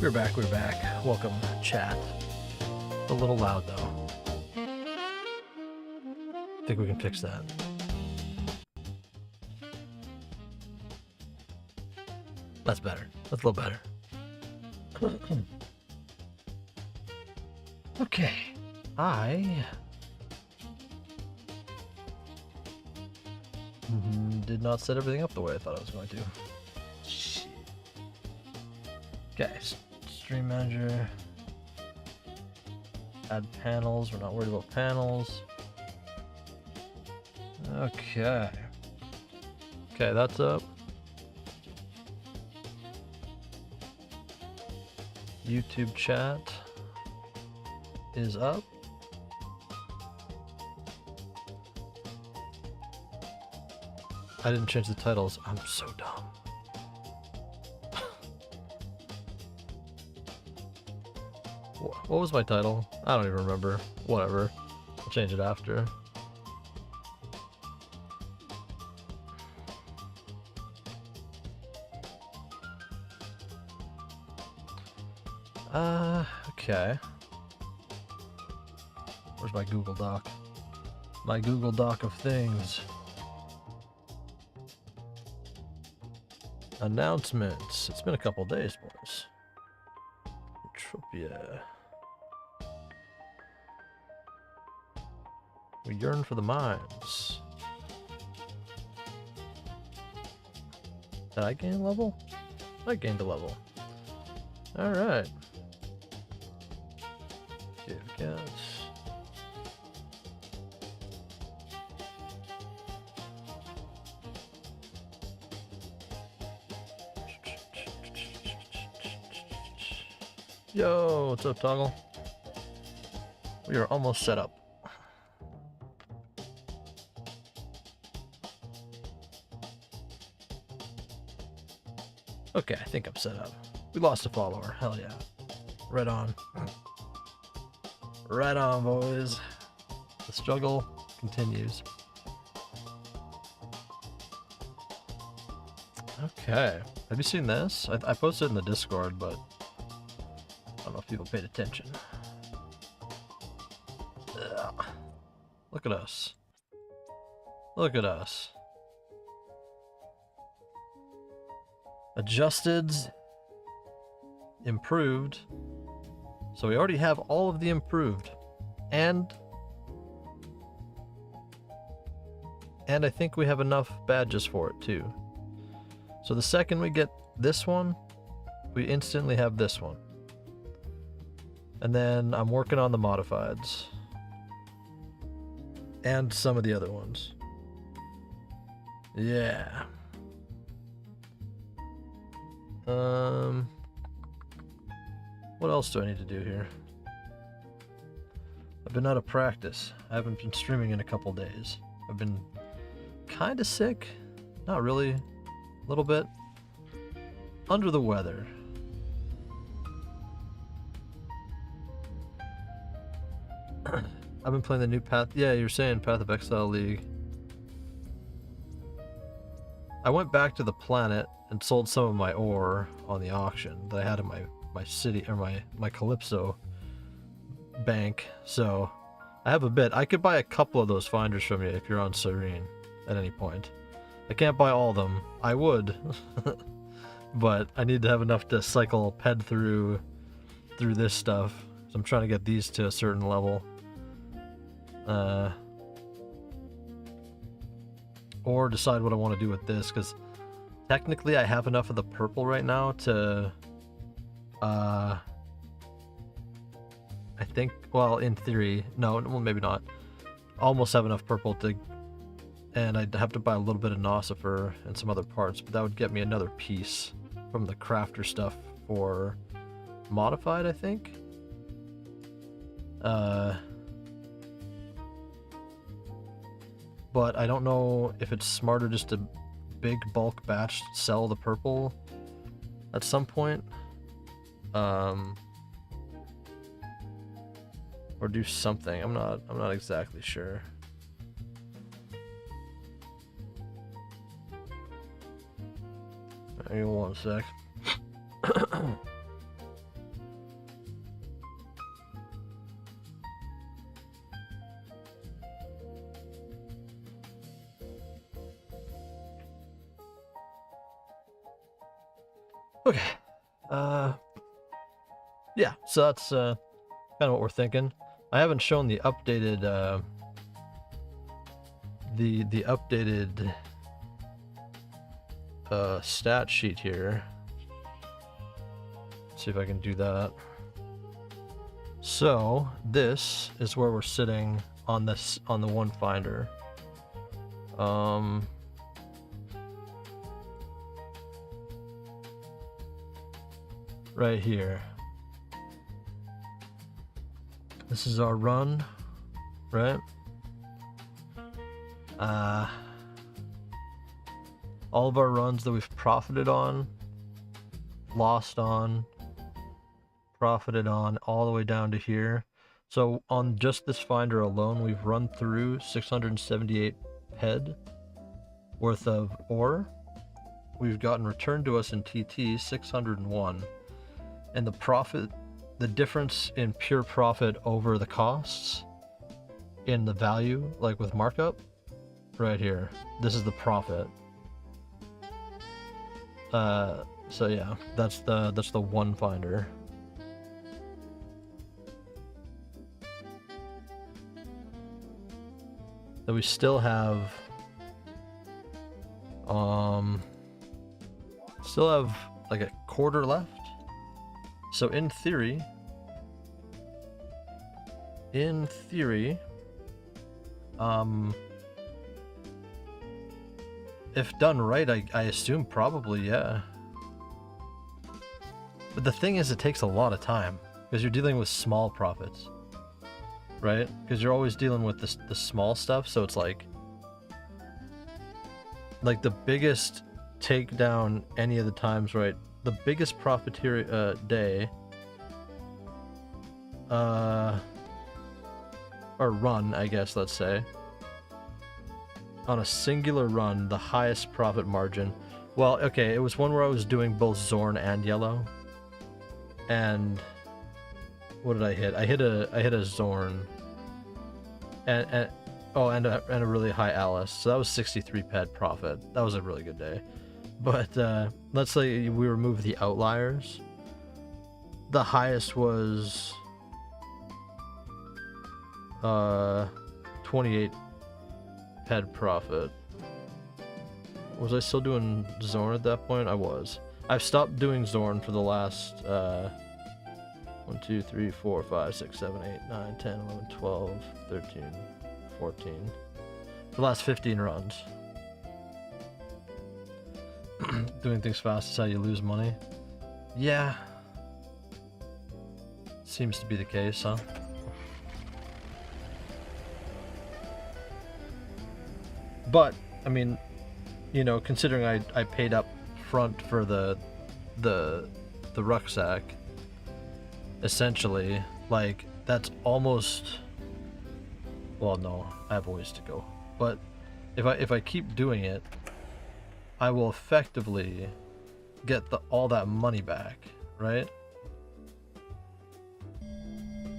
We're back. Welcome, chat. A little loud, though. I think we can fix that. That's better. That's a little better. Okay. I did not set everything up the way I thought I was going to. Shit. Okay, stream manager. Add panels. We're not worried about panels. Okay. Okay, that's up. YouTube chat is up. I didn't change the titles. I'm so dumb. What was my title? I don't even remember. Whatever. I'll change it after. Okay. Where's my Google Doc? My Google Doc of things. Announcements. It's been a couple days, boys. Entropia. We yearn for the mines. Did I gain a level? I gained a level. Alright. Give gas. Yo, what's up, Toggle? We are almost set up. Okay, I think I'm set up. We lost a follower. Hell yeah. Right on. Right on, boys. The struggle continues. Okay. Have you seen this? I posted it in the Discord, but I don't know if people paid attention. Ugh. Look at us. Look at us. Adjusted. Improved. So we already have all of the improved. And I think we have enough badges for it too. So the second we get this one, we instantly have this one. And then I'm working on the modifieds. And some of the other ones. Yeah. What else do I need to do here? I've been out of practice. I haven't been streaming in a couple days. I've been kind of sick. Not really. A little bit. Under the weather. I've been playing the new Path. Yeah, you're saying Path of Exile League. I went back to the planet and sold some of my ore on the auction that I had in my city, or my Calypso bank. So I have a bit. I could buy a couple of those finders from you if you're on Serene at any point. I can't buy all of them. I would. But I need to have enough to cycle PED through this stuff. So I'm trying to get these to a certain level. Or decide what I want to do with this, because technically I have enough of the purple right now to I think, well, in theory, no, well, maybe not. Almost have enough purple to, and I'd have to buy a little bit of Nocifer and some other parts, but that would get me another piece from the crafter stuff for modified, I think. But I don't know if it's smarter just to big bulk batch sell the purple at some point. Or do something. I'm not exactly sure. Hang on one sec. Okay. Yeah, so that's kind of what we're thinking. I haven't shown the updated the updated stat sheet here. Let's see if I can do that. So this is where we're sitting on this, on the one finder. Right here. This is our run, right? All of our runs that we've profited on, lost on, profited on, all the way down to here. So on just this finder alone, we've run through 678 PED worth of ore. We've gotten returned to us in TT 601. And the profit, the difference in pure profit over the costs in the value, like with markup, right here. This is the profit. So yeah, that's the one finder. Then we still have like a quarter left. So in theory, if done right, I assume probably, yeah. But the thing is, it takes a lot of time because you're dealing with small profits, right? Because you're always dealing with the small stuff. So it's like the biggest takedown any of the times, right? The biggest profiteer day or run, I guess, let's say, on a singular run, the highest profit margin. Well, okay, it was one where I was doing both Zorn and Yellow. And what did I hit? I hit a Zorn. And a really high Alice. So that was 63 PED profit. That was a really good day. But let's say we remove the outliers. The highest was 28 PED profit. Was I still doing Zorn at that point? I was. I've stopped doing Zorn for the last 1, 2, 3, 4, 5, 6, 7, 8, 9, 10, 11, 12, 13, 14. The last 15 runs. Doing things fast is how you lose money. Yeah. Seems to be the case, huh? But, I mean, you know, considering I paid up front for the rucksack, essentially, like, that's almost, well, no, I have a ways to go. But if I keep doing it, I will effectively get all that money back, right?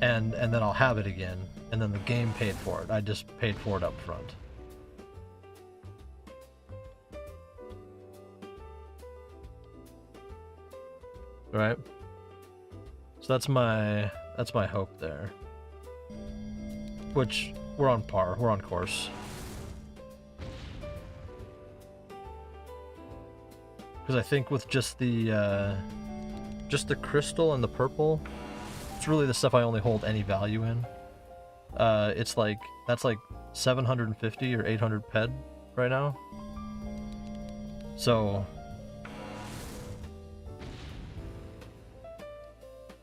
And then I'll have it again, and then the game paid for it. I just paid for it up front. Right? So that's my hope there. Which, we're on par, we're on course. Because I think with just the crystal and the purple, it's really the stuff I only hold any value in. It's like, that's like 750 or 800 PED right now. So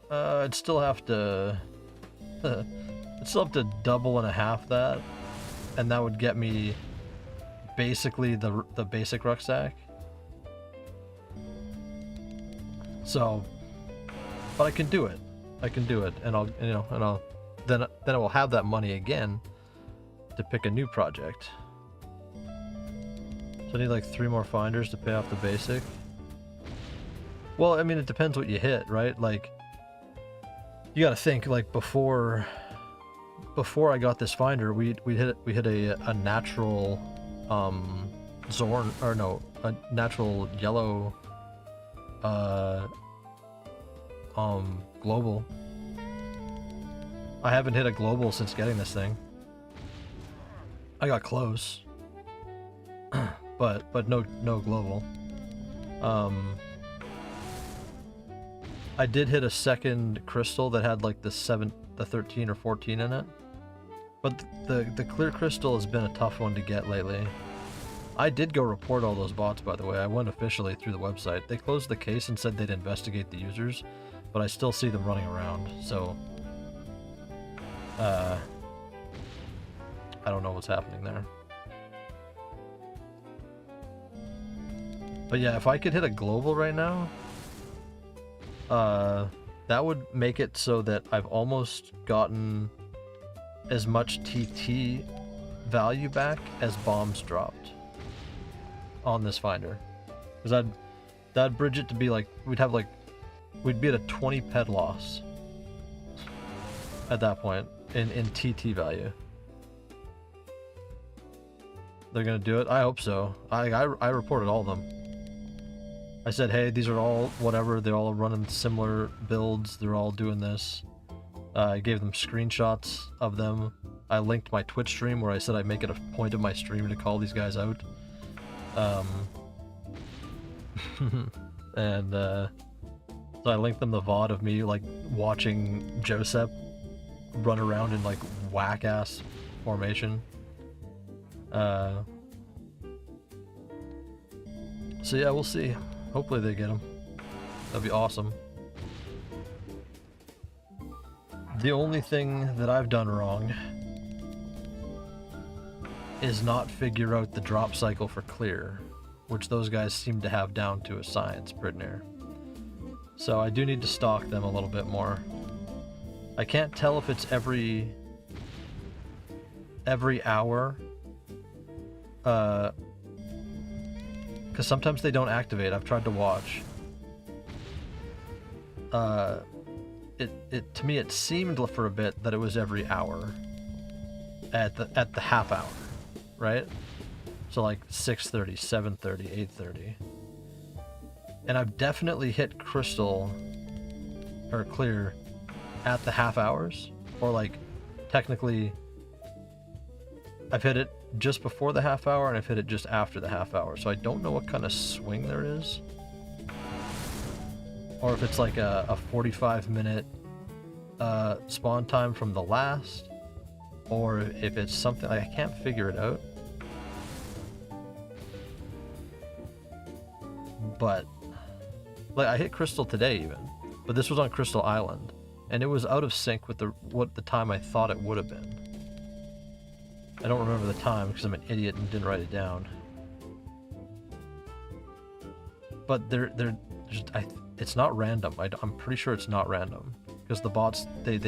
I'd still have to double and a half that, and that would get me basically the basic rucksack. So, but I can do it. I can do it, and then I will have that money again to pick a new project. So I need like 3 more finders to pay off the basic. Well, I mean, it depends what you hit, right? Like, you gotta think, like, before I got this finder, we hit a natural Zorn, or no, a natural yellow global. I haven't hit a global since getting this thing. I got close, but no global. I did hit a second crystal that had like the 13 or 14 in it, but the clear crystal has been a tough one to get lately. I did go report all those bots, by the way. I went officially through the website. They closed the case and said they'd investigate the users, but I still see them running around, so I don't know what's happening there. But yeah, if I could hit a global right now, that would make it so that I've almost gotten as much TT value back as bombs dropped on this finder. Because that'd bridge it to be like, we'd be at a 20 PED loss at that point in TT value. They're gonna do it? I hope so. I reported all of them. I said, hey, these are all whatever, they're all running similar builds, they're all doing this. I gave them screenshots of them. I linked my Twitch stream where I said I'd make it a point of my stream to call these guys out. And so I linked them the VOD of me like watching Joseph run around in like whack-ass formation. So yeah, we'll see. Hopefully they get him. That'd be awesome. The only thing that I've done wrong is not figure out the drop cycle for clear, which those guys seem to have down to a science pretty near. So I do need to stalk them a little bit more. I can't tell if it's every hour, because sometimes they don't activate. I've tried to watch. To me it seemed for a bit that it was every hour at the half hour, right? So like 6:30, 7:30, 8:30. And I've definitely hit crystal or clear at the half hours, or like technically I've hit it just before the half hour and I've hit it just after the half hour. So I don't know what kind of swing there is, or if it's like a 45-minute spawn time from the last, or if it's something I can't figure it out. But like I hit crystal today even, but this was on Crystal Island, and it was out of sync with what the time I thought it would have been. I don't remember the time because I'm an idiot and didn't write it down. But it's not random. I'm pretty sure it's not random because the bots they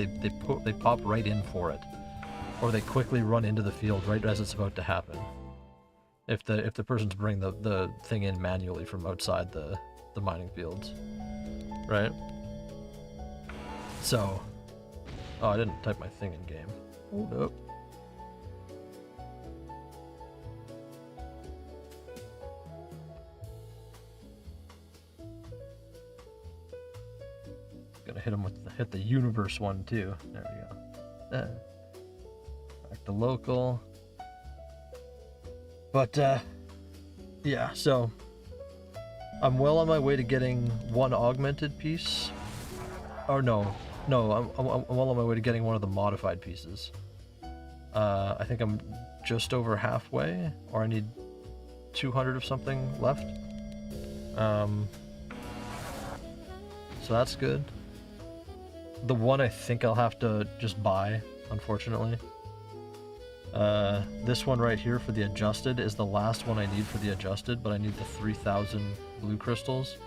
pop right in for it, or they quickly run into the field right as it's about to happen. If the person's bringing the thing in manually from outside the mining fields, right? So, oh, I didn't type my thing in game. Hold up. Gonna hit him with hit the universe one too. There we go. Back to local. But yeah, so I'm well on my way to getting one augmented piece. Or no, I'm well on my way to getting one of the modified pieces. I think I'm just over halfway, or I need 200 of something left. So that's good. The one I think I'll have to just buy, unfortunately. This one right here for the adjusted is the last one I need for the adjusted, but I need the 3,000 blue crystals.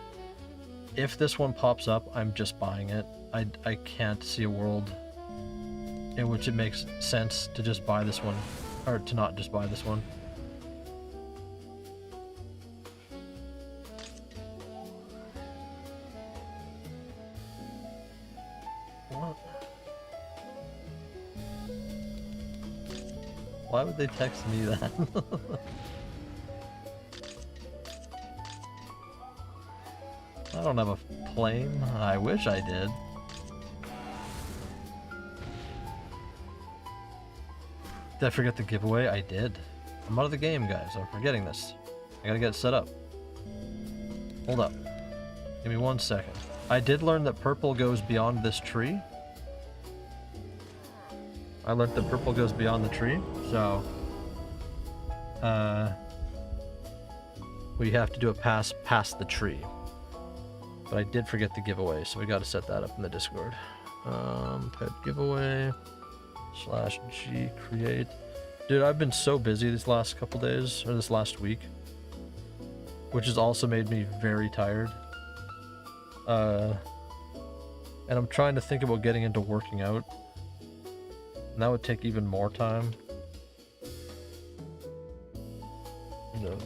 If this one pops up, I'm just buying it. I can't see a world in which it makes sense to just buy this one, or to not just buy this one. What? Why would they text me that? I don't have a plane. I wish I did. Did I forget the giveaway? I did. I'm out of the game, guys. I'm forgetting this. I gotta get it set up. Hold up. Give me 1 second. I did learn that purple goes beyond this tree. I learned that purple goes beyond the tree, so... we have to do it past the tree. But I did forget the giveaway, so we gotta set that up in the Discord. PED giveaway /G create. Dude, I've been so busy these last couple days, or this last week, which has also made me very tired. And I'm trying to think about getting into working out, and that would take even more time. No.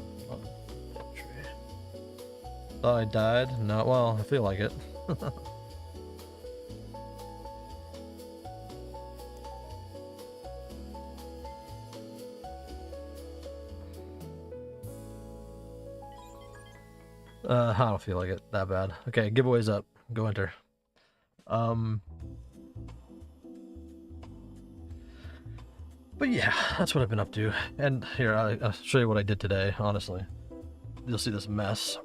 Thought I died? No, well, I feel like it. I don't feel like it that bad. Okay, giveaway's up. Go enter. But yeah, that's what I've been up to. And here, I'll show you what I did today, honestly. You'll see this mess.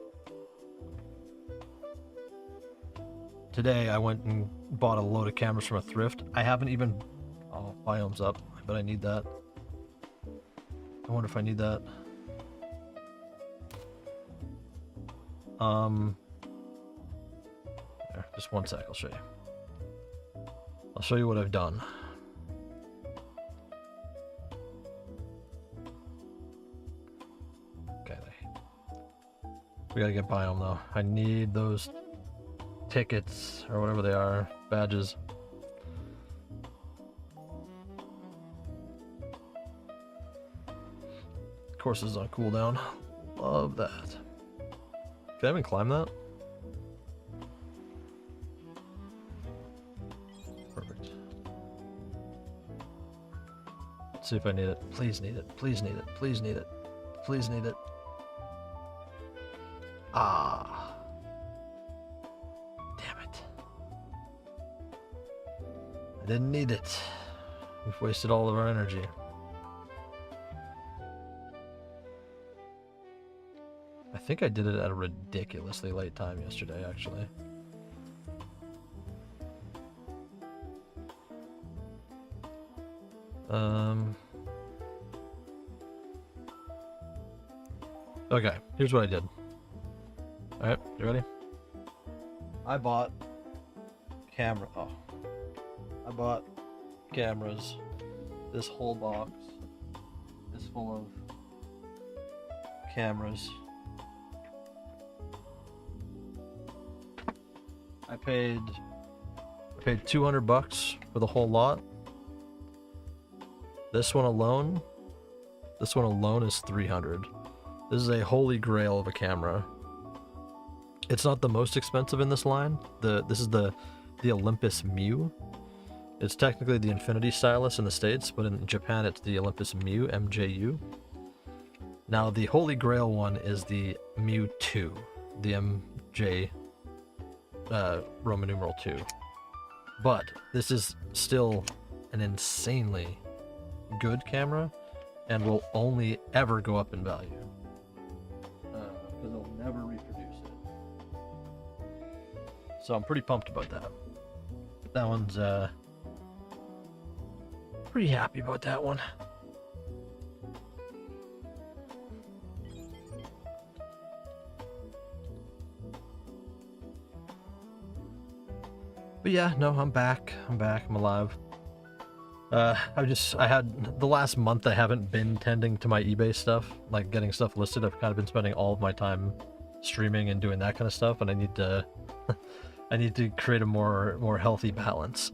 Today, I went and bought a load of cameras from a thrift. I haven't even... Oh, biome's up. But I need that. I wonder if I need that. There, just 1 sec, I'll show you. I'll show you what I've done. Okay, we gotta get biome though. I need those tickets, or whatever they are, badges. Course is on cooldown. Love that. Can I even climb that? Perfect. Let's see if I need it. Please need it. Please need it. Please need it. Please need it. Ah. Damn it. I didn't need it. We've wasted all of our energy. I think I did it at a ridiculously late time yesterday, actually. Okay, here's what I did. Alright, you ready? I bought camera. Oh. I bought cameras. This whole box is full of cameras. I paid $200 for the whole lot. This one alone is $300. This is a holy grail of a camera. It's not the most expensive in this line. This is the Olympus Mu. It's technically the Infinity stylus in the States, but in Japan it's the Olympus Mu, MJU. Now the holy grail one is the Mu 2, the MJ Roman numeral 2. But this is still an insanely good camera and will only ever go up in value. Because it'll never reproduce it. So I'm pretty pumped about that. That one's pretty happy about that one. But yeah, no, I'm back. I'm alive. I had the last month I haven't been tending to my eBay stuff, like getting stuff listed. I've kind of been spending all of my time streaming and doing that kind of stuff, and I need to I need to create a more healthy balance.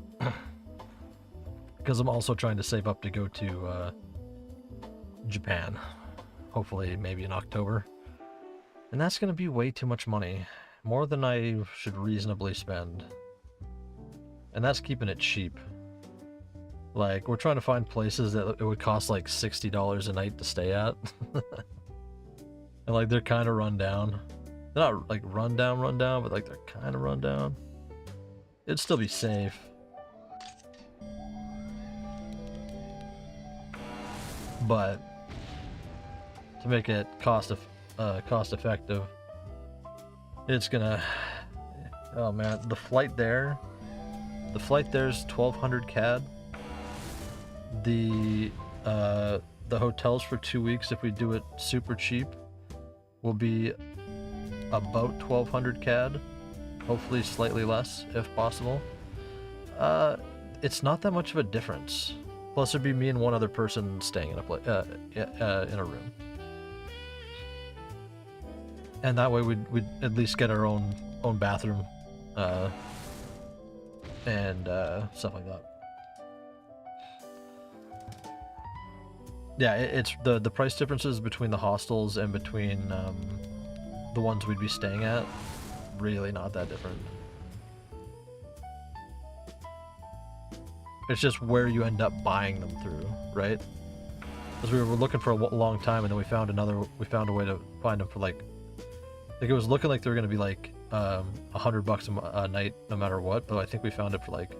Because I'm also trying to save up to go to Japan, hopefully maybe in October. And that's going to be way too much money, more than I should reasonably spend. And that's keeping it cheap. Like, we're trying to find places that it would cost like $60 a night to stay at. And like, they're kind of run down. They're not like run down, but like they're kind of run down. It'd still be safe. But to make it cost effective, it's gonna. Oh man, the flight there's 1,200 CAD. The hotels for 2 weeks, if we do it super cheap, will be about 1,200 CAD. Hopefully slightly less if possible. It's not that much of a difference. Plus it'd be me and one other person staying in a room. And that way we'd at least get our own bathroom and stuff like that. Yeah, it's the price differences between the hostels and between the ones we'd be staying at, really not that different. It's just where you end up buying them through, right? Because we were looking for a long time, and then we found a way to find them for like it was looking like they were gonna be like $100 a night no matter what, but I think we found it for like,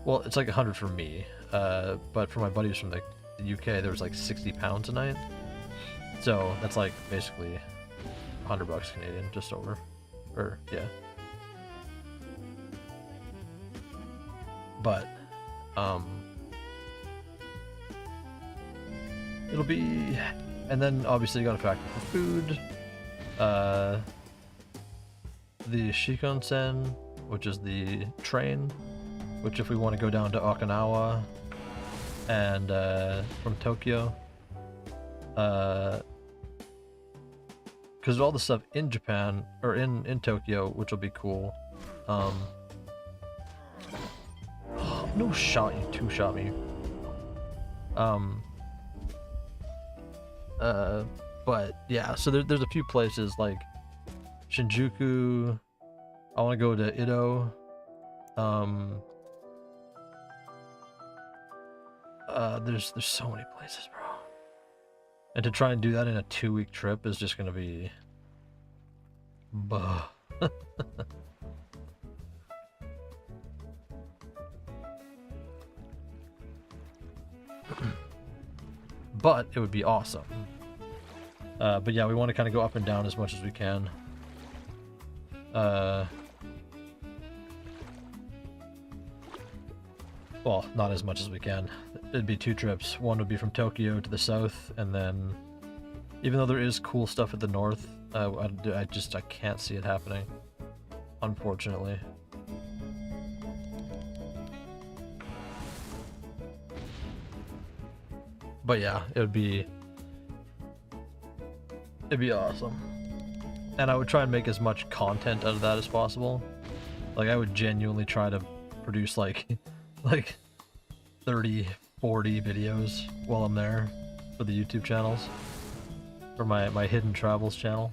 well, it's like 100 for me, but for my buddies from the UK, there was like £60 a night, so that's like basically $100 Canadian, just over, or yeah. But it'll be, and then obviously you gotta factor for food, the Shinkansen, which is the train, which if we want to go down to Okinawa and from Tokyo, because all the stuff in Japan or in Tokyo, which will be cool. No shot, you two shot me. But yeah, so there's a few places like Shinjuku. I want to go to Ito. There's so many places, bro. And to try and do that in a 2-week trip is just gonna be, bah. But it would be awesome. But yeah, we want to kind of go up and down as much as we can. Well, not as much as we can. It'd be 2 trips. One would be from Tokyo to the south, and then, even though there is cool stuff at the north, I can't see it happening, unfortunately. But yeah, it'd be awesome. And I would try and make as much content out of that as possible. Like, I would genuinely try to produce like 30, 40 videos while I'm there for the YouTube channels, for my Hidden Travels channel.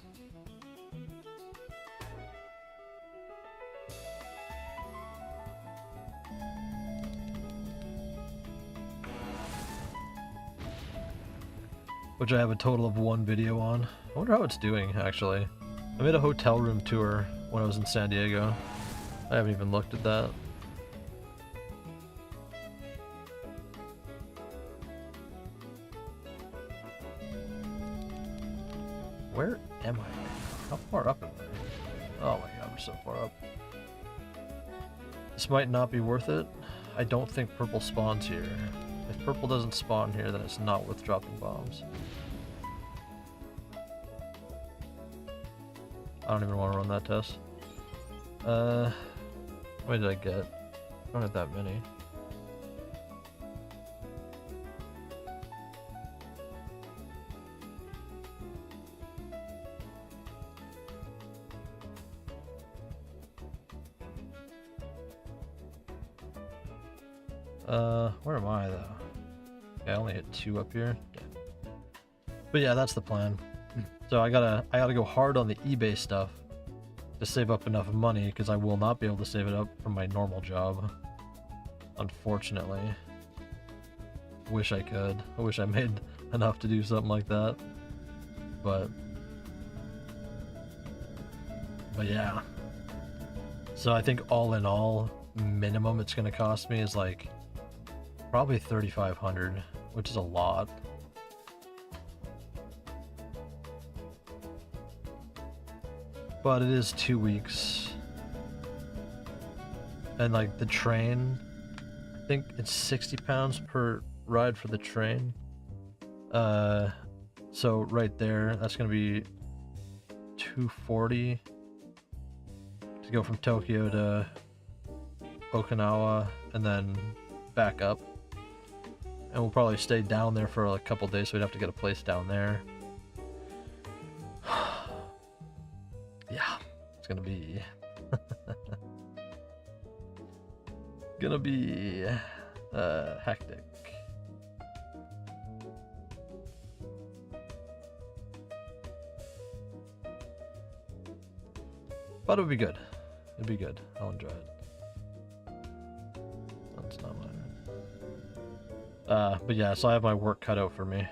Which I have a total of 1 video on. I wonder how it's doing, actually. I made a hotel room tour when I was in San Diego. I haven't even looked at that. Where am I? How far up am I? Oh my god, we're so far up. This might not be worth it. I don't think purple spawns here. If purple doesn't spawn here, then it's not worth dropping bombs. I don't even want to run that test. What did I get? I don't have that many. Where am I though? Okay, I only hit 2 up here. Yeah. But yeah, that's the plan. So I gotta go hard on the eBay stuff to save up enough money, because I will not be able to save it up from my normal job, unfortunately. Wish I could. I wish I made enough to do something like that, but But yeah. So I think all in all, minimum it's gonna cost me is like probably 3,500, which is a lot. But it is 2 weeks. And like the train, I think it's 60 pounds per ride for the train. So right there, that's gonna be 240 to go from Tokyo to Okinawa and then back up. And we'll probably stay down there for like a couple days, so we'd have to get a place down there. Yeah, it's gonna be gonna be hectic. But it'll be good. It'll be good. I'll enjoy it. That's not mine. But yeah, so I have my work cut out for me.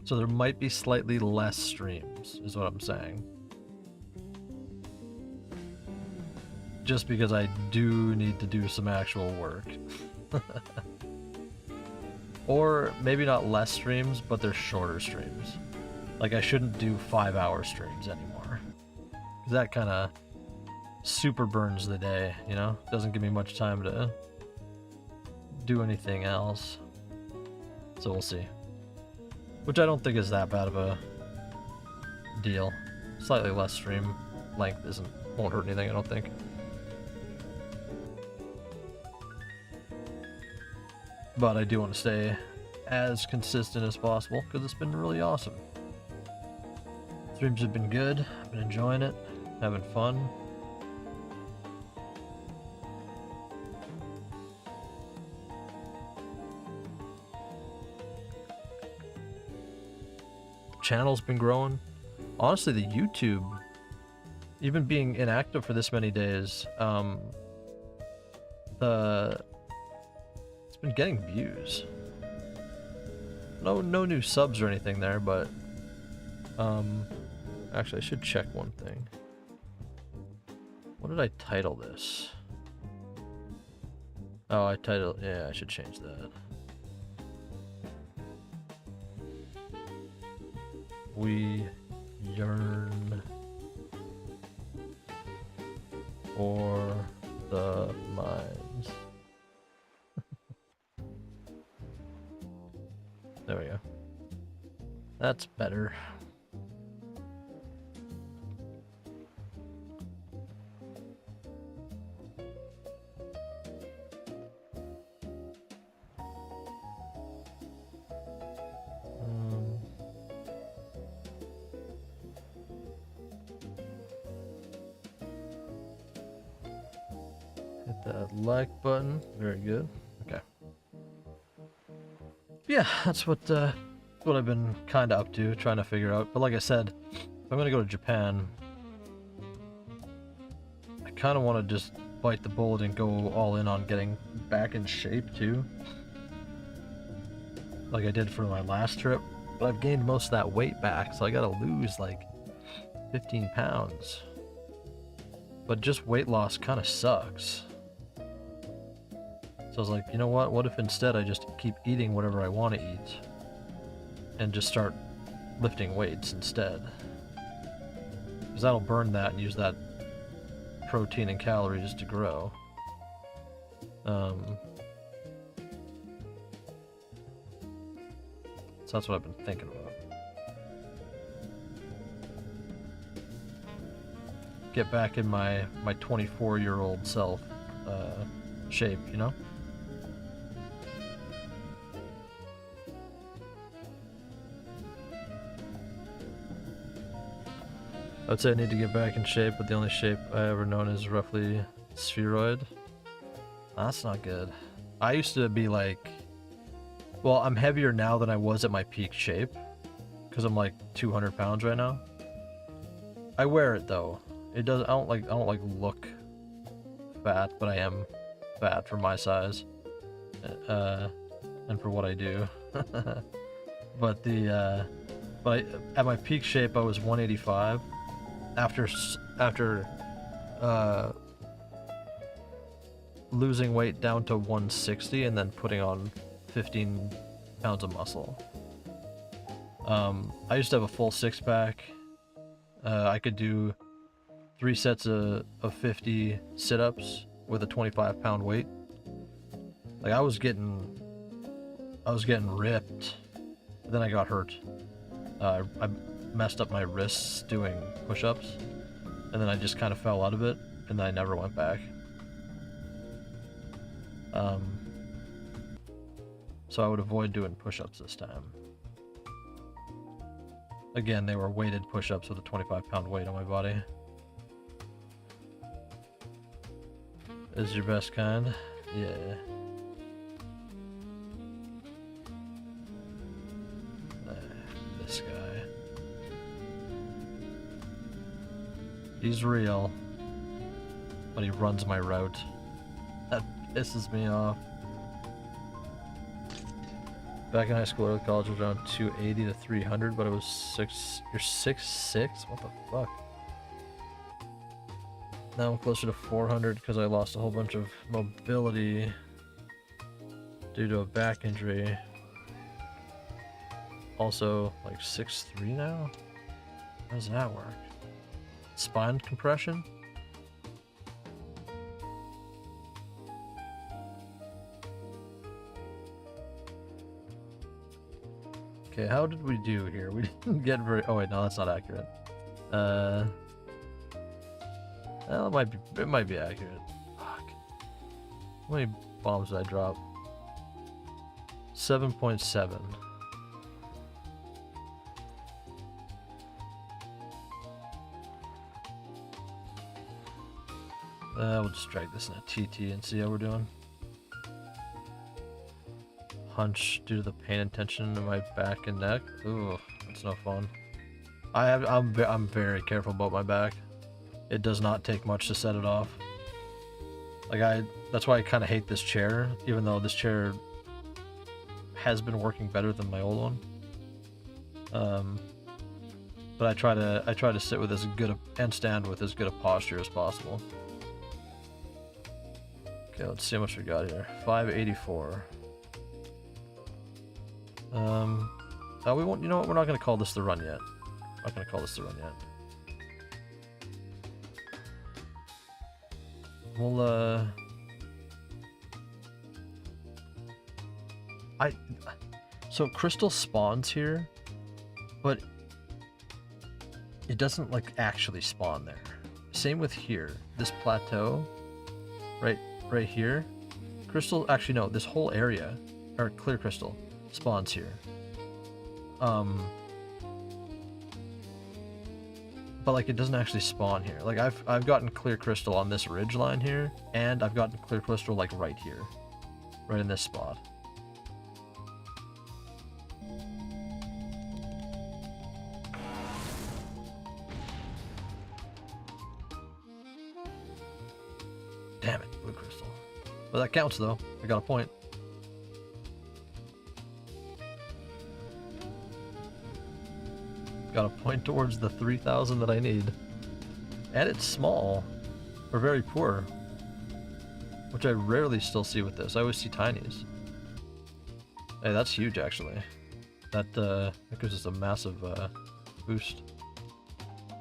So there might be slightly less streams, is what I'm saying. Just because I do need to do some actual work. Or maybe not less streams, but they're shorter streams. Like I shouldn't do 5-hour streams anymore. Cause that kind of super burns the day, you know? Doesn't give me much time to do anything else. So we'll see. Which I don't think is that bad of a deal. Slightly less stream length won't hurt anything, I don't think. But I do want to stay as consistent as possible because it's been really awesome. Streams have been good. I've been enjoying it, having fun. Channel's been growing. Honestly, the YouTube, even being inactive for this many days, it's been getting views. No new subs or anything there, but actually I should check one thing. What did I title this? Oh, yeah, I should change that. We yearn for the mines. There we go. That's better. Hit that like button. Very good. Okay. Yeah, that's what I've been kind of up to, trying to figure out. But like I said, if I'm gonna go to Japan, I kind of want to just bite the bullet and go all in on getting back in shape too, like I did for my last trip. But I've gained most of that weight back, so I gotta lose like 15 pounds. But just weight loss kind of sucks. So I was like, you know what? What if instead I just keep eating whatever I want to eat and just start lifting weights instead? Because that'll burn that and use that protein and calories to grow. So that's what I've been thinking about. Get back in my 24-year-old self shape, you know? I'd say I need to get back in shape, but the only shape I ever known is roughly spheroid. That's not good. I used to be like, well, I'm heavier now than I was at my peak shape, because I'm like 200 pounds right now. I wear it though. It does. I don't like look fat, but I am fat for my size, and for what I do. But at my peak shape I was 185 after losing weight down to 160 and then putting on 15 pounds of muscle. I used to have a full six-pack. I could do 3 sets of 50 sit-ups with a 25-pound weight. Like I was getting ripped. But then I got hurt. I messed up my wrists doing push-ups, and then I just kind of fell out of it, and then I never went back. So I would avoid doing push-ups this time. Again, they were weighted push-ups with a 25-pound weight on my body. Is your best kind? Yeah. This guy. He's real. But he runs my route. That pisses me off. Back in high school, early college was around 280 to 300, but it was 6. You're 6'6"? What the fuck? Now I'm closer to 400 because I lost a whole bunch of mobility due to a back injury. Also, like 6'3" now? How does that work? Spine compression? Okay, how did we do here? We didn't get very... Oh wait, no, that's not accurate. Well, it might be accurate. Fuck. How many bombs did I drop? 7.7. We'll just drag this in a TT and see how we're doing. Hunch due to the pain and tension in my back and neck. Ooh, that's no fun. I'm very careful about my back. It does not take much to set it off. Like that's why I kind of hate this chair, even though this chair has been working better than my old one. But I try to sit with as good and stand with as good a posture as possible. Okay, let's see how much we got here. 584. We won't. You know what? We're not gonna call this the run yet. Not gonna call this the run yet. We'll so crystal spawns here, but it doesn't like actually spawn there. Same with here. This plateau, right here. Crystal, actually no, this whole area, or clear crystal, spawns here. But like it doesn't actually spawn here. Like I've gotten clear crystal on this ridge line here, and I've gotten clear crystal like right here, right in this spot. Damn it, blue crystal. Well, that counts though. I got a point. Got a point towards the 3,000 that I need. And it's small. Or very poor. Which I rarely still see with this. I always see tinies. Hey, that's huge actually. That gives us a massive boost.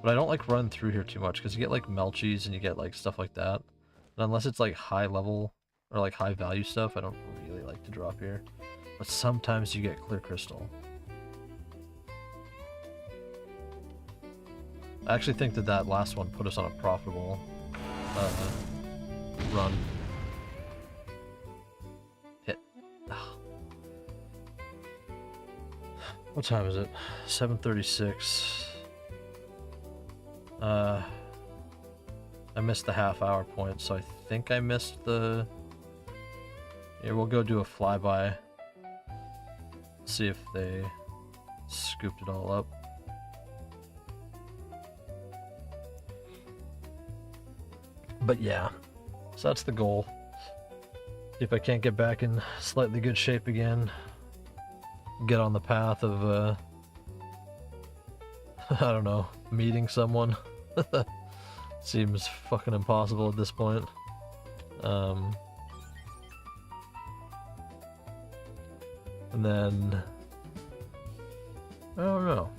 But I don't like running through here too much because you get like melchies and you get like stuff like that. And unless it's like high level or like high value stuff, I don't really like to drop here. But sometimes you get clear crystal. I actually think that last one put us on a profitable run. Hit. What time is it? 7:36. I missed the half-hour point, so I think I missed the... Yeah, we'll go do a flyby. See if they scooped it all up. But yeah, so that's the goal. If I can't get back in slightly good shape again, get on the path of, I don't know, meeting someone. Seems fucking impossible at this point. And then, I don't know.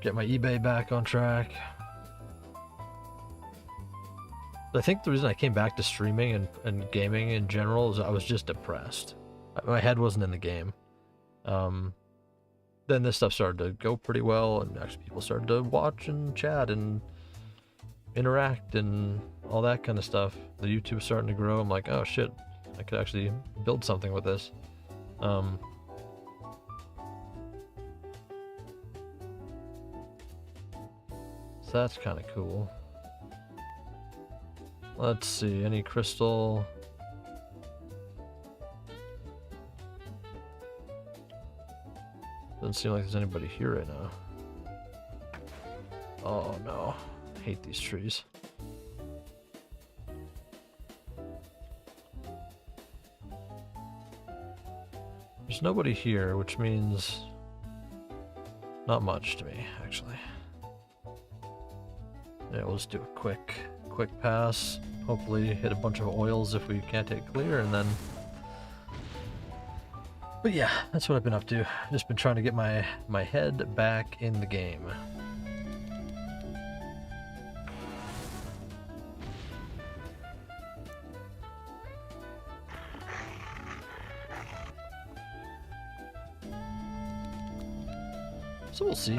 Get my eBay back on track. I think the reason I came back to streaming and gaming in general is I was just depressed. My head wasn't in the game. Then this stuff started to go pretty well, and actually people started to watch and chat and interact and all that kind of stuff. The YouTube was starting to grow. I'm like, oh shit, I could actually build something with this. So that's kind of cool. Let's see, any crystal? Doesn't seem like there's anybody here right now. Oh no, I hate these trees. There's nobody here, which means not much to me, actually. Yeah, we'll just do a quick pass. Hopefully hit a bunch of oils if we can't take clear, and then... But yeah, that's what I've been up to. Just been trying to get my head back in the game. So we'll see.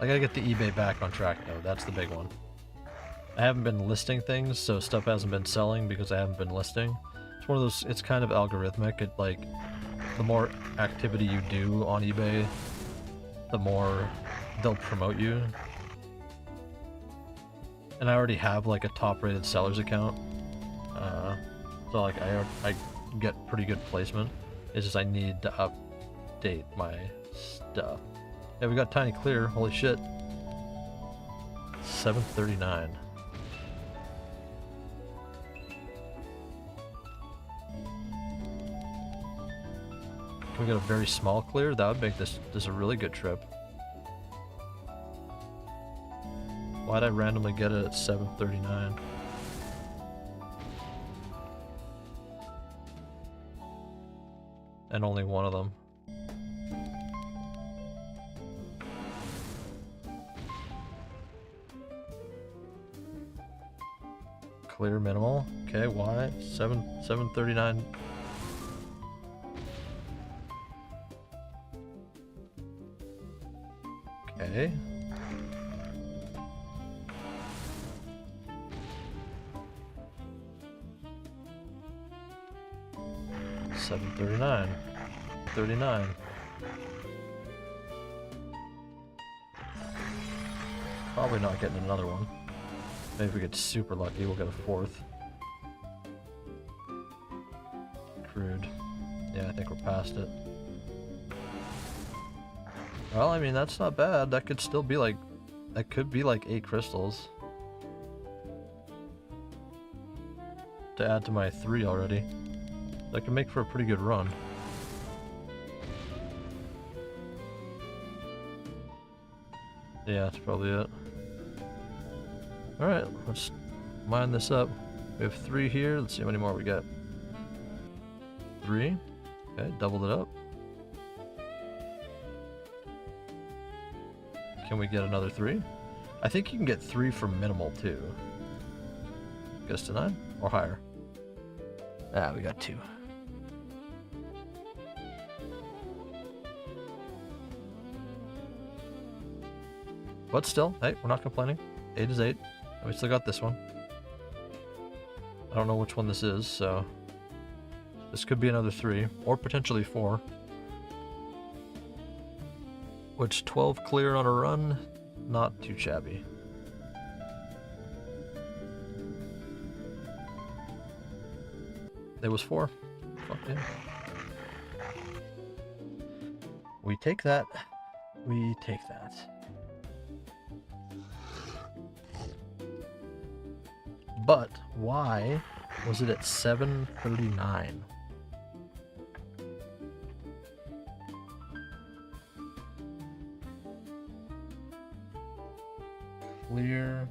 I gotta get the eBay back on track though, that's the big one. I haven't been listing things, so stuff hasn't been selling because I haven't been listing. It's one of those, it's kind of algorithmic. It, like, the more activity you do on eBay, the more they'll promote you. And I already have like a top-rated sellers account, so like I get pretty good placement. It's just I need to update my stuff. Yeah, we got tiny clear. Holy shit! 739. Can we get a very small clear? That would make this a really good trip. Why'd I randomly get it at 739? And only one of them. Clear minimal. Okay, why? 739. Okay. $739. 39. Probably not getting another one. Maybe if we get super lucky, we'll get a fourth. Crude. Yeah, I think we're past it. Well, I mean, that's not bad. That could still be like... That could be like 8 crystals. To add to my 3 already. That can make for a pretty good run. Yeah, that's probably it. Alright, let's mine this up. We have 3 here. Let's see how many more we got. 3. Okay, doubled it up. Can we get another 3? I think you can get 3 from minimal too. Goes to 9 or higher. Ah, we got 2. But still, hey, we're not complaining. 8 is 8. And we still got this one. I don't know which one this is, so... This could be another 3, or potentially 4. Which 12 clear on a run, not too shabby. There was 4. Fuck yeah. We take that. We take that. But why was it at 739? Clear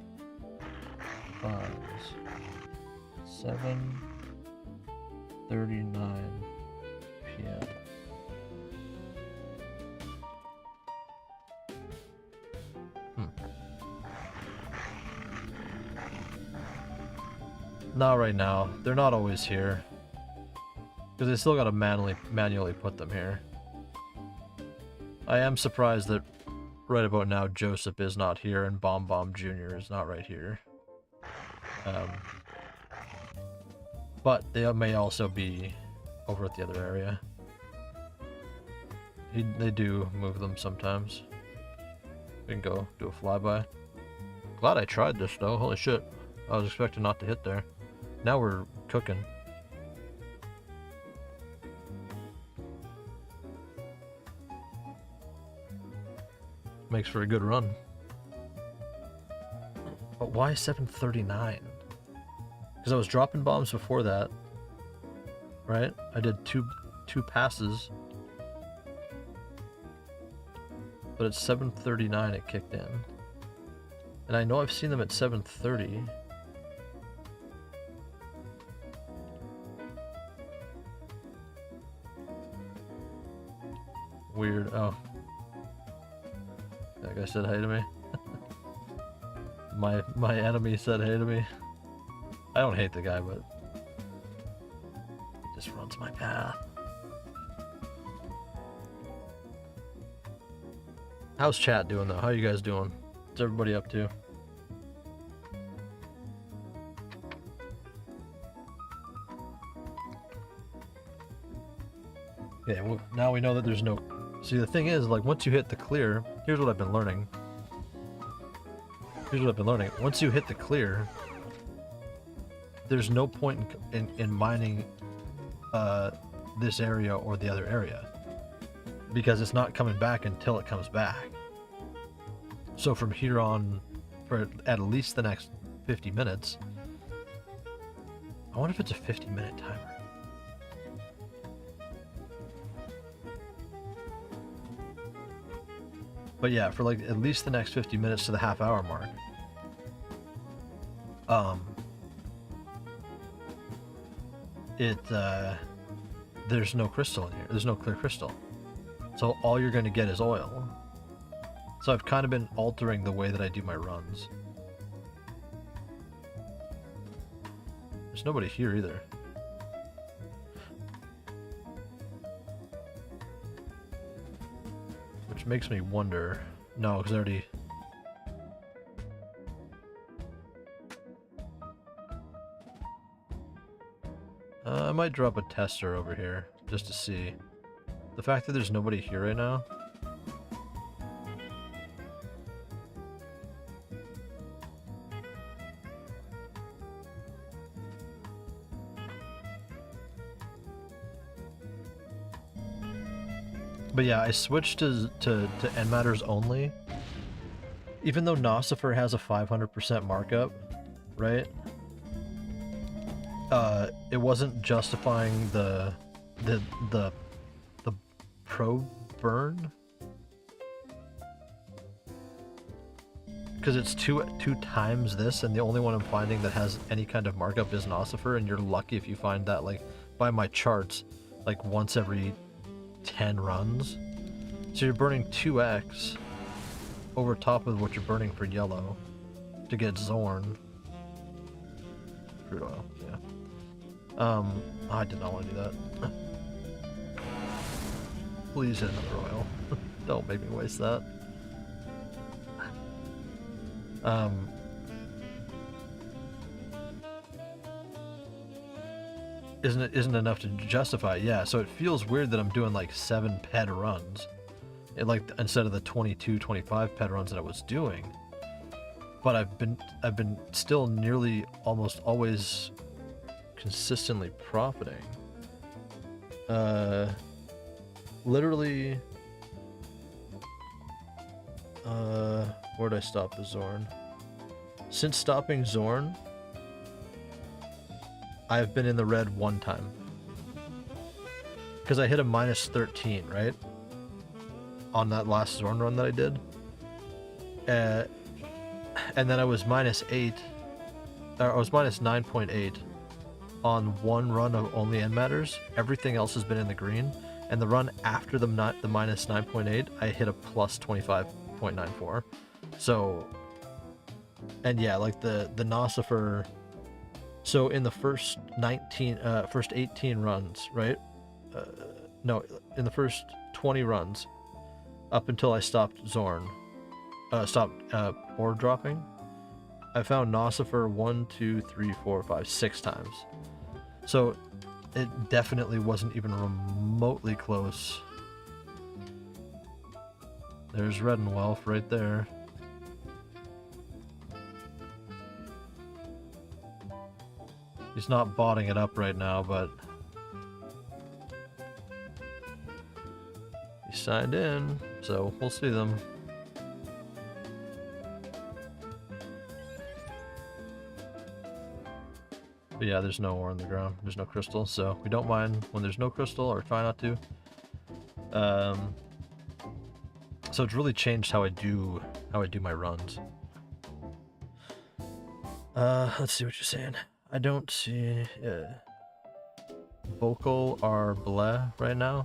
funds. 7:39 p.m. Not right now. They're not always here. Because they still gotta manually put them here. I am surprised that right about now Joseph is not here and Bomb Bomb Jr. is not right here. But they may also be over at the other area. They do move them sometimes. We can go do a flyby. Glad I tried this though, holy shit. I was expecting not to hit there. Now we're cooking. Makes for a good run. But why 7:39? Because I was dropping bombs before that, right? I did two passes, but at 7:39 it kicked in, and I know I've seen them at 7:30. Weird. Oh, that guy said hey to me. my enemy said hey to me. I don't hate the guy, but he just runs my path. How's chat doing though? How you guys doing? What's everybody up to? Yeah, well, now we know that there's no... See, the thing is, like, once you hit the clear, here's what I've been learning. Once you hit the clear, there's no point in mining this area or the other area, because it's not coming back until it comes back. So from here on, for at least the next 50 minutes, I wonder if it's a 50-minute timer. But yeah, for like at least the next 50 minutes to the half-hour mark. There's no crystal in here. There's no clear crystal. So all you're going to get is oil. So I've kind of been altering the way that I do my runs. There's nobody here either. Which makes me wonder... No, because I already... I might drop a tester over here, just to see. The fact that there's nobody here right now... But yeah, I switched to end matters only. Even though Nocifer has a 500% markup, right? It wasn't justifying the probe burn, because it's two times this, and the only one I'm finding that has any kind of markup is Nocifer, and you're lucky if you find that, like, by my charts, like once every 10 runs. So you're burning 2x over top of what you're burning for yellow to get Zorn. Crude oil, yeah. I did not want to do that. Please hit another oil. Don't make me waste that. Isn't enough to justify, yeah. So it feels weird that I'm doing like 7 PED runs, instead of the 22, 25 PED runs that I was doing. But I've been still nearly almost always consistently profiting. Literally, where'd I stop the Zorn? Since stopping Zorn, I've been in the red one time. Because I hit a -13, right? On that last Zorn run that I did. And then I was -8, or I was -9.8 on one run of only End Matters. Everything else has been in the green. And the run after the -9.8, I hit a +25.94. So, and yeah, like the Nocifer. So in the first 18 runs, right? No, in the first 20 runs, up until I stopped Zorn, ore dropping, I found Nocifer 1, 2, 3, 4, 5, 6 times. So it definitely wasn't even remotely close. There's Red and Welf right there. He's not botting it up right now, but he signed in, so we'll see them. But yeah, there's no ore in the ground. There's no crystal, so we don't mind when there's no crystal, or try not to. So it's really changed how I do my runs. Let's see what you're saying. I don't see vocal or bleh right now.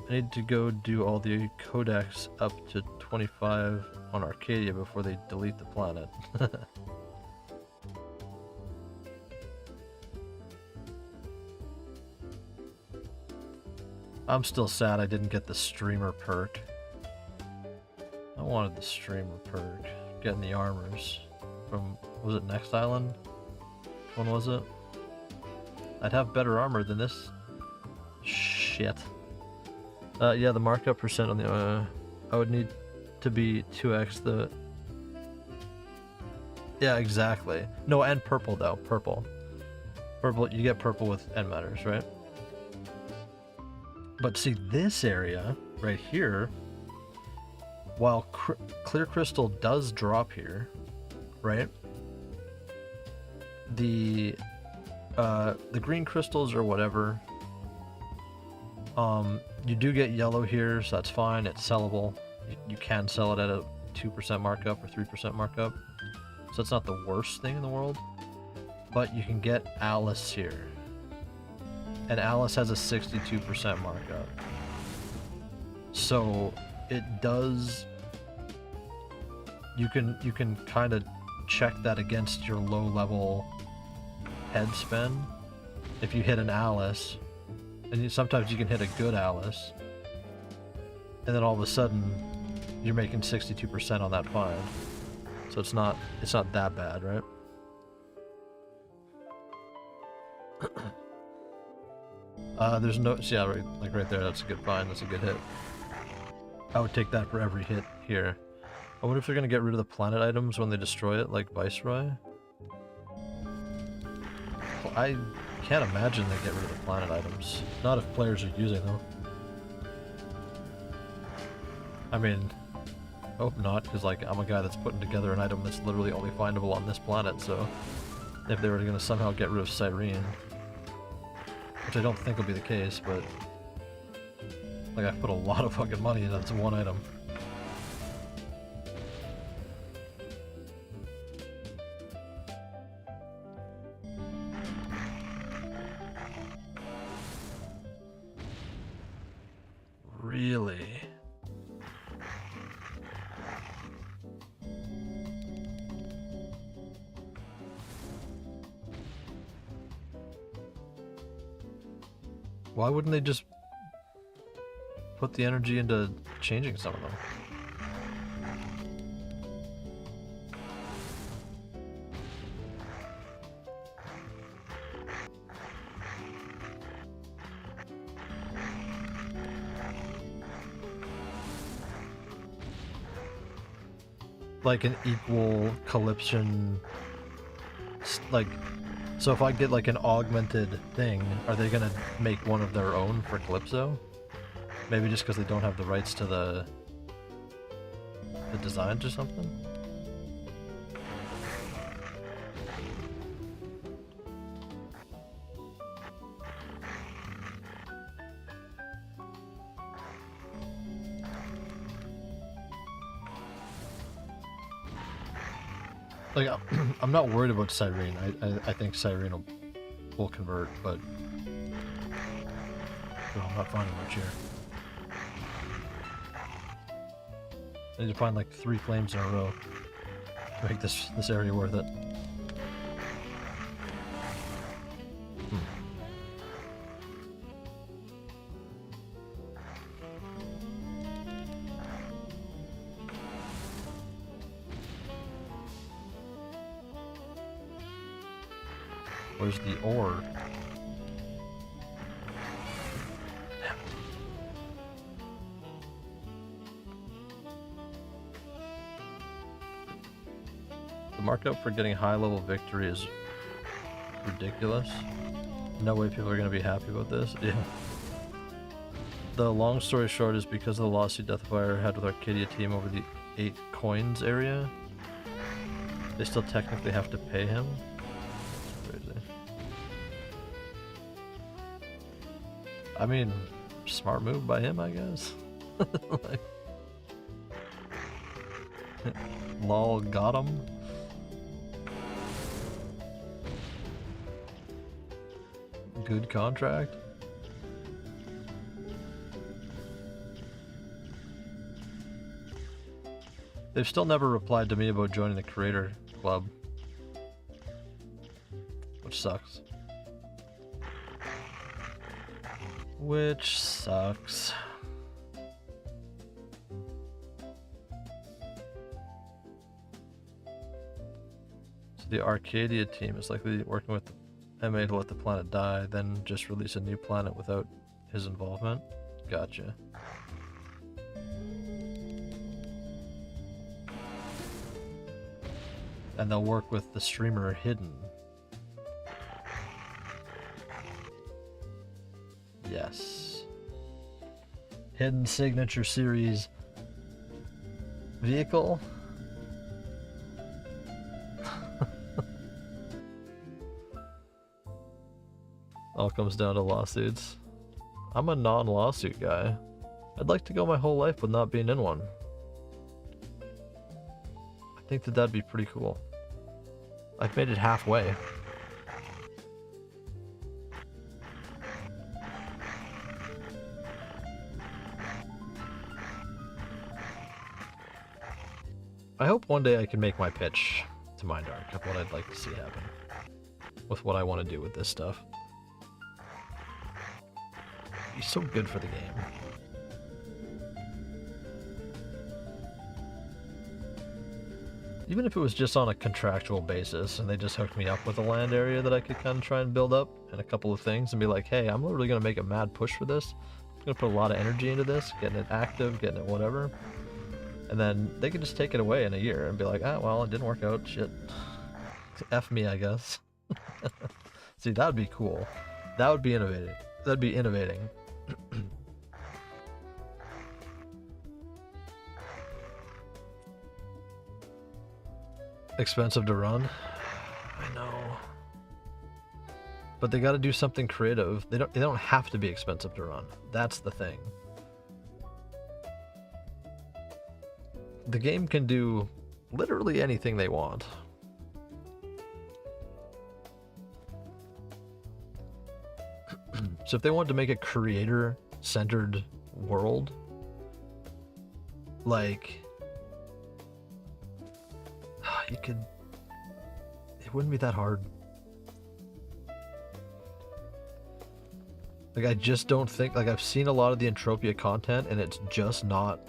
I need to go do all the codecs up to 25 on Arcadia before they delete the planet. I'm still sad I didn't get the streamer perk. I wanted the streamer perk. Getting the armors from, was it Next Island? When was it? I'd have better armor than this. Shit. Yeah, the markup percent on the, I would need to be 2x the... Yeah, exactly. No, and purple though, purple. Purple, you get purple with End Matters, right? But see, this area right here, while clear crystal does drop here, right? The green crystals or whatever, you do get yellow here, so that's fine. It's sellable. You can sell it at a 2% markup or 3% markup, so it's not the worst thing in the world. But you can get Alice here. And Alice has a 62% markup. So it does, you can kind of check that against your low level head spend. If you hit an Alice, and sometimes you can hit a good Alice, and then all of a sudden you're making 62% on that find. So it's not that bad, right? There's no, yeah, right there, that's a good find, that's a good hit. I would take that for every hit here. I wonder if they're gonna get rid of the planet items when they destroy it, like Viceroy? Well, I can't imagine they get rid of the planet items. Not if players are using them. I mean, hope not, because like, I'm a guy that's putting together an item that's literally only findable on this planet, so if they were gonna somehow get rid of Cyrene, which I don't think will be the case, but like, I've put a lot of fucking money into this one item. Really? Why wouldn't they just put the energy into changing some of them? Like an equal Calypsian, like, so if I get like an augmented thing, are they gonna make one of their own for Calypso? Maybe just because they don't have the rights to the designs or something? Like, I'm not worried about Cyrene. I think Cyrene will convert, but no, I'm not finding much here. I need to find like 3 flames in a row to make this area worth it. Where's the ore? The markup for getting high-level victory is ridiculous. No way people are going to be happy about this. Yeah. The long story short is because of the lawsuit Deathfire had with Arcadia team over the 8 coins area, they still technically have to pay him. Crazy. I mean, smart move by him, I guess. Like, lol, got him. Good contract. They've still never replied to me about joining the creator club, which sucks. Which sucks. So the Arcadia team is likely working with MA to let the planet die, then just release a new planet without his involvement. Gotcha. And they'll work with the streamer Hidden. Yes. Hidden Signature Series vehicle. All comes down to lawsuits. I'm a non-lawsuit guy. I'd like to go my whole life with not being in one. I think that that'd be pretty cool. I've made it halfway. I hope one day I can make my pitch to Mindark of what I'd like to see happen with what I want to do with this stuff. He's so good for the game. Even if it was just on a contractual basis and they just hooked me up with a land area that I could kind of try and build up and a couple of things and be like, hey, I'm literally going to make a mad push for this. I'm going to put a lot of energy into this, getting it active, getting it whatever. And then they could just take it away in a year and be like, ah, well, it didn't work out. Shit. F me, I guess. See, that would be cool. That would be innovative. That'd be innovating. Expensive to run. I know. But they got to do something creative. They don't have to be expensive to run. That's the thing. The game can do literally anything they want. So if they want to make a creator-centered world, like, you could, it wouldn't be that hard. Like, I just don't think, like, I've seen a lot of the Entropia content and it's just not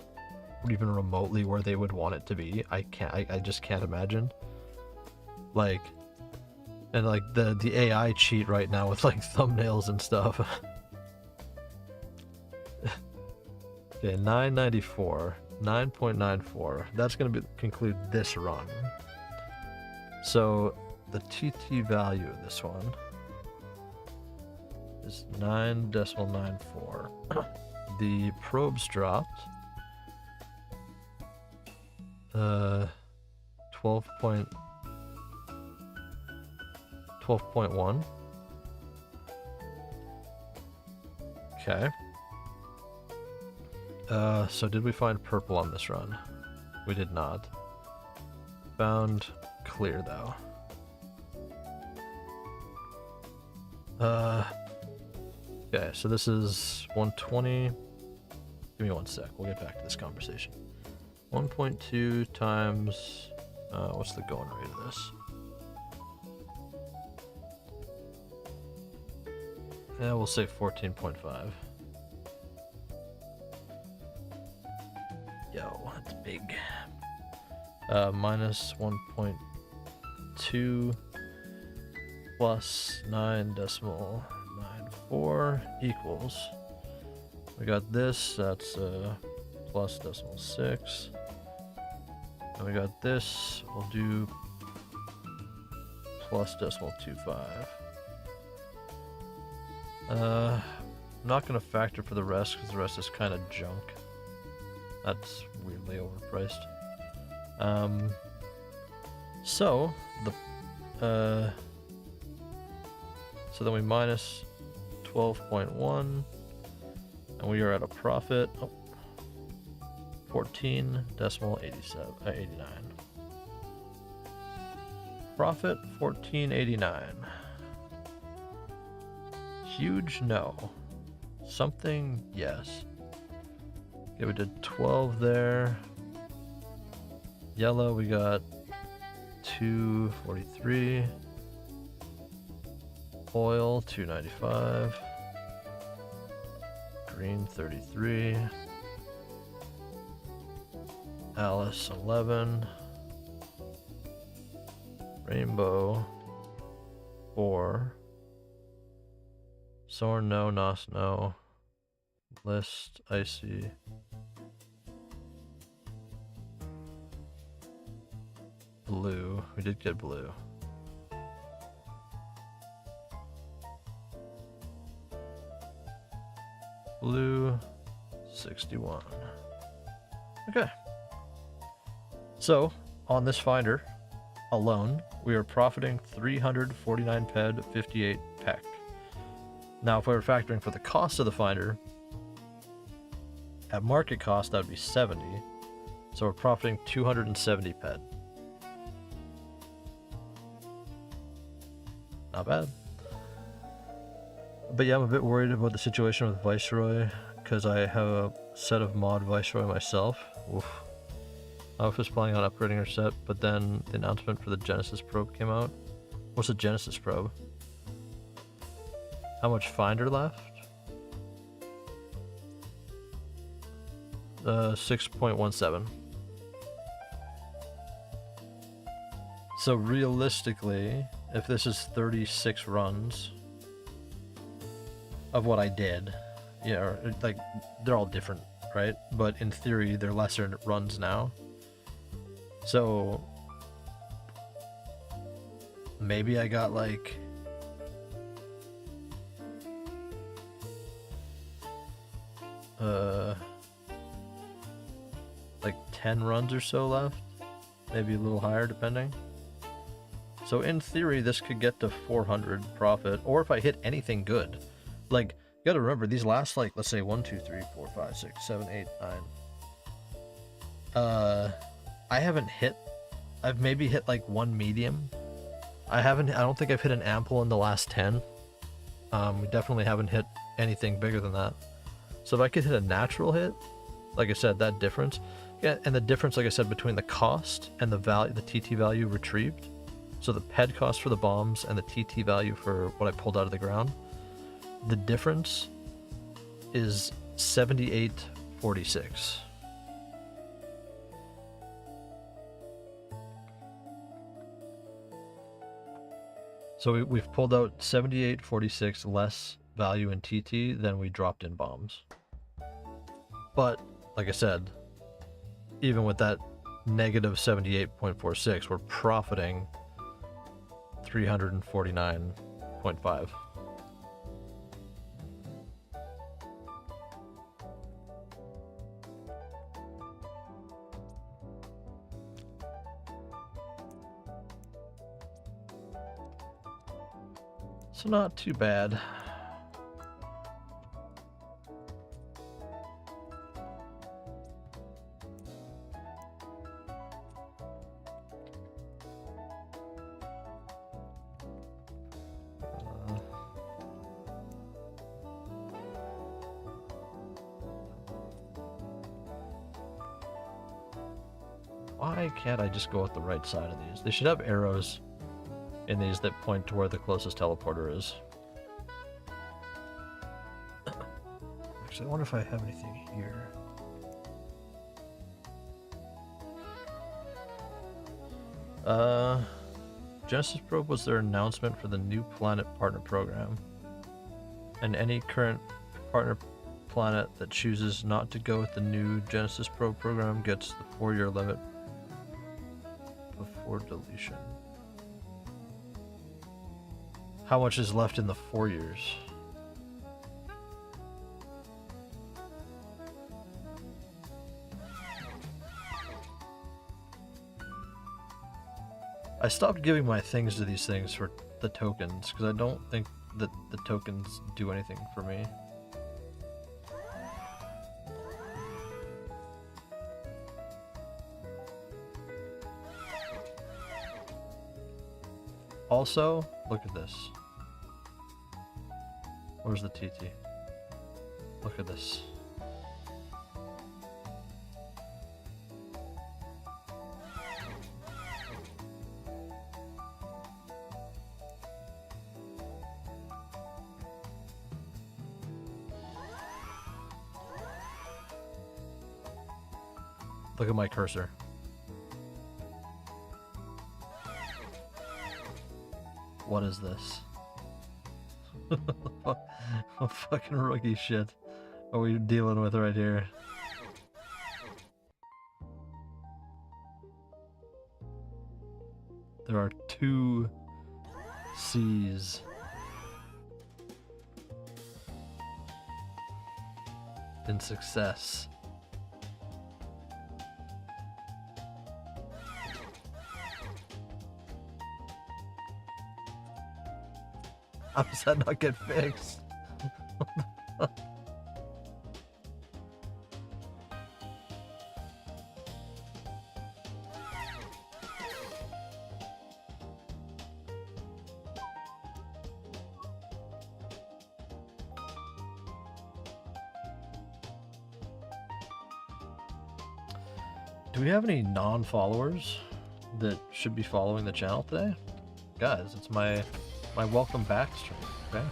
even remotely where they would want it to be. I just can't imagine. Like, and like the AI cheat right now with like thumbnails and stuff. Okay, 994, 9.94. That's gonna conclude this run. So the TT value of this one is 9.94. The probes dropped 12.1. Okay. So did we find purple on this run? We did not. Found clear though. Okay, so this is 120. Give me one sec. We'll get back to this conversation. 1.2 times, what's the going rate of this? Yeah, we'll say 14.5. Yo, that's big. Minus 1.2 plus 9.94 equals. We got this, that's plus decimal 6. And we got this, we'll do plus decimal 2.5. I'm not going to factor for the rest because the rest is kind of junk. That's weirdly overpriced. So then we minus 12.1, and we are at a profit. 14.89. Profit 14.89. Huge? No. Something? Yes. Okay, we did 12 there. Yellow, we got 243. Oil, 295. Green, 33. Alice, 11. Rainbow, 4. Sorn, no. Nos, no. List, Icy. Blue. We did get blue. Blue, 61. Okay. So, on this finder alone, we are profiting 349 PED, 58 PEC. Now, if we were factoring for the cost of the finder, at market cost, that would be 70. So we're profiting 270 PED. Not bad. But yeah, I'm a bit worried about the situation with Viceroy, because I have a set of mod Viceroy myself. Oof. I was planning on upgrading her set, but then the announcement for the Genesis probe came out. What's the Genesis probe? How much finder left? 6.17. So realistically, if this is 36 runs of what I did, yeah, or, like, they're all different, right? But in theory, they're lesser runs now. So maybe I got like like 10 runs or so left, maybe a little higher depending. So in theory, this could get to 400 profit, or if I hit anything good. Like, you gotta remember, these last, like, let's say 1, 2, 3, 4, 5, 6, 7, 8, 9. I haven't hit, I've maybe hit like one medium. I don't think I've hit an ample in the last 10. We definitely haven't hit anything bigger than that. So if I could hit a natural hit, like I said, that difference, yeah, and the difference, like I said, between the cost and the value, the TT value retrieved. So the PED cost for the bombs and the TT value for what I pulled out of the ground, the difference is 78.46. So we've pulled out 78.46 less value in TT than we dropped in bombs. But, like I said, even with that negative 78.46, we're profiting 349.5. So not too bad. Why can't I just go with the right side of these? They should have arrows in these that point to where the closest teleporter is. Actually, I wonder if I have anything here. Genesis Probe was their announcement for the new planet partner program. And any current partner planet that chooses not to go with the new Genesis Probe program gets the 4-year limit before deletion. How much is left in the 4 years? I stopped giving my things to these things for the tokens, because I don't think that the tokens do anything for me. Also, look at this. Where's the TT? Look at this. Look at my cursor. What is this? What fucking rookie shit are we dealing with right here? There are 2 C's. In success. How does that not get fixed? Do we have any non-followers that should be following the channel today? Guys, it's my welcome back stream, okay?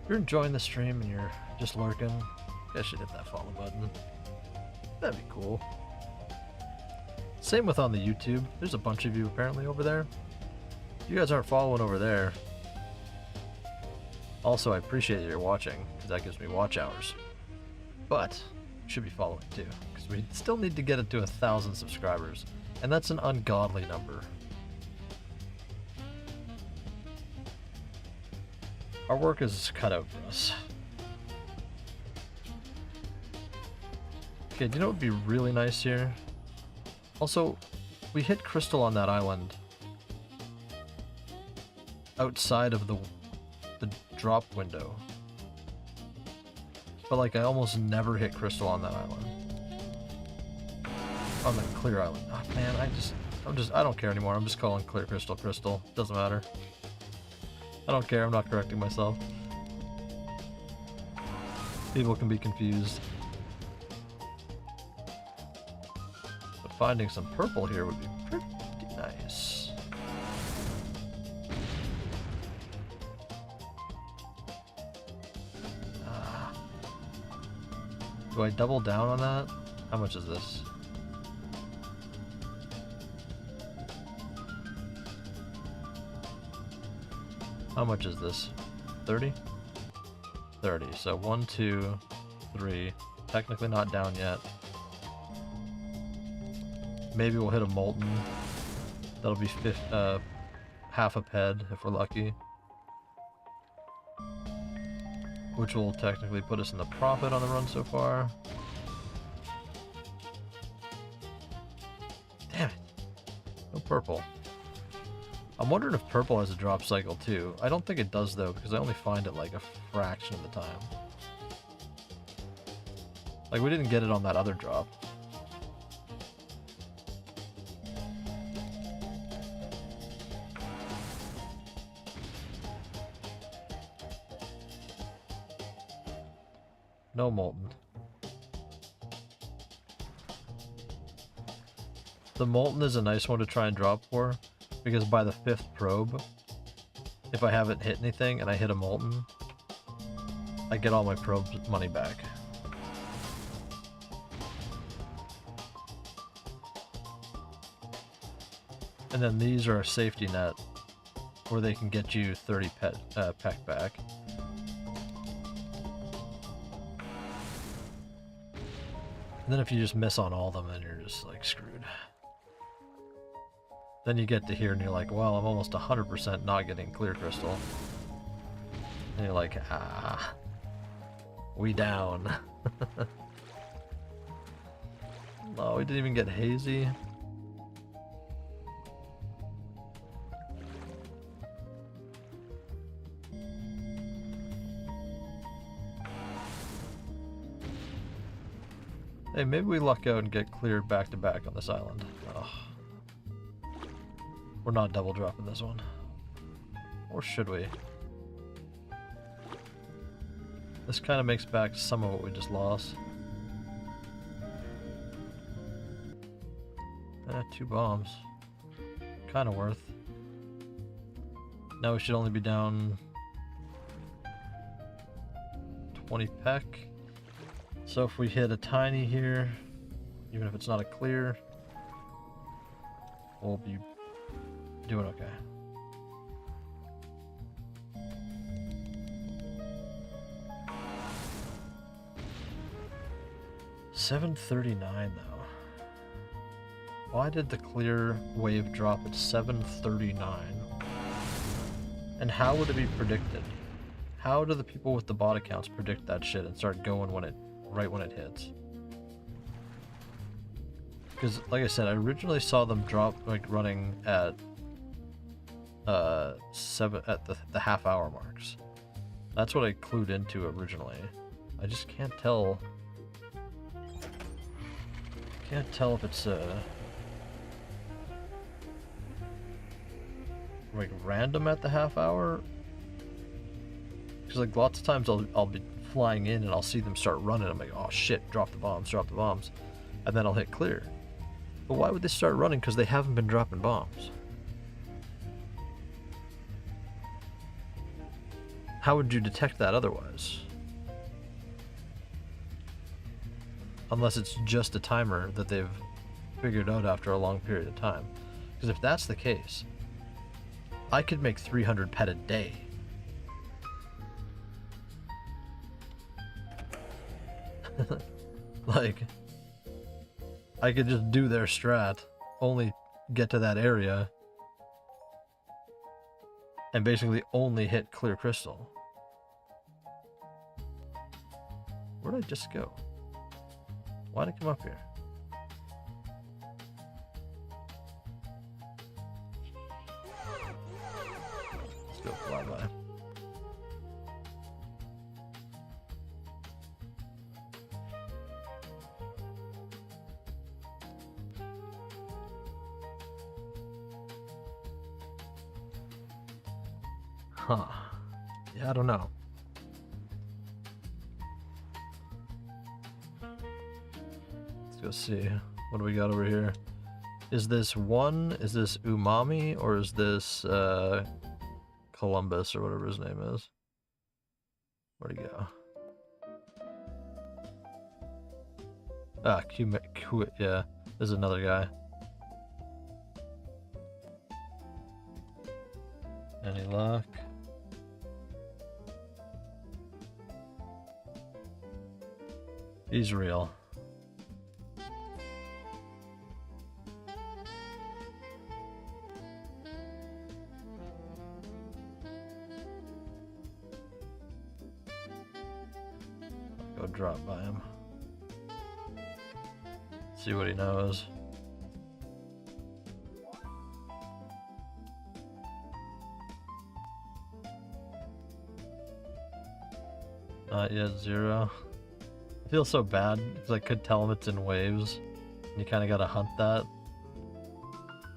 If you're enjoying the stream and you're just lurking, you guys should hit that follow button. That'd be cool. Same with on the YouTube. There's a bunch of you apparently over there. If you guys aren't following over there, also I appreciate that you're watching, because that gives me watch hours. But you should be following too, because we still need to get it to 1,000 subscribers. And that's an ungodly number. Our work is cut out for us. Okay, do you know what would be really nice here? Also, we hit crystal on that island. Outside of the drop window. But like, I almost never hit crystal on that island. On the clear island. Oh man, I don't care anymore. I'm just calling clear crystal crystal. Doesn't matter. I don't care. I'm not correcting myself. People can be confused. But finding some purple here would be pretty nice. Do I double down on that? How much is this? How much is this? 30? 30. So 1, 2, 3. Technically not down yet. Maybe we'll hit a molten. That'll be half a PED if we're lucky. Which will technically put us in the profit on the run so far. Damn it. No purple. I'm wondering if purple has a drop cycle too. I don't think it does though, because I only find it like a fraction of the time. Like, we didn't get it on that other drop. No molten. The Molten is a nice one to try and drop for, because by the 5th probe, if I haven't hit anything and I hit a Molten, I get all my probe money back. And then these are a safety net, where they can get you 30 peck back. And then if you just miss on all of them, then you're just like screwed. Then you get to here and you're like, well, I'm almost 100% not getting clear crystal. And you're like, ah, we down. Oh, we didn't even get hazy. Hey, maybe we luck out and get cleared back to back on this island. Oh. We're not double dropping this one. Or should we? This kind of makes back some of what we just lost. 2 bombs. Kind of worth. Now we should only be down 20 peck. So if we hit a tiny here, even if it's not a clear, we'll be doing okay. $739 though. Why did the clear wave drop at 739? And how would it be predicted? How do the people with the bot accounts predict that shit and start going when it right when it hits? Because like I said, I originally saw them drop like running at 7 at the half-hour marks. That's what I clued into originally. I just can't tell. Can't tell if it's like random at the half hour. Because like lots of times I'll be flying in and I'll see them start running. I'm like, oh shit, drop the bombs, and then I'll hit clear. But why would they start running? Because they haven't been dropping bombs. How would you detect that otherwise? Unless it's just a timer that they've figured out after a long period of time. Because if that's the case, I could make 300 pet a day. Like, I could just do their strat, only get to that area, and basically only hit clear crystal. Where did I just go? Why did I come up here? Let's go fly by. Huh. Yeah, I don't know. Let's go see. What do we got over here? Is this Umami, or is this Columbus, or whatever his name is? Where'd he go? Ah, yeah, there's another guy. Any luck? He's real. I'll go drop by him. See what he knows. Not yet, 0. I feel so bad because I could tell him it's in waves, and you kind of gotta hunt that.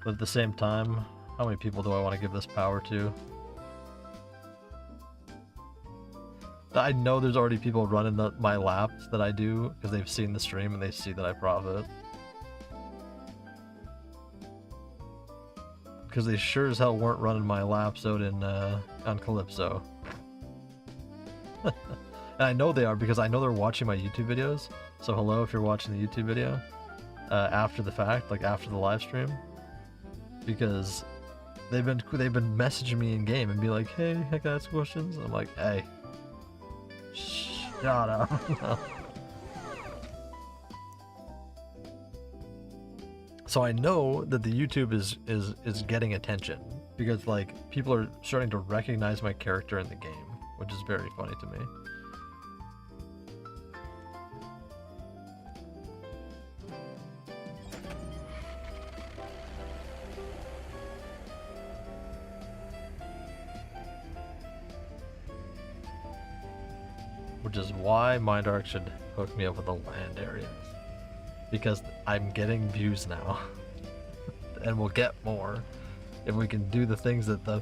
But at the same time, how many people do I want to give this power to? I know there's already people running my laps that I do because they've seen the stream and they see that I profit. because they sure as hell weren't running my laps out in on Calypso. And I know they are because I know they're watching my YouTube videos. So hello if you're watching the YouTube video after the fact, like after the live stream, because they've been messaging me in game and be like, hey, I can ask questions. And I'm like, hey, shut up. So I know that the YouTube is getting attention because like people are starting to recognize my character in the game, which is very funny to me. Which is why Mindark should hook me up with a land area. Because I'm getting views now. And we'll get more if we can do the things that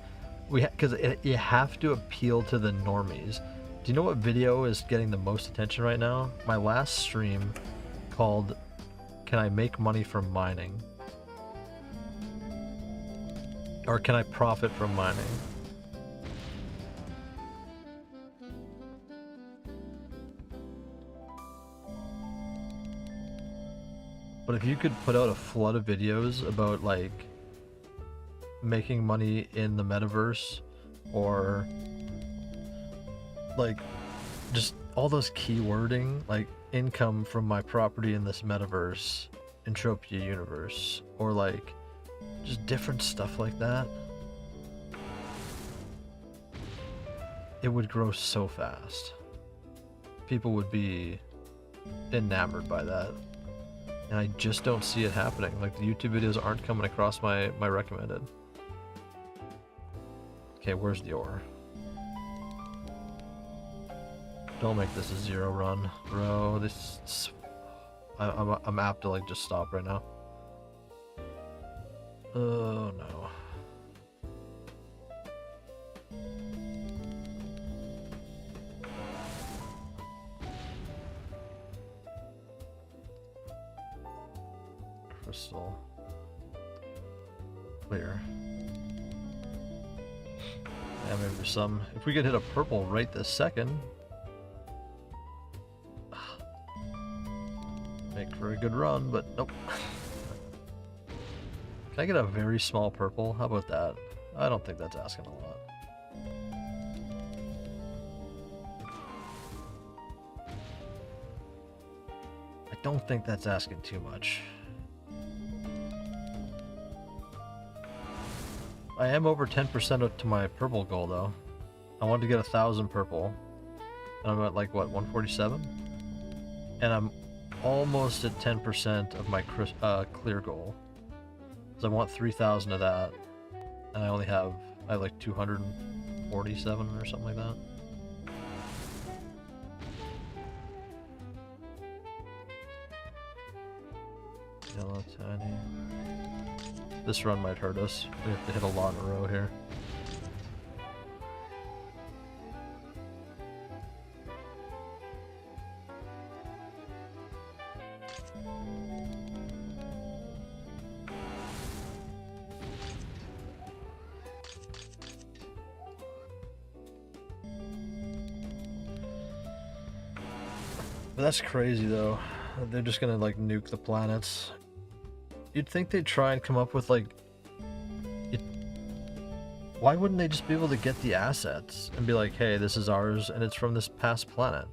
because you have to appeal to the normies. Do you know what video is getting the most attention right now? My last stream called Can I Make Money from Mining? Or Can I Profit from Mining? But if you could put out a flood of videos about like making money in the metaverse, or like just all those keywording, like income from my property in this metaverse, Entropia Universe, or like just different stuff like that, it would grow so fast. People would be enamored by that. And I just don't see it happening. Like, the YouTube videos aren't coming across my recommended. Okay, where's the ore? Don't make this a 0 run, bro. This... I'm apt to, like, just stop right now. Oh, no. Crystal. Clear. Yeah, maybe some. If we could hit a purple right this second, make for a good run, but nope. Can I get a very small purple? How about that? I don't think that's asking a lot. I don't think that's asking too much. I am over 10% up to my purple goal though. I wanted to get 1,000 purple. And I'm at like what, 147? And I'm almost at 10% of my clear goal. So I want 3,000 of that. And I only have, I have like 247 or something like that. Yellow tiny. This run might hurt us. We have to hit a lot in a row here. But that's crazy though. They're just gonna like nuke the planets. You'd think they'd try and come up with like... Why wouldn't they just be able to get the assets and be like, hey, this is ours and it's from this past planet?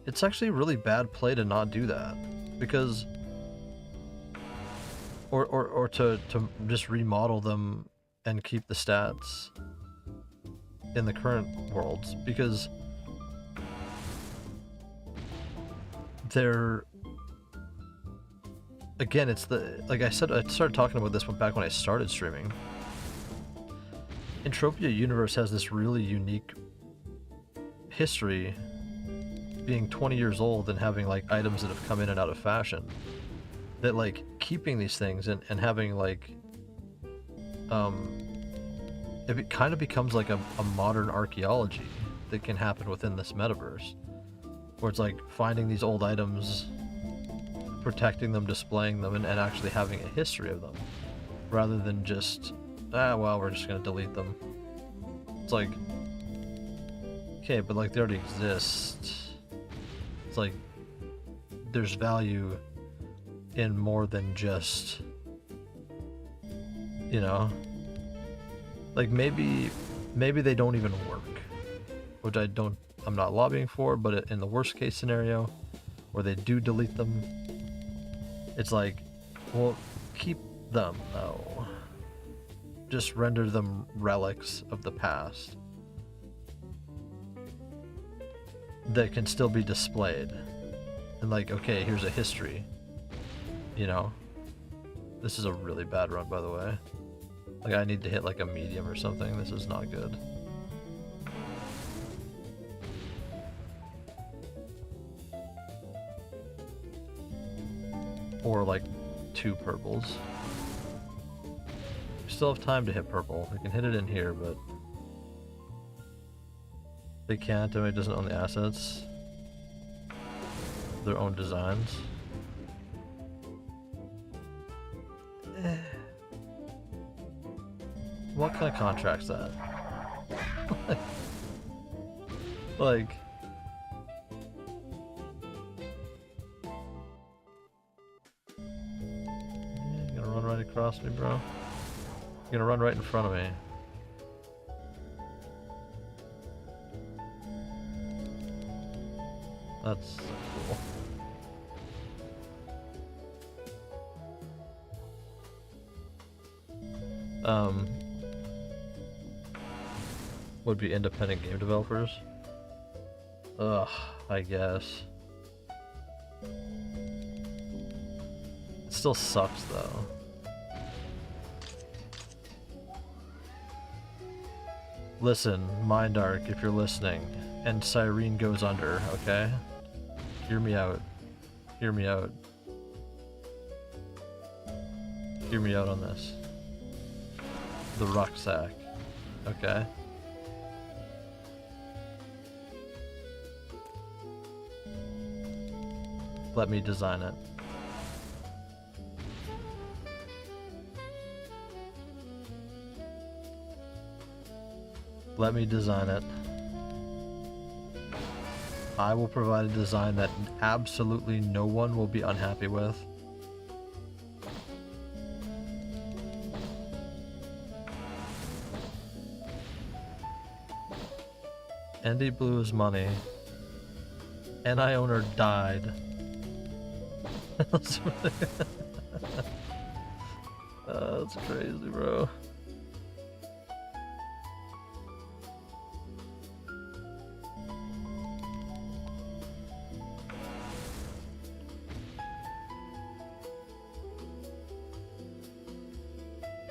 It's actually a really bad play to not do that. Because... Or to just remodel them and keep the stats in the current worlds. Because... they're... Again, it's the, like I said, I started talking about this one back when I started streaming. Entropia Universe has this really unique history, being 20 years old and having like items that have come in and out of fashion. That like keeping these things and having like, it kind of becomes like a modern archaeology that can happen within this metaverse. Where it's like finding these old items, protecting them, displaying them, and actually having a history of them. rather than just, ah, well, we're just gonna delete them. It's like, okay, but like they already exist. It's like there's value in more than just, you know, like maybe they don't even work, which I'm not lobbying for, but in the worst case scenario where they do delete them, it's like, well, keep them though. Just render them relics of the past that can still be displayed. And like, okay, here's a history, you know? This is a really bad run, by the way. Like, I need to hit like a medium or something. This is not good. Or like 2 purples. We still have time to hit purple. We can hit it in here, but they can't. It doesn't own the assets. Their own designs. What kind of contract's that? Like, you're gonna run right across me, bro. You're gonna run right in front of me. That's cool. Would be independent game developers. Ugh, I guess. It still sucks though. Listen, Mindark, if you're listening, and Cyrene goes under, okay? Hear me out. Hear me out. Hear me out on this. The rucksack, okay? Let me design it. Let me design it. I will provide a design that absolutely no one will be unhappy with. Andy blew his money. NI owner died. That's crazy, bro.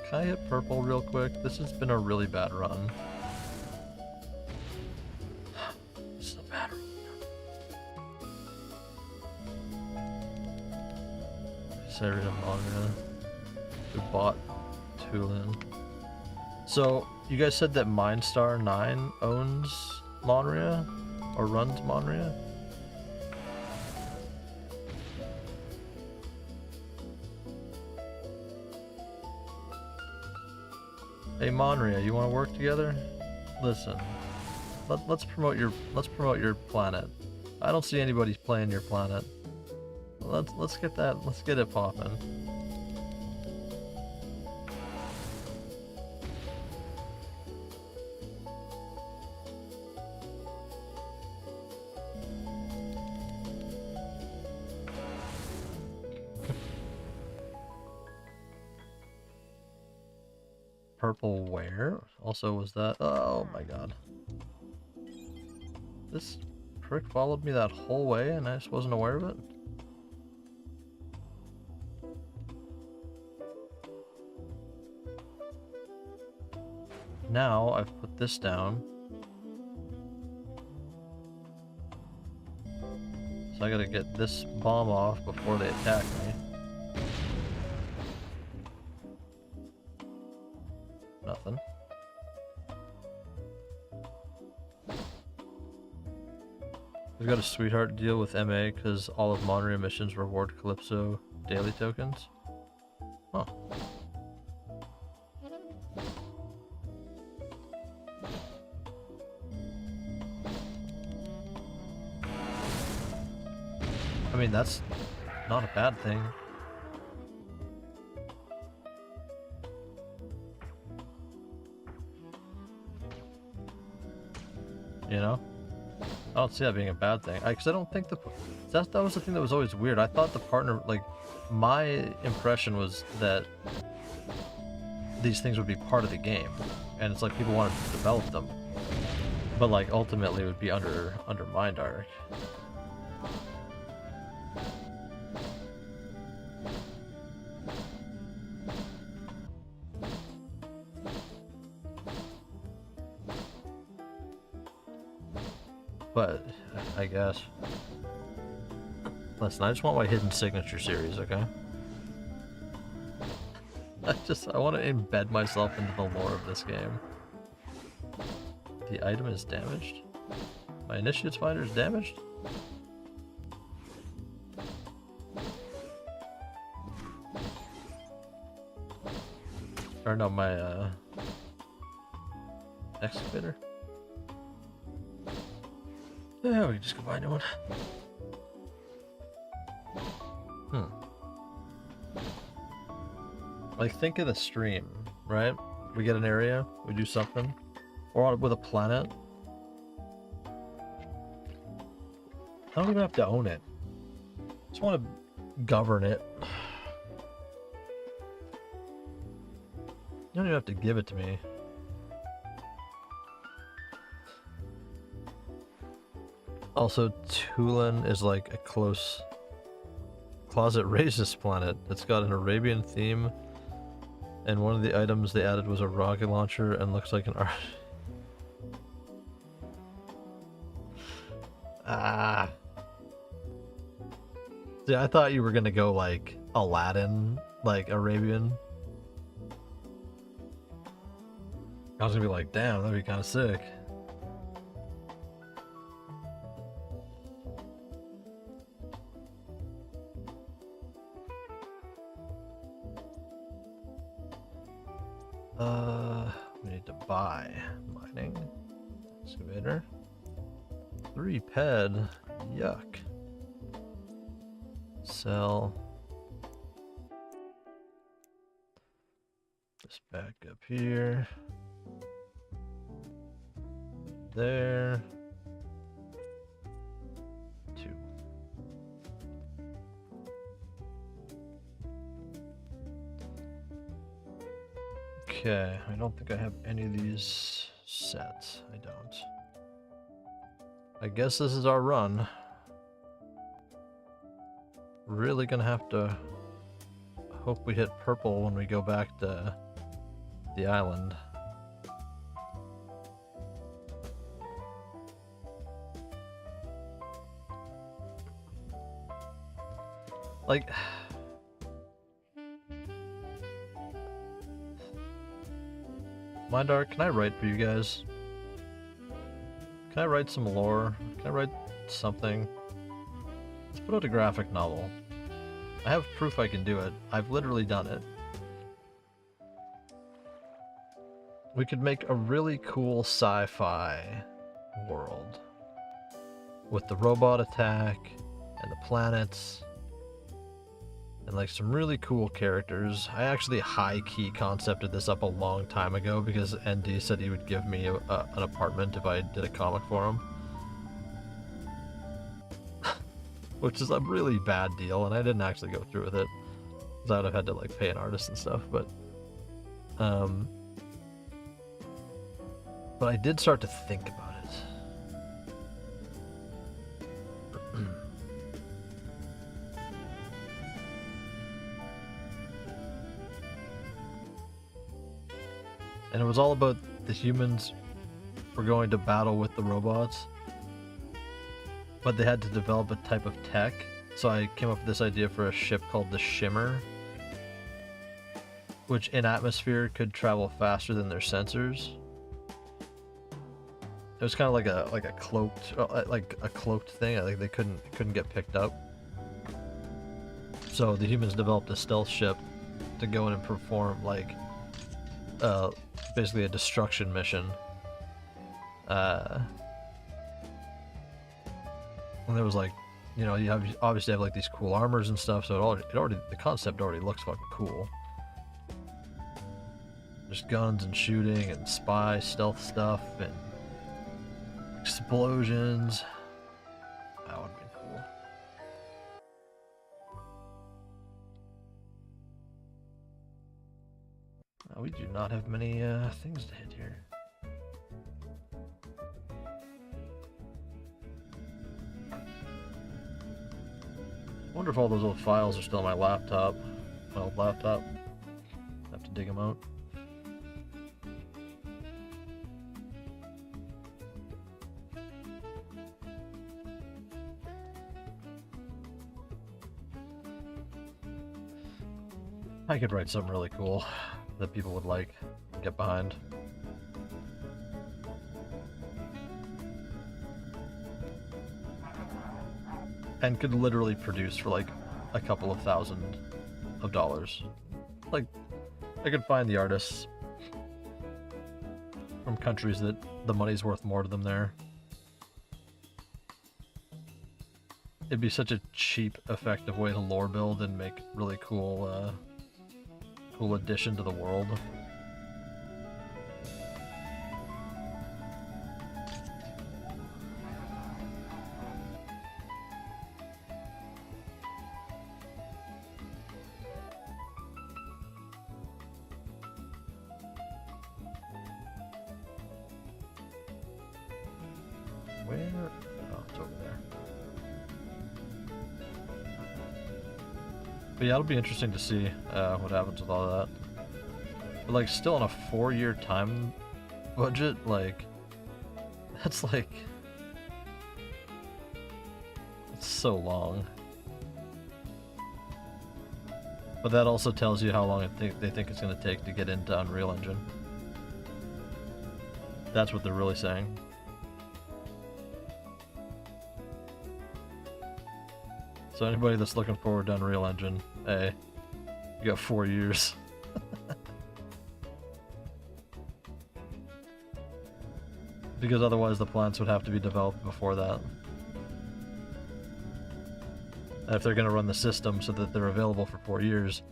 Can I hit purple real quick? This has been a really bad run. This is a bad run. Sarita Monra, who bought Tulin. So, you guys said that Mindstar 9 owns Monria? Or runs Monria? Hey Monria, you want to work together? Listen, let's promote your planet. I don't see anybody playing your planet. Let's get it poppin'. Purple where? Also was that? Oh my god. This prick followed me that whole way and I just wasn't aware of it? Now I've put this down. So I gotta get this bomb off before they attack me. Nothing. We've got a sweetheart deal with MA because all of Monterey missions reward Calypso daily tokens. Huh. mean, that's not a bad thing. You know? I don't see that being a bad thing. Because I don't think that was the thing that was always weird. I thought the partner, like, my impression was that these things would be part of the game, and it's like people wanted to develop them, but like ultimately it would be under Mindark. But I guess. Listen, I just want my hidden signature series, okay? I want to embed myself into the lore of this game. The item is damaged? My initiative finder is damaged? Or no, my excavator? Yeah, we can just go buy a new one. Like, think of the stream, right? We get an area, we do something, or with a planet. I don't even have to own it. I just want to govern it. You don't even have to give it to me. Also, Tulin is like a close closet racist planet. It's got an Arabian theme, and one of the items they added was a rocket launcher and looks like an art. See, I thought you were gonna go like Aladdin, like Arabian. I was gonna be like, damn, that'd be kind of sick. We need to buy mining excavator. 3 PED. Yuck. Sell. Just back up here. There. 2. Okay, I don't think I have any of these set. I don't. I guess this is our run. Really gonna have to hope we hit purple when we go back to the island. Like, Mindark, can I write for you guys? Can I write some lore? Can I write something? Let's put out a graphic novel. I have proof I can do it. I've literally done it. We could make a really cool sci-fi world with the robot attack and the planets and like some really cool characters. I actually high-key concepted this up a long time ago because ND said he would give me an apartment if I did a comic for him. Which is a really bad deal, and I didn't actually go through with it. Because I would have had to like pay an artist and stuff, but I did start to think about it. And it was all about the humans were going to battle with the robots, but they had to develop a type of tech. So I came up with this idea for a ship called the Shimmer, which in atmosphere could travel faster than their sensors. It was kind of like a cloaked thing. I think they couldn't get picked up. So the humans developed a stealth ship to go in and perform like basically a destruction mission. And there was like you know, you obviously have like these cool armors and stuff, so it already the concept already looks fucking cool. Just guns and shooting and spy stealth stuff and explosions. That would be cool. We do not have many things to hit here. I wonder if all those old files are still on my laptop. My old laptop. I have to dig them out. I could write something really cool that people would like and get behind. And could literally produce for like a couple of $1,000s. Like, I could find the artists from countries that the money's worth more to them there. It'd be such a cheap, effective way to lore build and make really cool, cool addition to the world. Where? Oh, it's over there. But yeah, it'll be interesting to see what happens with all that. But like, still on a 4-year time budget, like, that's like, it's so long. But that also tells you how long they think it's going to take to get into Unreal Engine. That's what they're really saying. So anybody that's looking forward to Unreal Engine, hey, you got 4 years. Because otherwise the plants would have to be developed before that. And if they're going to run the system so that they're available for 4 years,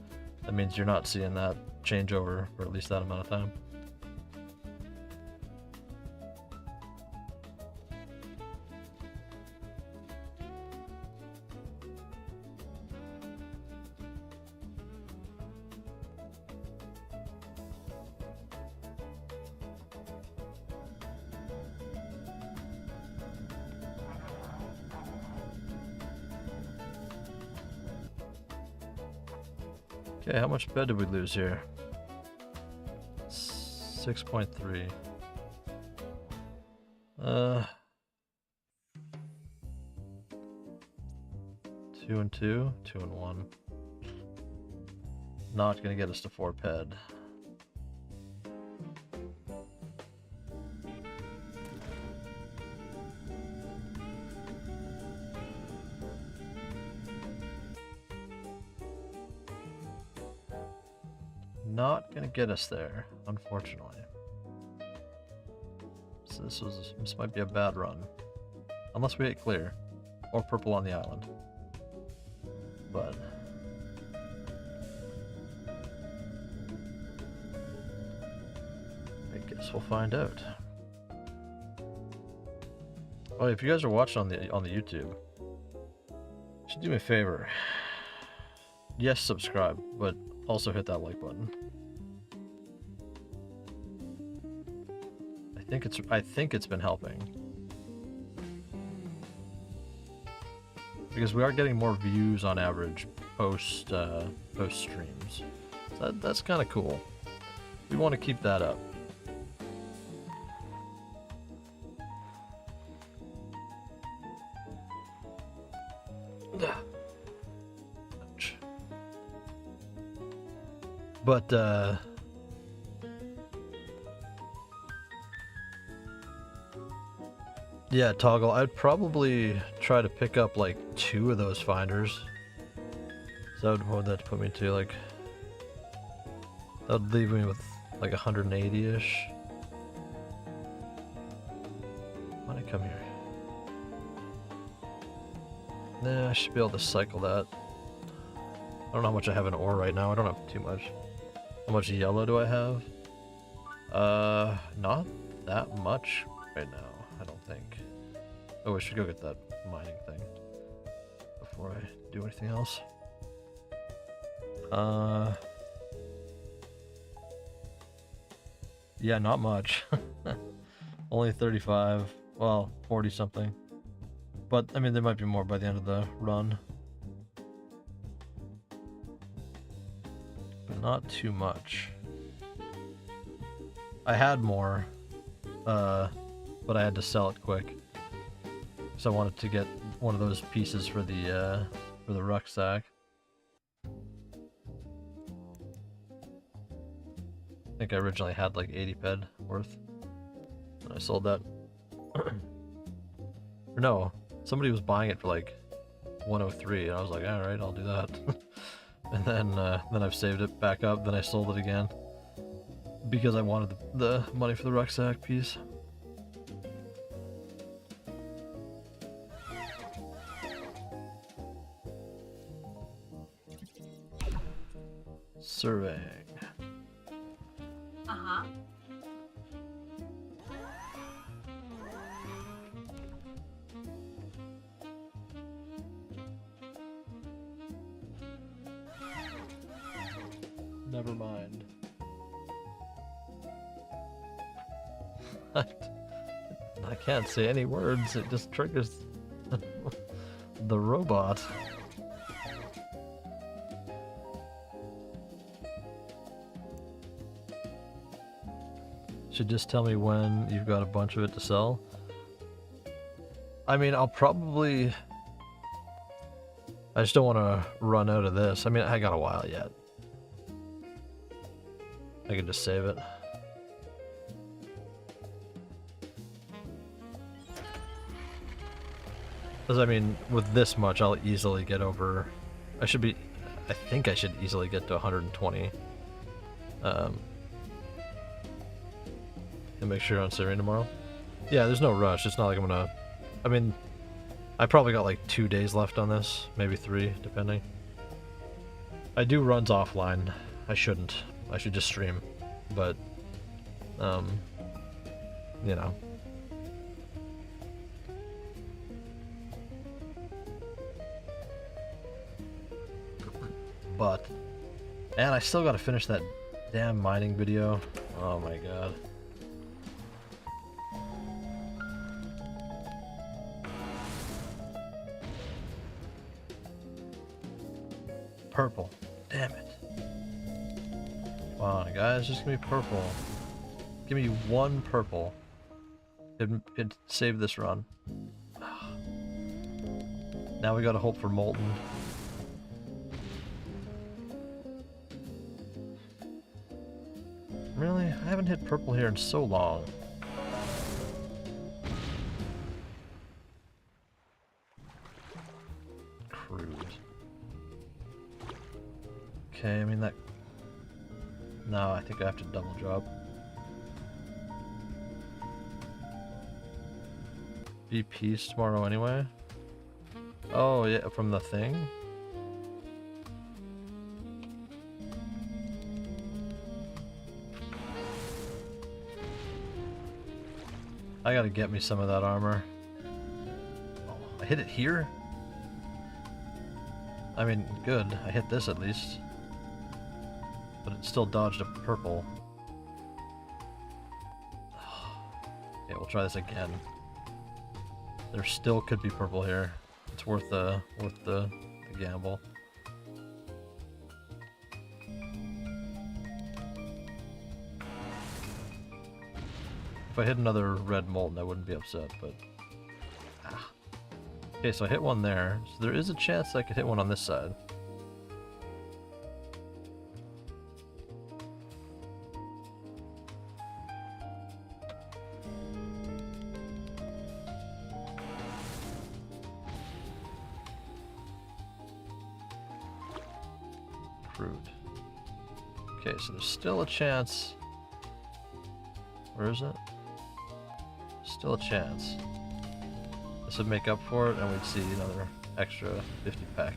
that means you're not seeing that changeover for at least that amount of time. Okay, how much bed did we lose here? 6.3. 2 and 2, 2 and 1. Not gonna get us to 4 PED. Not gonna get us there, unfortunately. So this might be a bad run. Unless we hit clear. Or purple on the island. But I guess we'll find out. Oh, if you guys are watching on the YouTube, you should do me a favor. Yes, subscribe, but also hit that like button. I think it's been helping. Because we are getting more views on average post streams. So that's kind of cool. We want to keep that up. Ouch. But yeah, Toggle, I'd probably try to pick up like 2 of those finders. So what would that put me to? Like, that would leave me with like 180-ish. Why'd I come here? Nah, I should be able to cycle that. I don't know how much I have in ore right now. I don't have too much. How much yellow do I have? Not that much right now, I don't think. Oh, I should go get that mining thing before I do anything else. Yeah, not much. Only 35. Well, 40 something. But, I mean, there might be more by the end of the run. But not too much. I had more, but I had to sell it quick. So I wanted to get one of those pieces for the rucksack. I think I originally had like 80 PED worth. And I sold that. Or no, somebody was buying it for like 103, and I was like, alright, I'll do that. And then I've saved it back up, then I sold it again. Because I wanted the money for the rucksack piece. Surveying. Uh-huh. Never mind. I can't say any words, it just triggers the robot. Should just tell me when you've got a bunch of it to sell. I mean, I'll probably... I just don't want to run out of this. I mean, I got a while yet. I can just save it. Because, I mean, with this much, I'll easily get over... I think I should easily get to 120. And make sure on Syrian tomorrow. Yeah, there's no rush. It's not like I'm gonna... I mean, I probably got like 2 days left on this. Maybe 3, depending. I do runs offline. I shouldn't. I should just stream. But, you know. But, and I still gotta finish that damn mining video. Oh my god. Purple. Damn it. Come on, guys, just give me purple. Give me one purple. It'd save this run. Now we gotta hope for molten. Really? I haven't hit purple here in so long. Cruise. Okay, I mean that... No, I think I have to double drop. Be peace tomorrow anyway? Oh yeah, from the thing? I gotta get me some of that armor. Oh, I hit it here? I mean, good. I hit this at least. But it still dodged a purple. Okay, we'll try this again. There still could be purple here. It's worth the gamble. If I hit another red molten, I wouldn't be upset, but... Ah. Okay, so I hit one there. So there is a chance I could hit one on this side. Okay, so there's still a chance. Where is it? Still a chance. This would make up for it, and we'd see another extra 50 pack.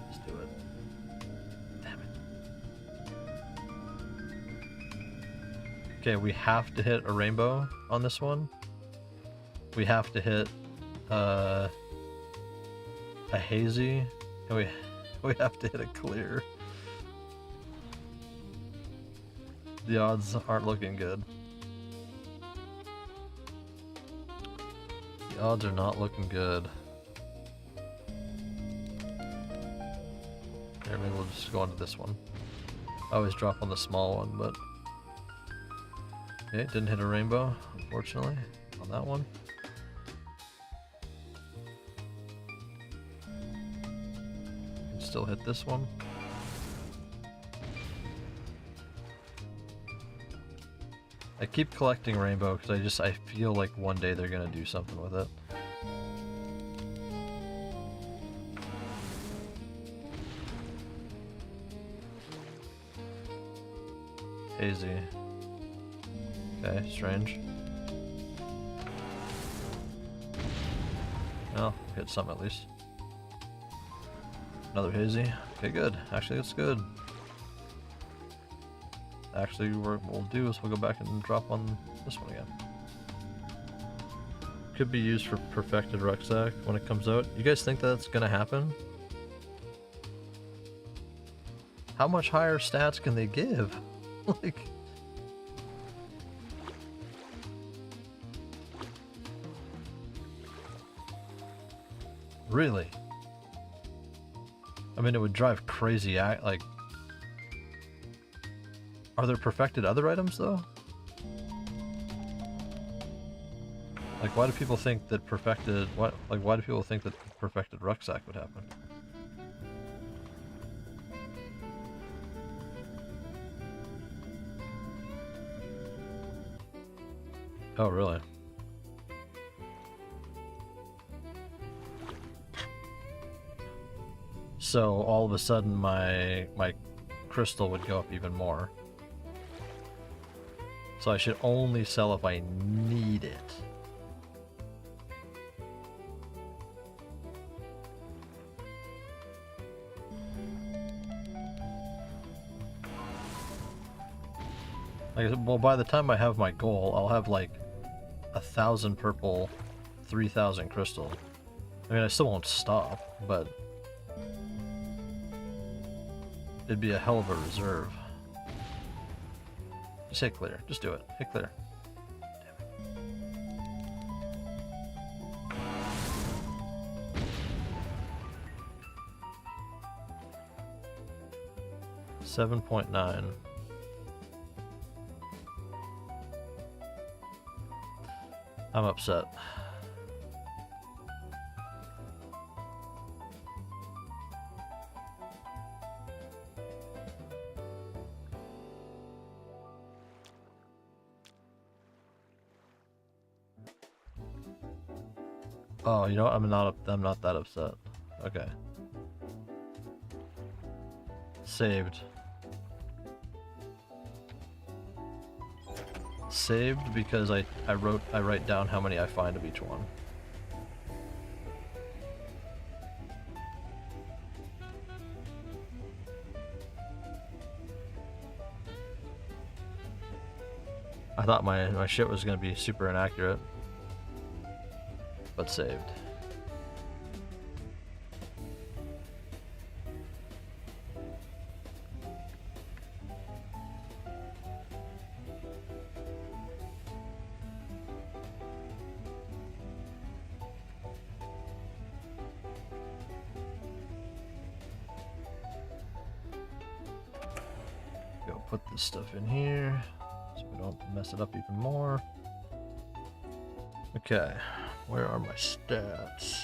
Let's do it. Damn it. Okay, we have to hit a rainbow on this one. We have to hit a hazy, and we have to hit a clear. The odds aren't looking good. The odds are not looking good. Here, maybe we'll just go on to this one. I always drop on the small one, but... Okay, didn't hit a rainbow, unfortunately, on that one. Can still hit this one. I keep collecting rainbow because I feel like one day they're gonna do something with it. Hazy. Okay, strange. Well, hit some at least. Another hazy. Okay, good. Actually, it's good. Actually, what we'll do is we'll go back and drop on this one again. Could be used for perfected rucksack when it comes out. You guys think that's gonna happen? How much higher stats can they give? Like... Really? I mean, it would drive crazy, like... Are there perfected other items, though? Like, why do people think that perfected... why do people think that perfected rucksack would happen? Oh, really? So, all of a sudden, my crystal would go up even more. So I should only sell if I need it. Like, well, by the time I have my goal, I'll have like 1,000 purple, 3,000 crystal. I mean, I still won't stop, but it'd be a hell of a reserve. Just hit clear. Just do it. Hit clear. Damn it. 7.9. I'm upset. Oh, you know what? I'm not that upset. Okay. Saved. Saved because I write down how many I find of each one. I thought my shit was gonna be super inaccurate. But saved. Go put this stuff in here so we don't mess it up even more. Okay. Where are my stats?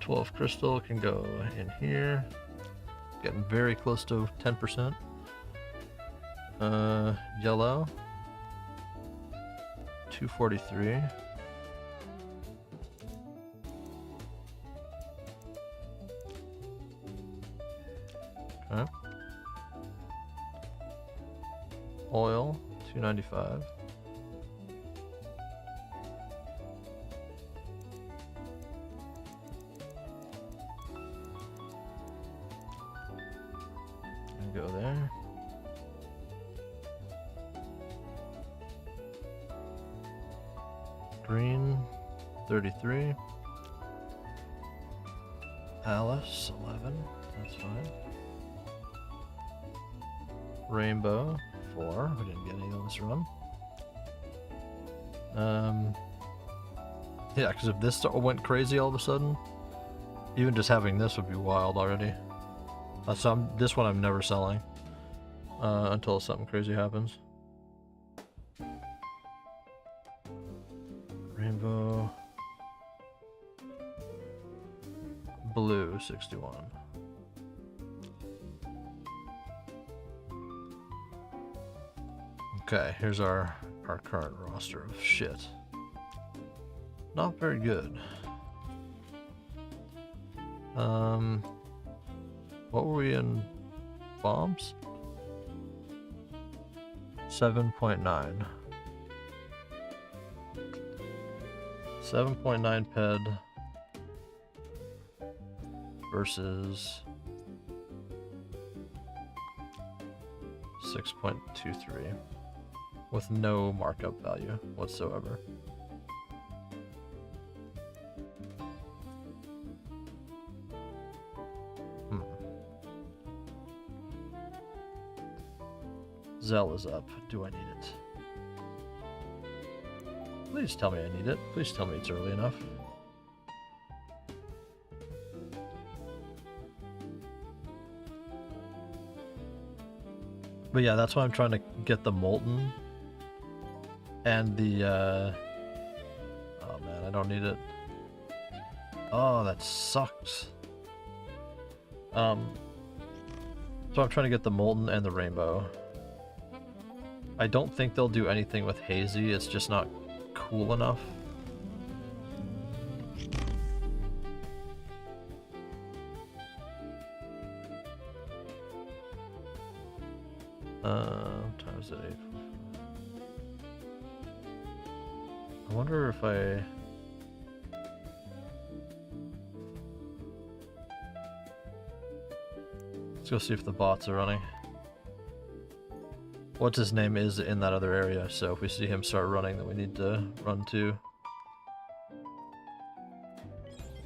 12 crystal can go in here. Getting very close to 10%. Yellow. 243. Okay. Oil, 295. Go there. Green, 33. Alice, 11. That's fine. Rainbow, 4. We didn't get any on this run. Yeah, because if this went crazy all of a sudden, even just having this would be wild already. So this one I'm never selling until something crazy happens. Rainbow. Blue, 61. Okay, here's our current roster of shit. Not very good. What were we in bombs? 7.9. 7.9 PED versus 6.23 with no markup value whatsoever. Zell is up. Do I need it? Please tell me I need it. Please tell me it's early enough. But yeah, that's why I'm trying to get the Molten and the oh man, I don't need it. Oh, that sucks. So I'm trying to get the Molten and the Rainbow. I don't think they'll do anything with Hazy, it's just not cool enough. Times it 8. I wonder if I... Let's go see if the bots are running. What's his name is in that other area, so if we see him start running, then we need to run to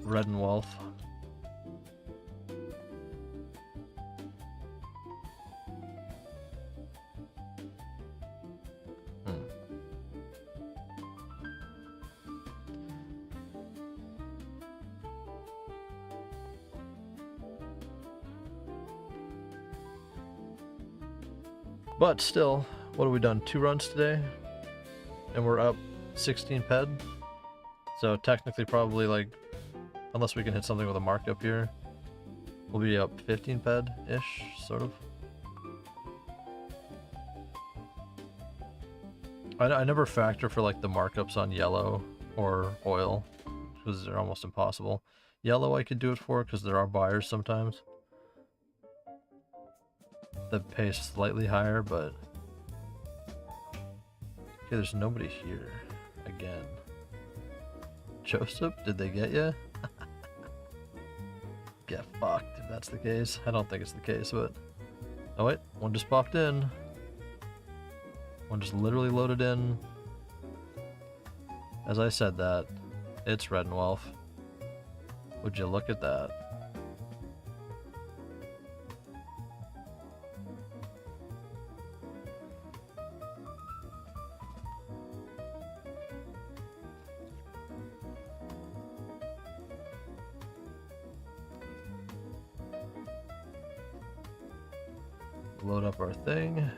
Red and Wealth. But still, what have we done? 2 runs today? And we're up 16 PED? So technically probably like, unless we can hit something with a markup here, we'll be up 15 PED-ish, sort of. I never factor for like the markups on yellow or oil, because they're almost impossible. Yellow I could do it for, because there are buyers sometimes that pay slightly higher, but okay, there's nobody here again. Joseph, did they get you? Get fucked if that's the case. I don't think it's the case, but oh wait, one just popped in. One just literally loaded in. As I said that, it's Red and Wealth. Would you look at that? Load up our thing.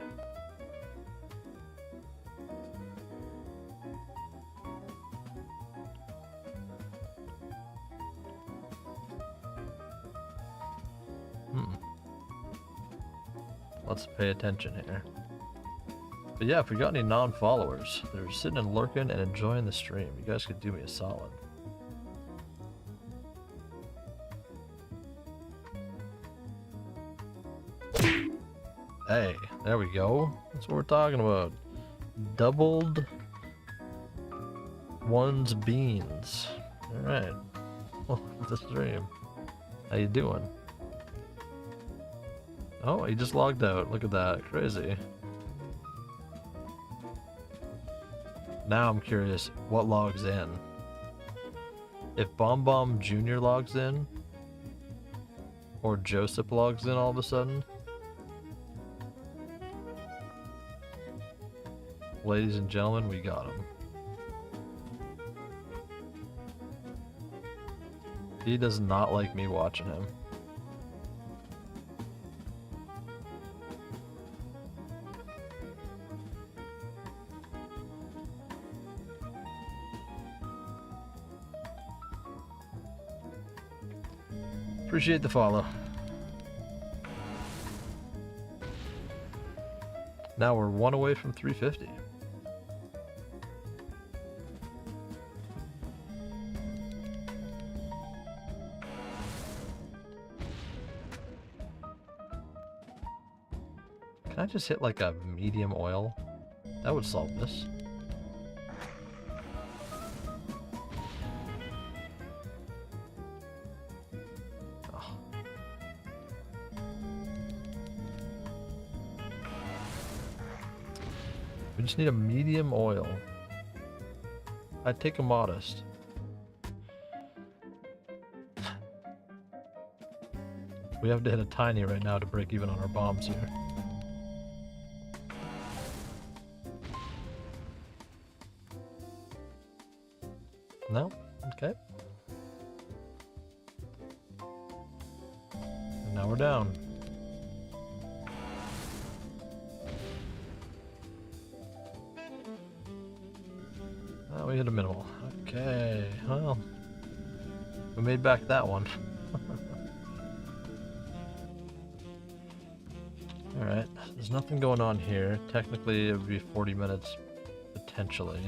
Let's pay attention here. But yeah, if we got any non-followers, they're sitting and lurking and enjoying the stream, you guys could do me a solid. Hey, there we go. That's what we're talking about. Doubled one's beans. Alright. Welcome to the stream. How you doing? Oh, he just logged out. Look at that. Crazy. Now I'm curious, what logs in? If Bomb Bomb Jr. logs in, or Joseph logs in all of a sudden, ladies and gentlemen, we got him. He does not like me watching him. Appreciate the follow. Now we're one away from 350. Can I just hit like a medium oil? That would solve this. Oh. We just need a medium oil. I'd take a modest. We have to hit a tiny right now to break even on our bombs here. No? Okay. And now we're down. Oh, we hit a minimal. Okay, well. We made back that one. Alright, there's nothing going on here. Technically, it would be 40 minutes, potentially.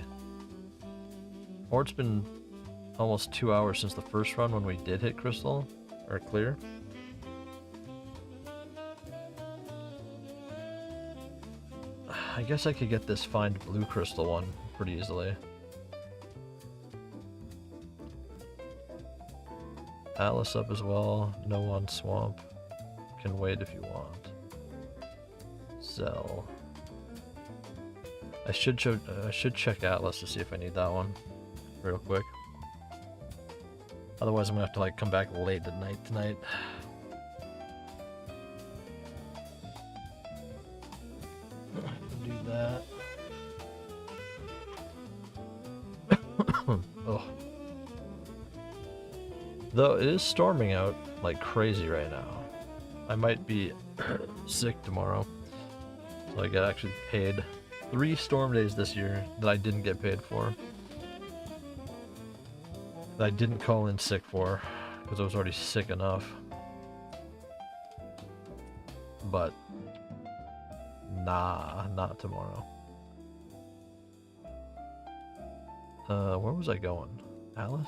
Or it's been almost 2 hours since the first run when we did hit crystal, or clear. I guess I could get this find blue crystal one pretty easily. Atlas up as well, no on swamp. Can wait if you want. Zell. I should check Atlas to see if I need that one real quick. Otherwise I'm gonna have to like come back late at night tonight. Do that. Oh. Though it is storming out like crazy right now. I might be sick tomorrow. So I get actually paid 3 storm days this year that I didn't get paid for. That I didn't call in sick for because I was already sick enough. But nah, not tomorrow. Where was I going? Alice?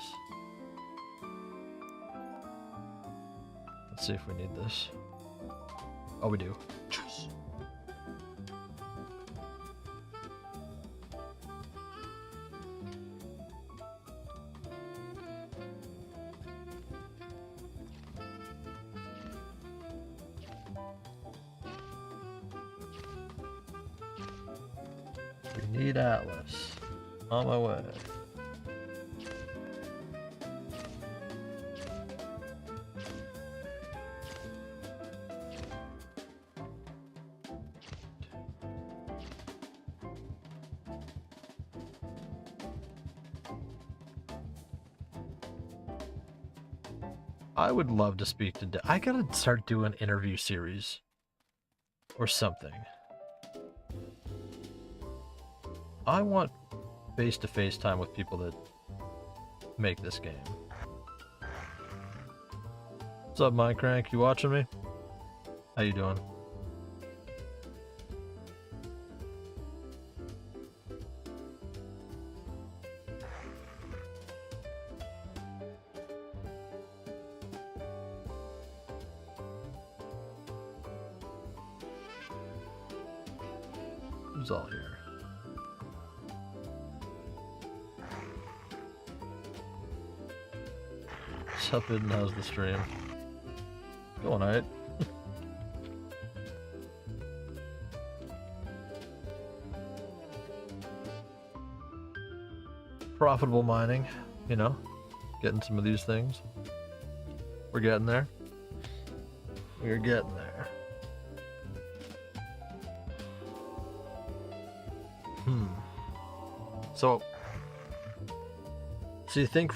Let's see if we need this. Oh, we do. Jeez. We need Atlas. On my way. I would love to speak to I gotta start doing an interview series. Or something. I want face-to-face time with people that make this game. What's up, Minecrank? You watching me? How you doing? Who's all here? What's up, Hidden? How's the stream? Going alright. profitable mining, you know, getting some of these things. We're getting there. We're getting there. So you think,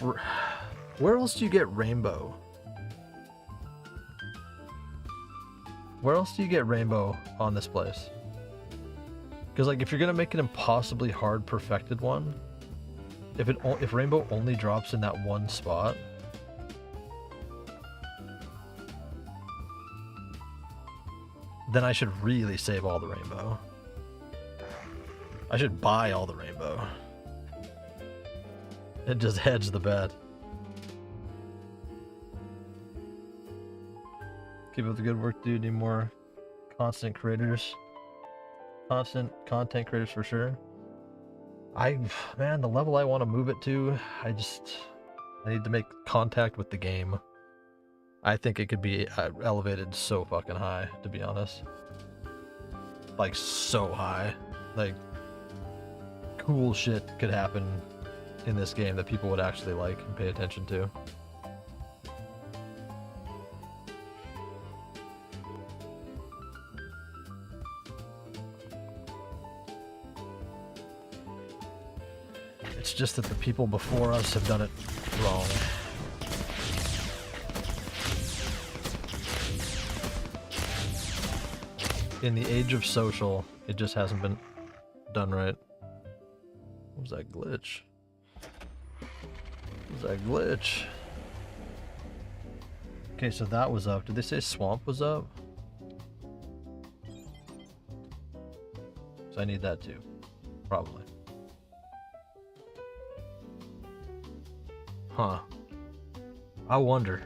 where else do you get rainbow? Where else do you get rainbow on this place? Because like, if you're gonna make an impossibly hard perfected one, if rainbow only drops in that one spot, then I should really save all the rainbow. I should buy all the rainbow. It just hedge the bet. Keep up the good work, dude. Need more constant creators. Constant content creators for sure. Man, the level I want to move it to, I need to make contact with the game. I think it could be elevated so fucking high, to be honest. Like, so high. Like, cool shit could happen in this game that people would actually like and pay attention to. It's just that the people before us have done it wrong. In the age of social, it just hasn't been done right. What was that glitch? What was that glitch? Okay, so that was up. Did they say swamp was up? So I need that too. Probably. Huh. I wonder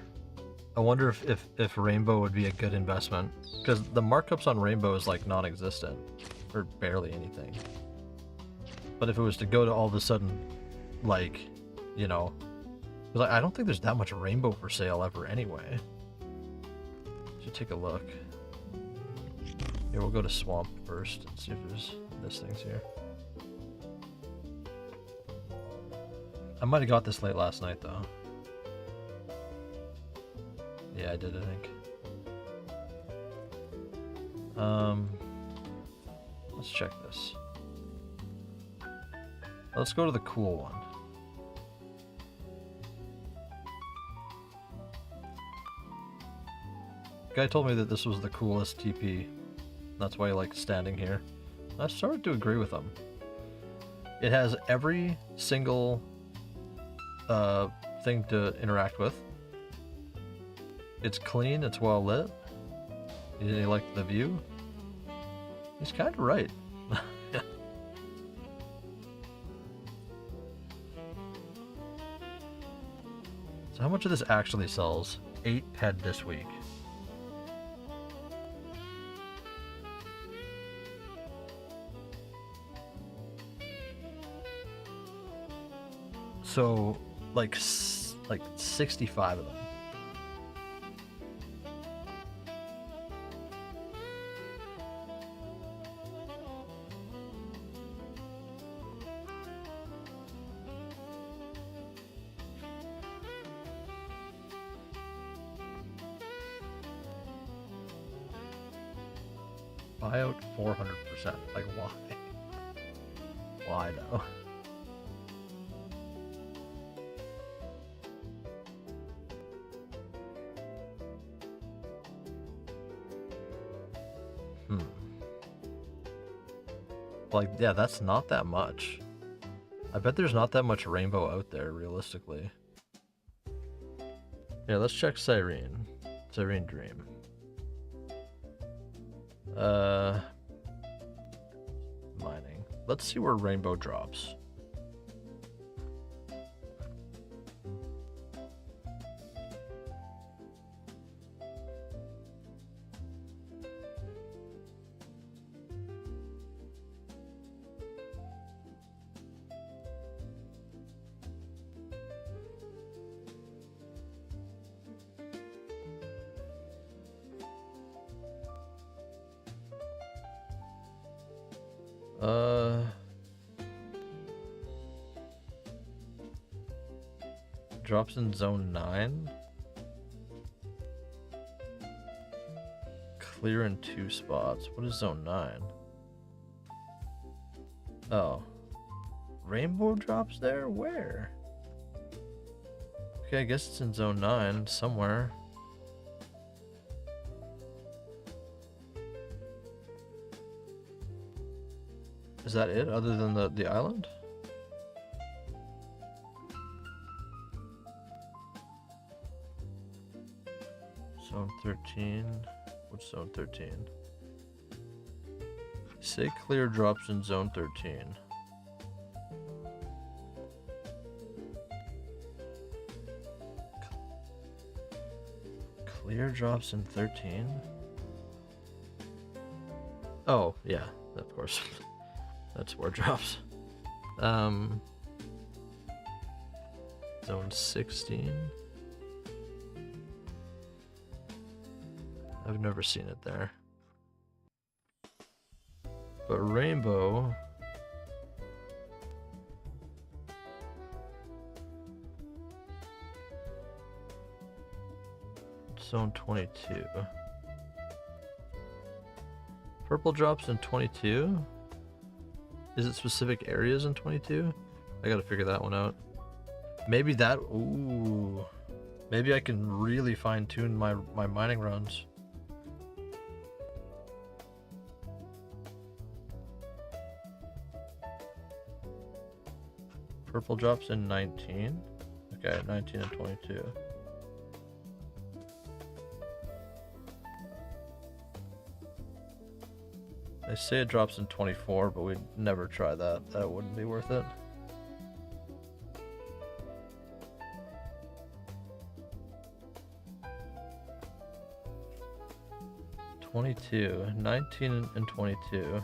if rainbow would be a good investment, because the markups on rainbow is like non-existent or barely anything. But if it was to go to all of a sudden, like, you know, because I don't think there's that much rainbow for sale ever anyway. Should take a look. Here, we'll go to swamp first and see if there's this thing's here. I might have got this late last night though. Yeah, I did, I think. Let's check this. Let's go to the cool one. Guy told me that this was the coolest TP. That's why I like standing here. I started to agree with him. It has every single thing to interact with. It's clean, it's well lit. You like the view? He's kind of right. So how much of this actually sells? 8 PED this week. So, like 65 of them. Buy out 400%. Like, why? Why though? Like, yeah, that's not that much. I bet there's not that much rainbow out there, realistically. Yeah, let's check Cyrene. Cyrene Dream. Mining. Let's see where rainbow drops. drops in zone 9. Clear in 2 spots. What is zone 9? Oh. Rainbow drops there? Where? Okay, I guess it's in zone 9 somewhere. Is that it, other than the island? Zone 13. What's zone 13? Say clear drops in zone 13. Clear drops in 13? Oh, yeah, of course. That's where it drops. Zone 16. I've never seen it there. But rainbow. Zone 22. Purple drops in 22? Is it specific areas in 22? I gotta figure that one out. Maybe that, ooh. Maybe I can really fine tune my mining runs. Purple drops in 19. Okay, 19 and 22. They say it drops in 24, but we'd never try that. That wouldn't be worth it. (22), 19 and 22.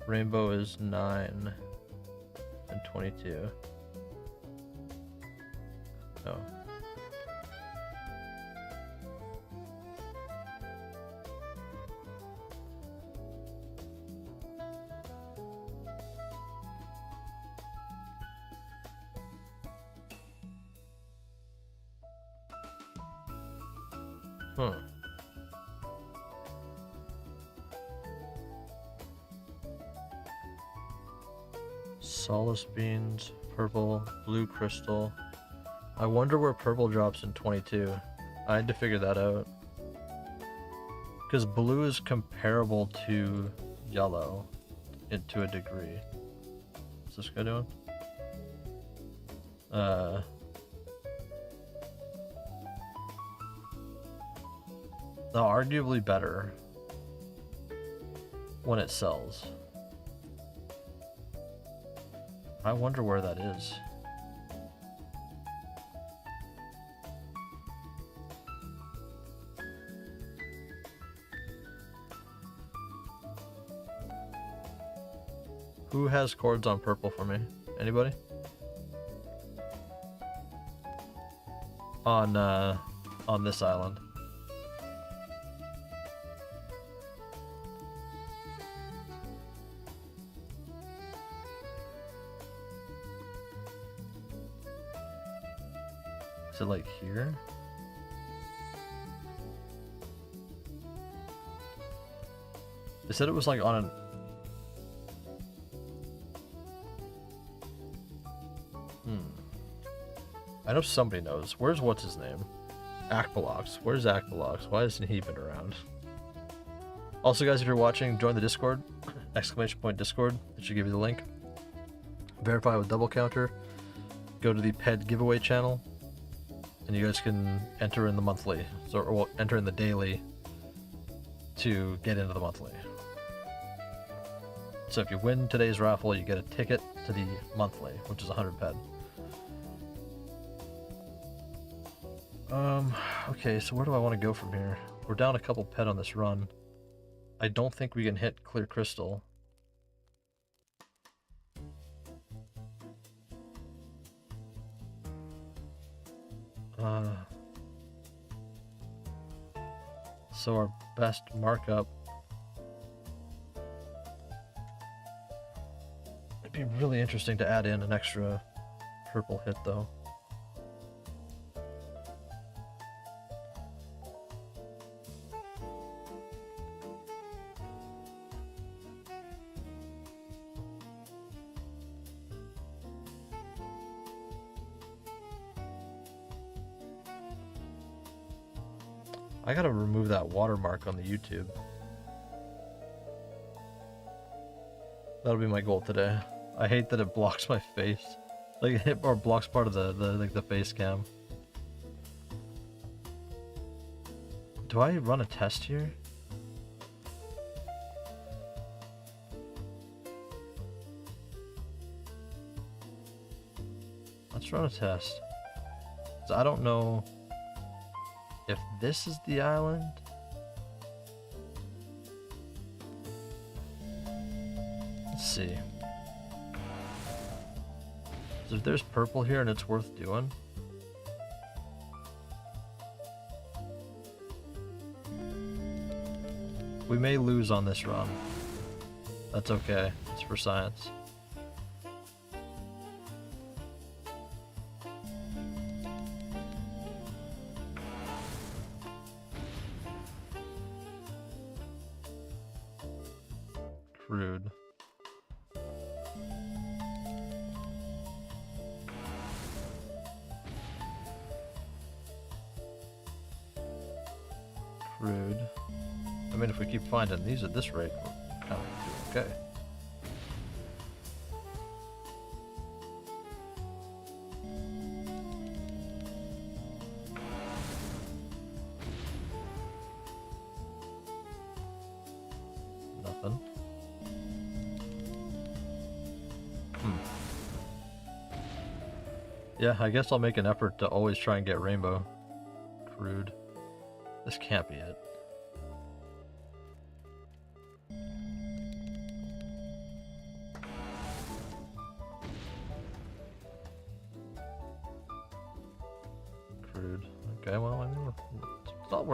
Rainbow is 9 and 22. Oh. Huh. Solace beans, purple, blue crystal. I wonder where purple drops in 22. I had to figure that out. Because blue is comparable to yellow to a degree. What's this guy doing? Arguably better when it sells. I wonder where that is. Who has chords on purple for me? Anybody? On this island. Is it like here? They said it was like on an... I know somebody knows. Where's what's his name? Akbalox. Where's Akbalox? Why hasn't he been around? Also, guys, if you're watching, join the Discord. ! Discord. It should give you the link. Verify with double counter. Go to the PED giveaway channel. And you guys can enter in the monthly, or well, enter in the daily to get into the monthly. So if you win today's raffle, you get a ticket to the monthly, which is 100 PED. Okay, so where do I want to go from here? We're down a couple PED on this run. I don't think we can hit clear crystal. So our best markup, it'd be really interesting to add in an extra purple hit though. I gotta remove that watermark on the YouTube. That'll be my goal today. I hate that it blocks my face. Like, it or blocks part of the face cam. Do I run a test here? Let's run a test. 'Cause I don't know if this is the island. Let's see. So if there's purple here and it's worth doing. We may lose on this run. That's okay. It's for science. Crude. Crude. I mean, if we keep finding these at this rate, we're kind of doing okay. Nothing. Yeah, I guess I'll make an effort to always try and get rainbow. Crude. This can't be it. Crude. Okay, well, I mean, it's not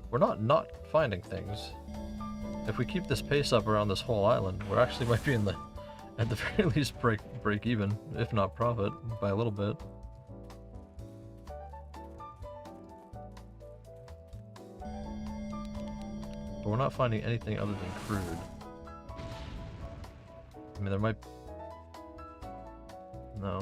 we're not finding things. If we keep this pace up around this whole island, we're actually might be in the, at the very least, break even, if not profit, by a little bit. But we're not finding anything other than crude. I mean, there might... No.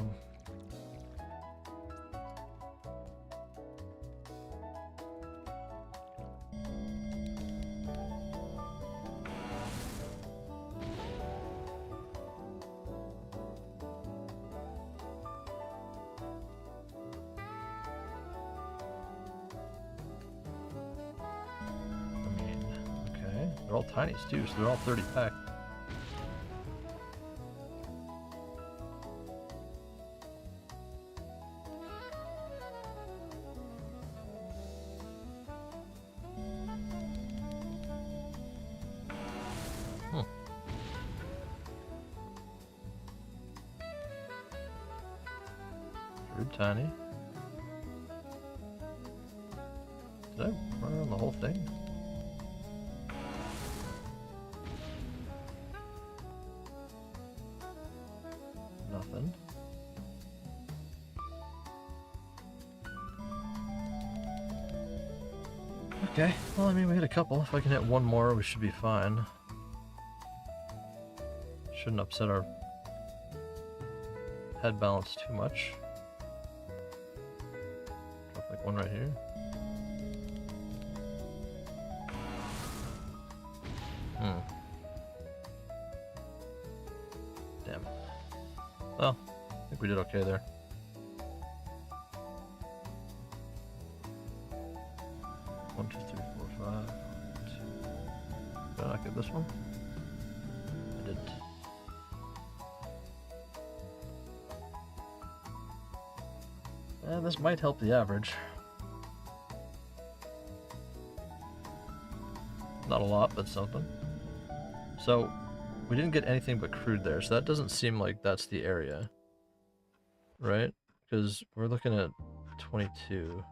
They're all tinies too, so they're all 30 pack. Rude tiny. Did I run around the whole thing? Nothing. Okay, well, I mean, we hit a couple. If I can hit one more, we should be fine. Shouldn't upset our head balance too much. Drop like one right here. Damn. Well, I think we did okay there. One, two, three, four, five. Did I not get this one? I didn't. And this might help the average. Not a lot, but something. So, we didn't get anything but crude there, so that doesn't seem like that's the area. Right? Because we're looking at 22.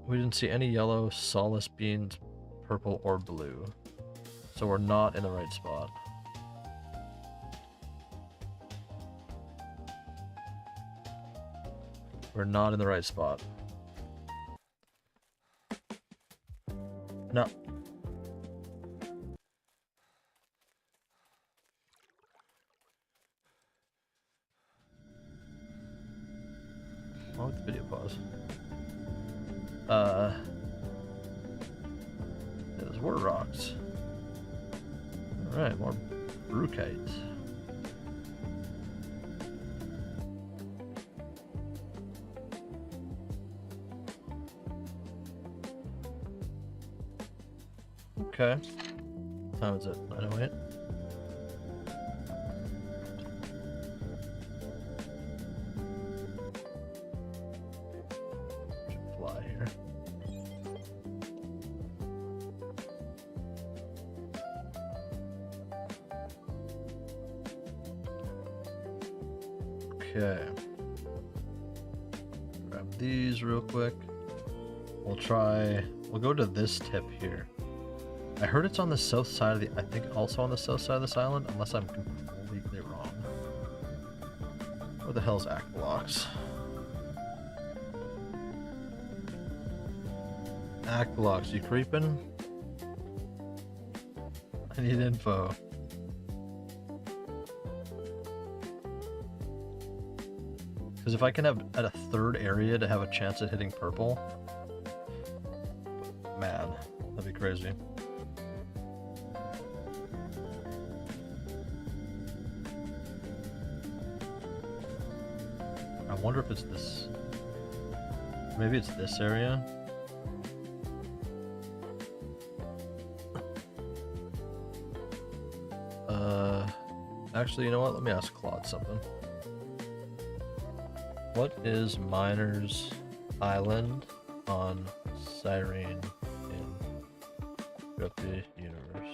We didn't see any yellow, solace beans, purple, or blue. So we're not in the right spot. We're not in the right spot. No. I'll let the video pause. Those were rocks. Alright, more brucites. Okay. What time is it? 9:08? Should fly here. Okay. Grab these real quick. We'll go to this tip here. I heard it's on the south side of I think also on the south side of this island, unless I'm completely wrong. Where the hell's Act Blocks? Act Blocks, you creeping? I need info. Because if I can have at a third area to have a chance at hitting purple, man, that'd be crazy. I wonder if it's this. Maybe it's this area. Actually, you know what? Let me ask Claude something. What is Miner's Island on Yearn in Entropia Universe?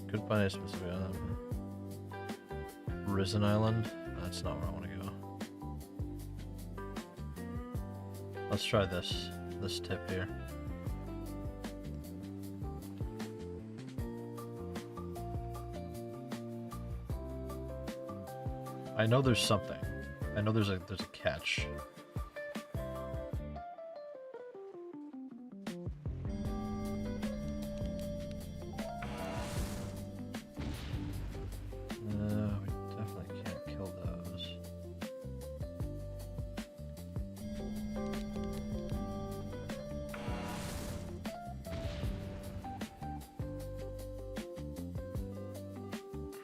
Could find a specific island. Risen Island? That's not where I want to go. Let's try this tip here. I know there's something. I know there's a catch. We definitely can't kill those.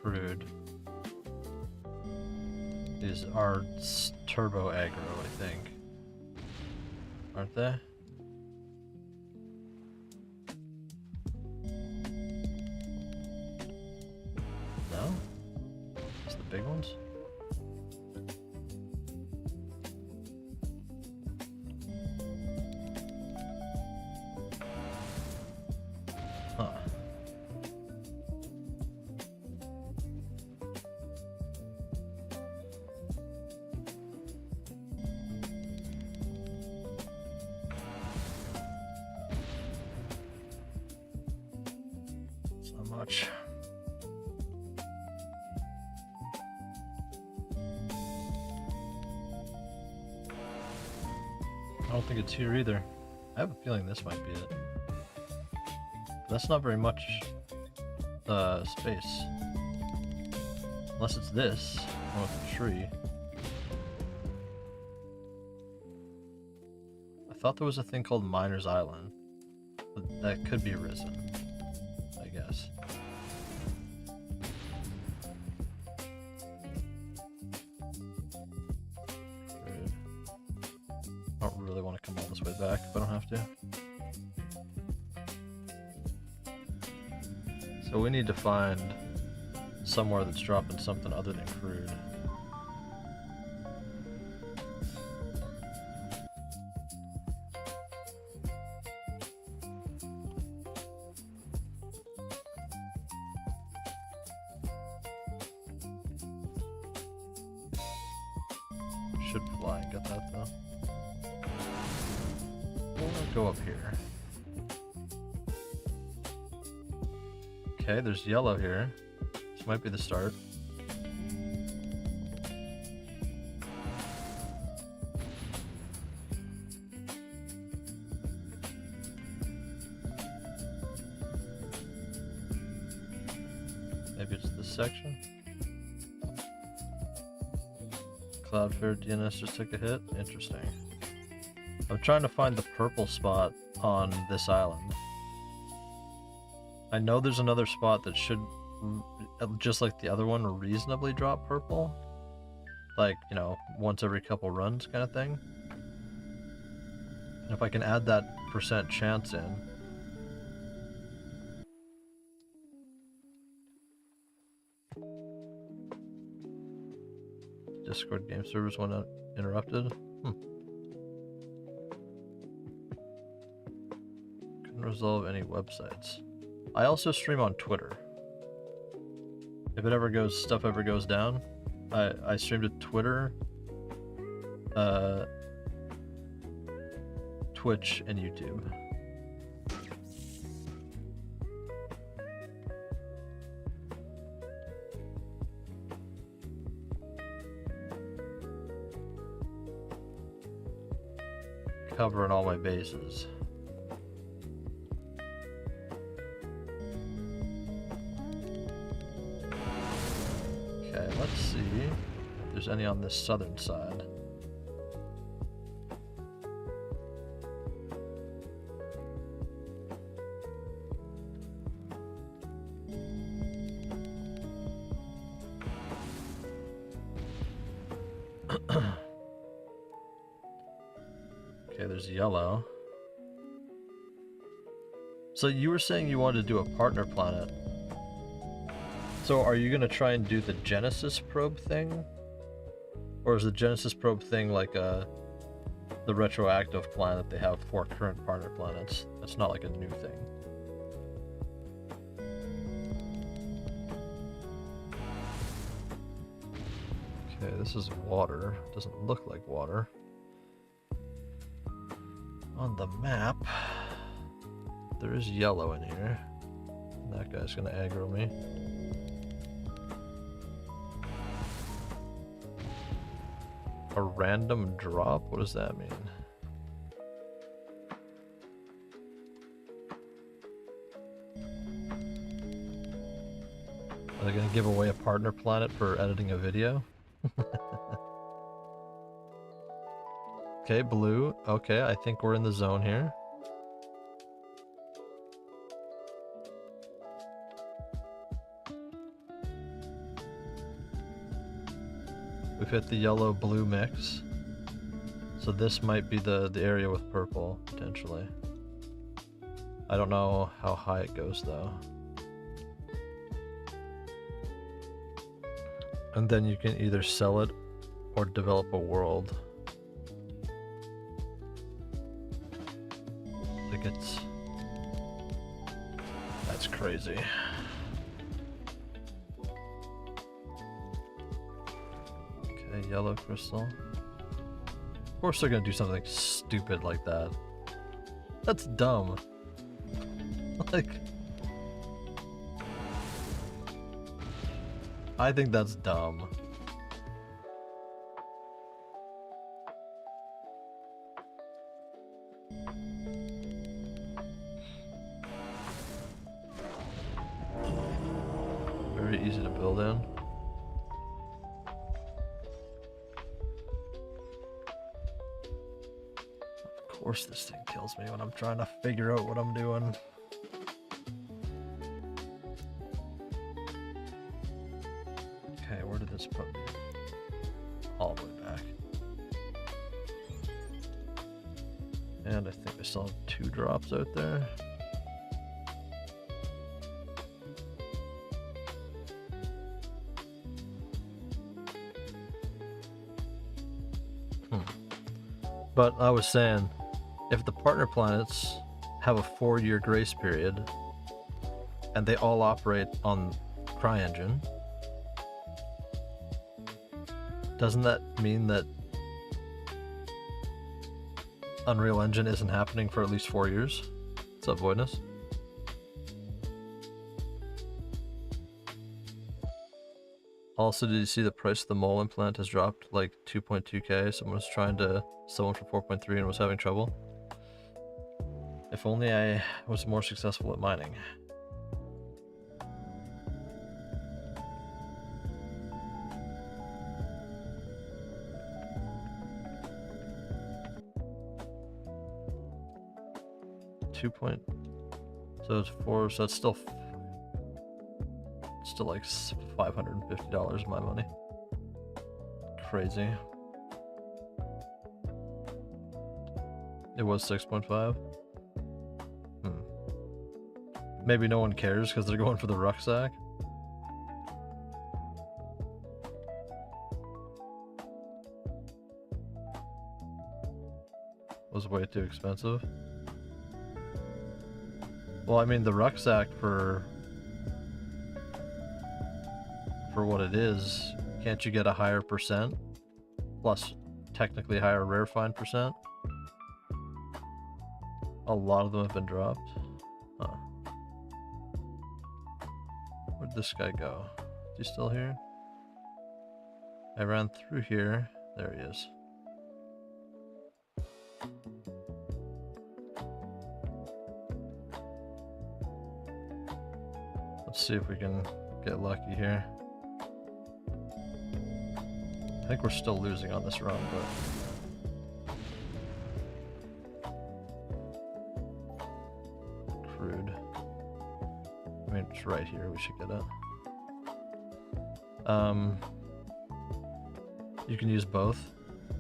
Crude. These are turbo aggro, I think. Aren't they? No? It's the big ones? Huh. So much. I don't think it's here either. I have a feeling this might be it. That's not very much space. Unless it's this, one with the tree. I thought there was a thing called Miner's Island. But that could be Risen, I guess. Good. I don't really want to come all this way back if I don't have to. So we need to find somewhere that's dropping something other than crude. Should fly and get that though. We'll go up here. Okay, there's yellow here. This might be the start. Maybe it's this section. Cloudfair DNS just took a hit. Interesting. I'm trying to find the purple spot on this island. I know there's another spot that should, just like the other one, reasonably drop purple. Like, you know, once every couple runs kind of thing. And if I can add that % chance in. Discord game servers went interrupted. Couldn't resolve any websites. I also stream on Twitter. If it ever goes, stuff ever goes down, I stream to Twitter, Twitch, and YouTube. Covering all my bases. Okay, let's see if there's any on this southern side. Okay, there's yellow. So you were saying you wanted to do a partner planet. So are you going to try and do the Genesis probe thing? Or is the Genesis probe thing like the retroactive plan that they have for current partner planets? That's not like a new thing. Okay, this is water. Doesn't look like water. On the map, there is yellow in here. That guy's gonna aggro me. A random drop? What does that mean? Are they gonna give away a partner planet for editing a video? Okay, blue. Okay, I think we're in the zone here. We've hit the yellow-blue mix. So this might be the area with purple, potentially. I don't know how high it goes, though. And then you can either sell it or develop a world. Like it's... That's crazy. Okay, yellow crystal. Of course they're gonna do something stupid like that. That's dumb. Like... I think that's dumb. Very easy to build in. Of course this thing kills me when I'm trying to figure out what I'm doing. Okay, where did this put me? All the way back. And I think I still have 2 drops out there. But I was saying, if the partner planets have a 4-year grace period, and they all operate on CryEngine, doesn't that mean that Unreal Engine isn't happening for at least 4 years? What's up, Voidness? Also, did you see the price of the mole implant has dropped like 2.2k? Someone was trying to sell one for 4.3 and was having trouble. If only I was more successful at mining. So it's 4, so it's still like $550 of my money. Crazy. It was 6.5. Maybe no one cares because they're going for the rucksack. Was way too expensive. Well, I mean, the rucksack for what it is, can't you get a higher percent? Plus, technically higher rare find percent? A lot of them have been dropped. Huh. Where'd this guy go? Is he still here? I ran through here. There he is. Let's see if we can get lucky here. I think we're still losing on this run, but... Crude. I mean, it's right here, we should get it. You can use both.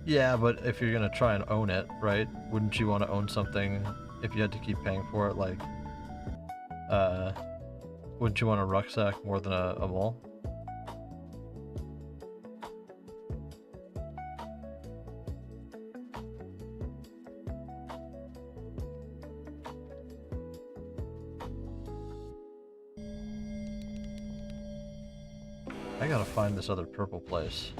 Yeah, but if you're gonna try and own it, right? Wouldn't you want to own something if you had to keep paying for it, like... wouldn't you want a rucksack more than a mole? I gotta find this other purple place.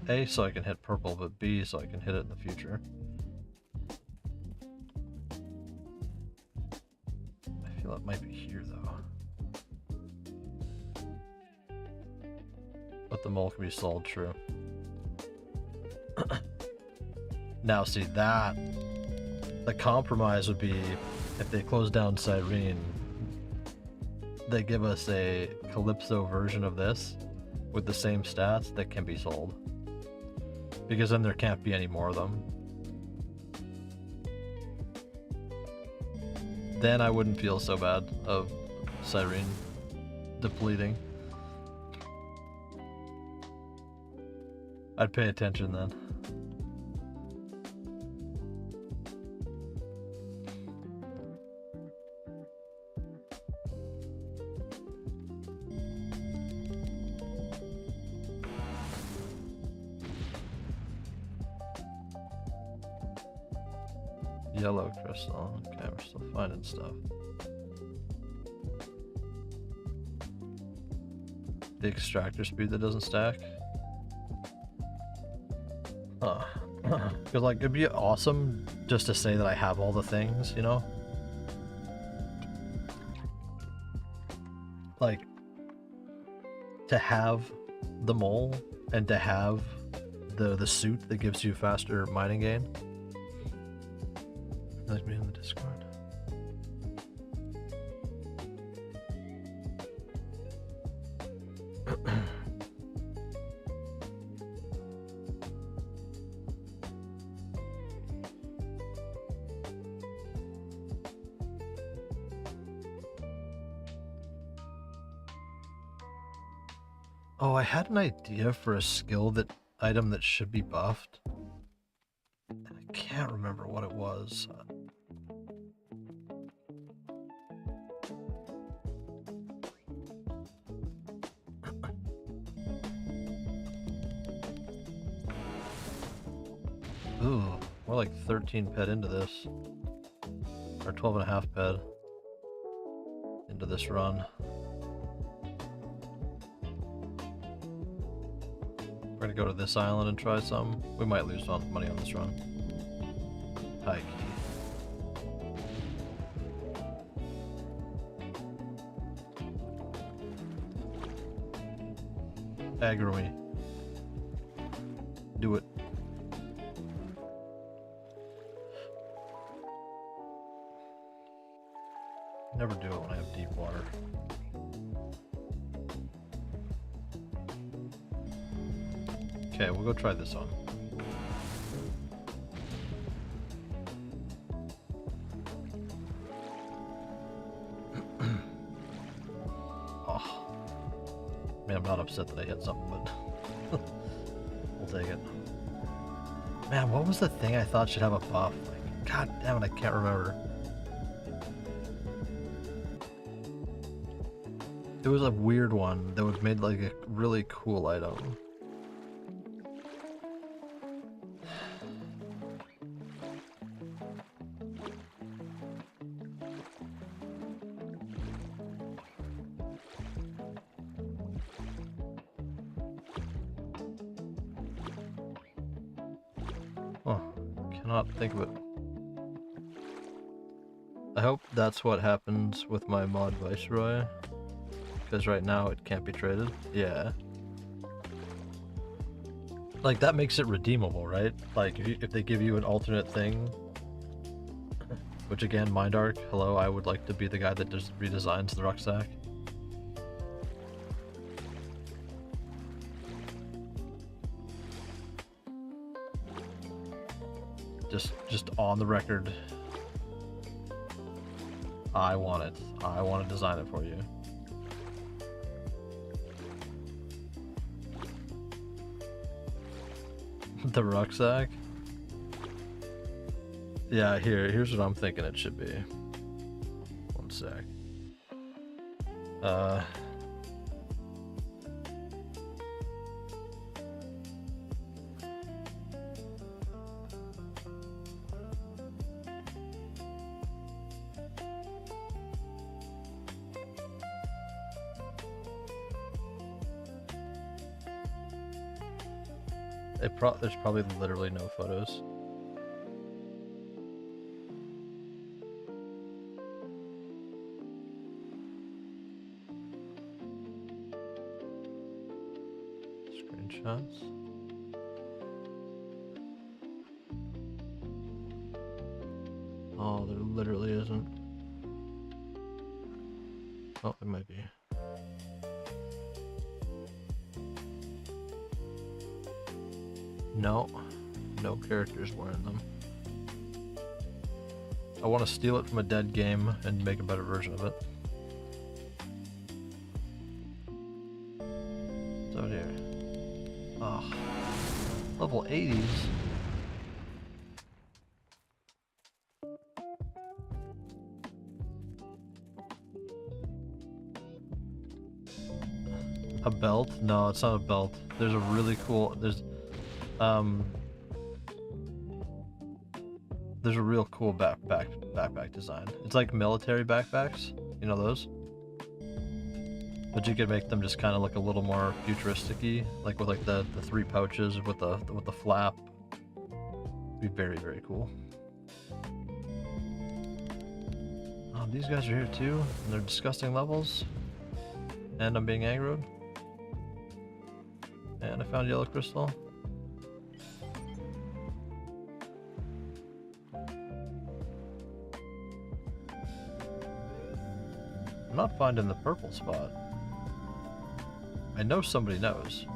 A, so I can hit purple, but B, so I can hit it in the future. I feel it might be here, though. But the mole can be sold, true. Now, see, that... The compromise would be, if they close down Cyrene, they give us a Calypso version of this, with the same stats that can be sold. Because then there can't be any more of them. Then I wouldn't feel so bad of Cyrene depleting. I'd pay attention then. Yellow crystal. Okay, we're still finding stuff. The extractor speed that doesn't stack. Because like it'd be awesome just to say that I have all the things, you know? Like to have the mole and to have the suit that gives you faster mining gain. Like me in the Discord. Oh, I had an idea for a skill that item that should be buffed. And I can't remember what it was. Ooh, we're like 13 PED into this. Or 12.5 PED into this run. We're gonna go to this island and try some. We might lose money on this run. High key. aggro me. Do it. Never do it when I have deep water. Okay, we'll go try this on. Oh. Man, I'm not upset that I hit something, but we'll take it. Man, what was the thing I thought should have a buff? Like, god damn it, I can't remember. It was a weird one that was made like a really cool item. Oh, cannot think of it. I hope that's what happens with my mod Viceroy. Because right now it can't be traded. Yeah. Like, that makes it redeemable, right? Like, if they give you an alternate thing, which again, Mindark, hello, I would like to be the guy that just redesigns the rucksack. Just on the record, I want it. I want to design it for you. The rucksack? Yeah, here's what I'm thinking it should be. One sec. There's probably literally no photos. Screenshots. Oh, there literally isn't. Oh, it might be. No, no characters wearing them. I want to steal it from a dead game and make a better version of it. It's out here. Oh, level 80s. A belt? No, it's not a belt. There's a really cool, there's a real cool backpack design. It's like military backpacks, you know those? But you could make them just kind of look a little more futuristic-y, like with like the 3 pouches with the flap. It'd be very, very cool. These guys are here too, and they're disgusting levels. And I'm being aggroed. And I found yellow crystal. I'm not finding the purple spot. I know somebody knows.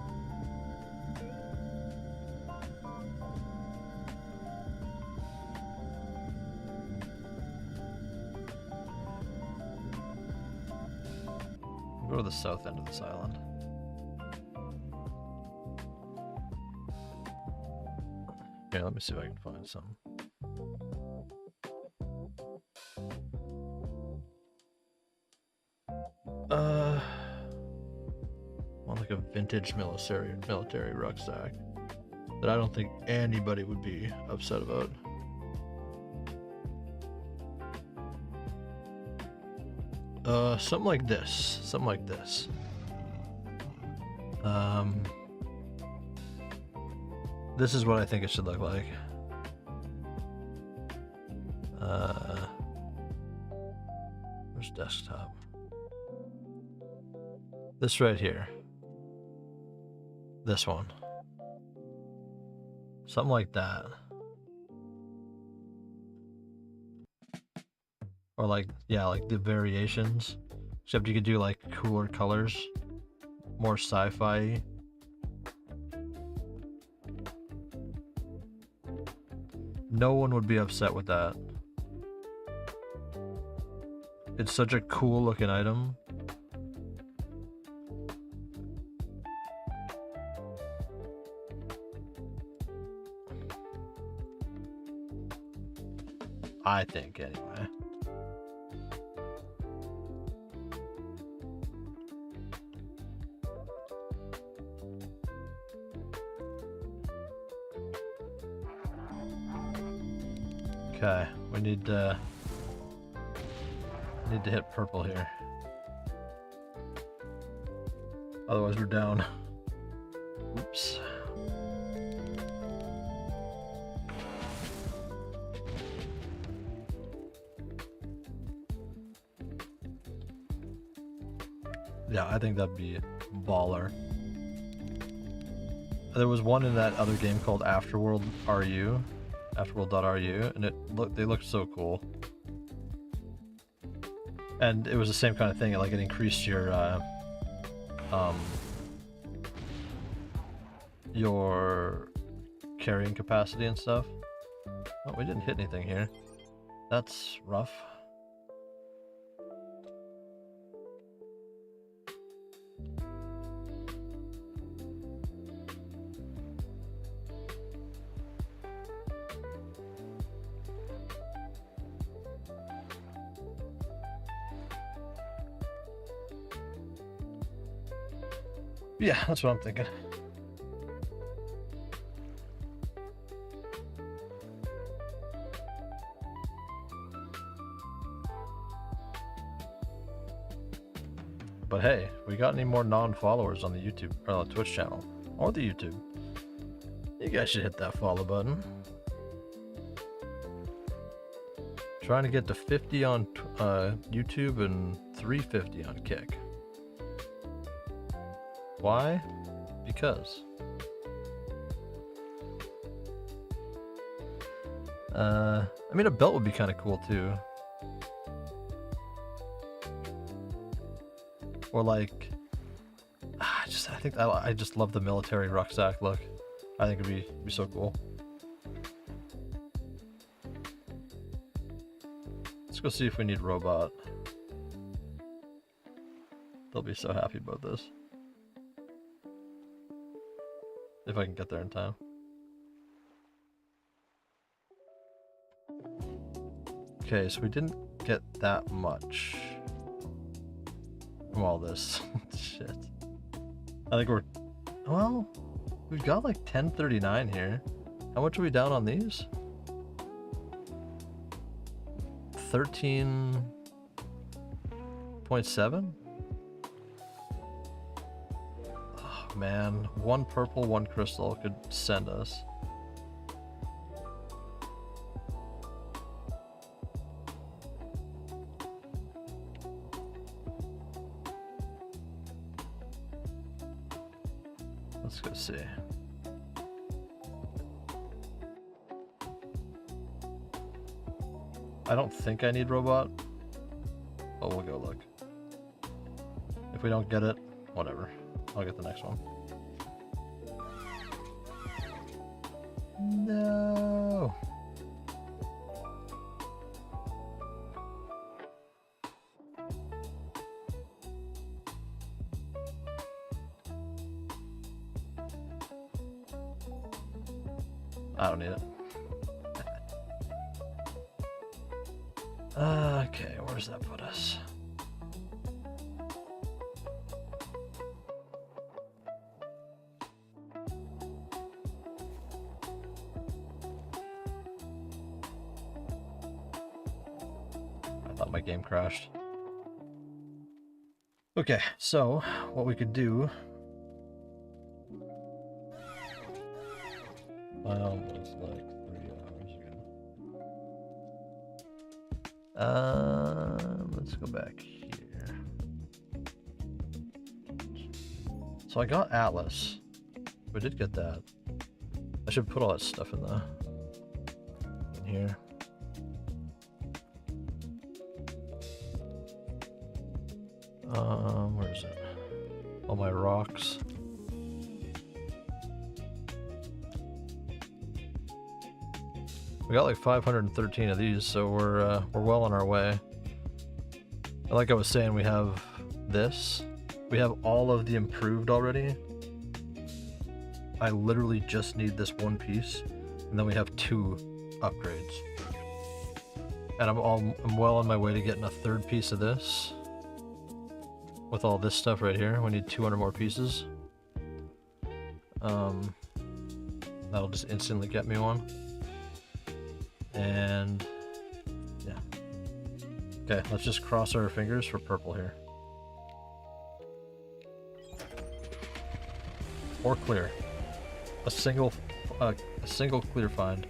I'll go to the south end of this island. Okay, let me see if I can find some. Want like a vintage military rucksack that I don't think anybody would be upset about. Something like this. Something like this. This is what I think it should look like. Where's desktop? This right here. this one. Something like that. Or like, yeah, like the variations. Except you could do like cooler colors. More sci-fi. No one would be upset with that. It's such a cool looking item. I think, anyway. Okay, we need to hit purple here. Otherwise we're down. Oops. Yeah, I think that'd be baller. There was one in that other game called Afterworld RU. Afterworld.ru, and they looked so cool. And it was the same kind of thing, like it increased your carrying capacity and stuff. Oh, we didn't hit anything here. That's rough. Yeah, that's what I'm thinking. But hey, we got any more non-followers on the YouTube or on the Twitch channel or the YouTube? You guys should hit that follow button. Trying to get to 50 on YouTube and 350 on Kick. Why? Because. I mean, a belt would be kind of cool too. Or like, I just love the military rucksack look. I think it'd be so cool. Let's go see if we need robot. They'll be so happy about this. If I can get there in time. Okay, so we didn't get that much from all this shit. I think well, we've got like 1039 here. How much are we down on these? 13.7? Oh man, one purple, one crystal could send us. Let's go see. I don't think I need robot, but we'll go look. If we don't get it, whatever. I'll get the next one. No. I don't need it. Okay, where does that put us? I thought my game crashed. Okay, so what we could do. Well, it's like 3 hours ago. Let's go back here. So I got Atlas. We did get that. I should put all that stuff in here. Where is it? All my rocks. We got like 513 of these, so we're well on our way. Like I was saying, we have this. We have all of the improved already. I literally just need this one piece, and then we have 2 upgrades. And I'm well on my way to getting a 3rd piece of this. With all this stuff right here, we need 200 more pieces. That'll just instantly get me one. And yeah. Okay, let's just cross our fingers for purple here. Or clear. A single clear find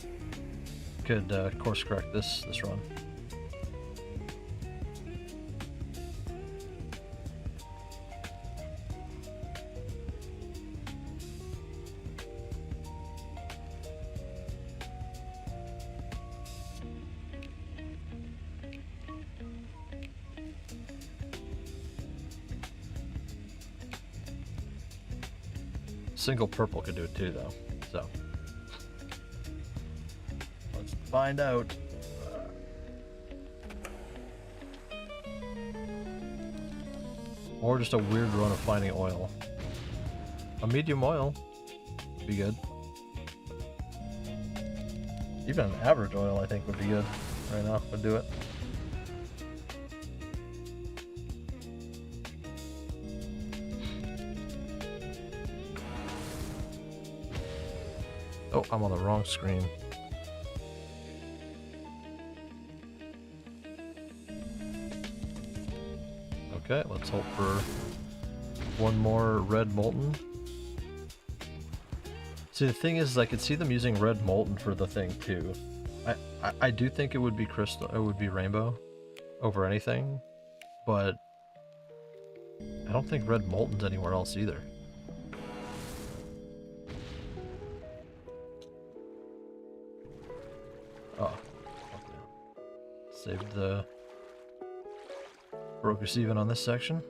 could course correct this run. Single purple could do it too, though. So let's find out. Or just a weird run of finding oil. A medium oil would be good. Even an average oil, I think, would be good. Right now, would do it. Oh, I'm on the wrong screen. Okay, let's hope for one more red molten. See, the thing is, I could see them using red molten for the thing too. I do think it would be crystal, it would be rainbow over anything, but I don't think red molten's anywhere else either. Oh, okay. Saved the broke us even on this section.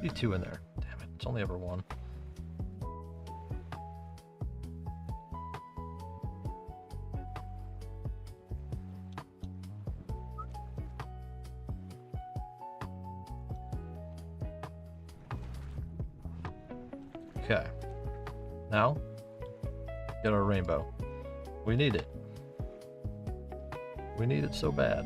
Be 2 in there. Damn it, it's only ever 1. Okay. Now, get our rainbow. We need it. We need it so bad.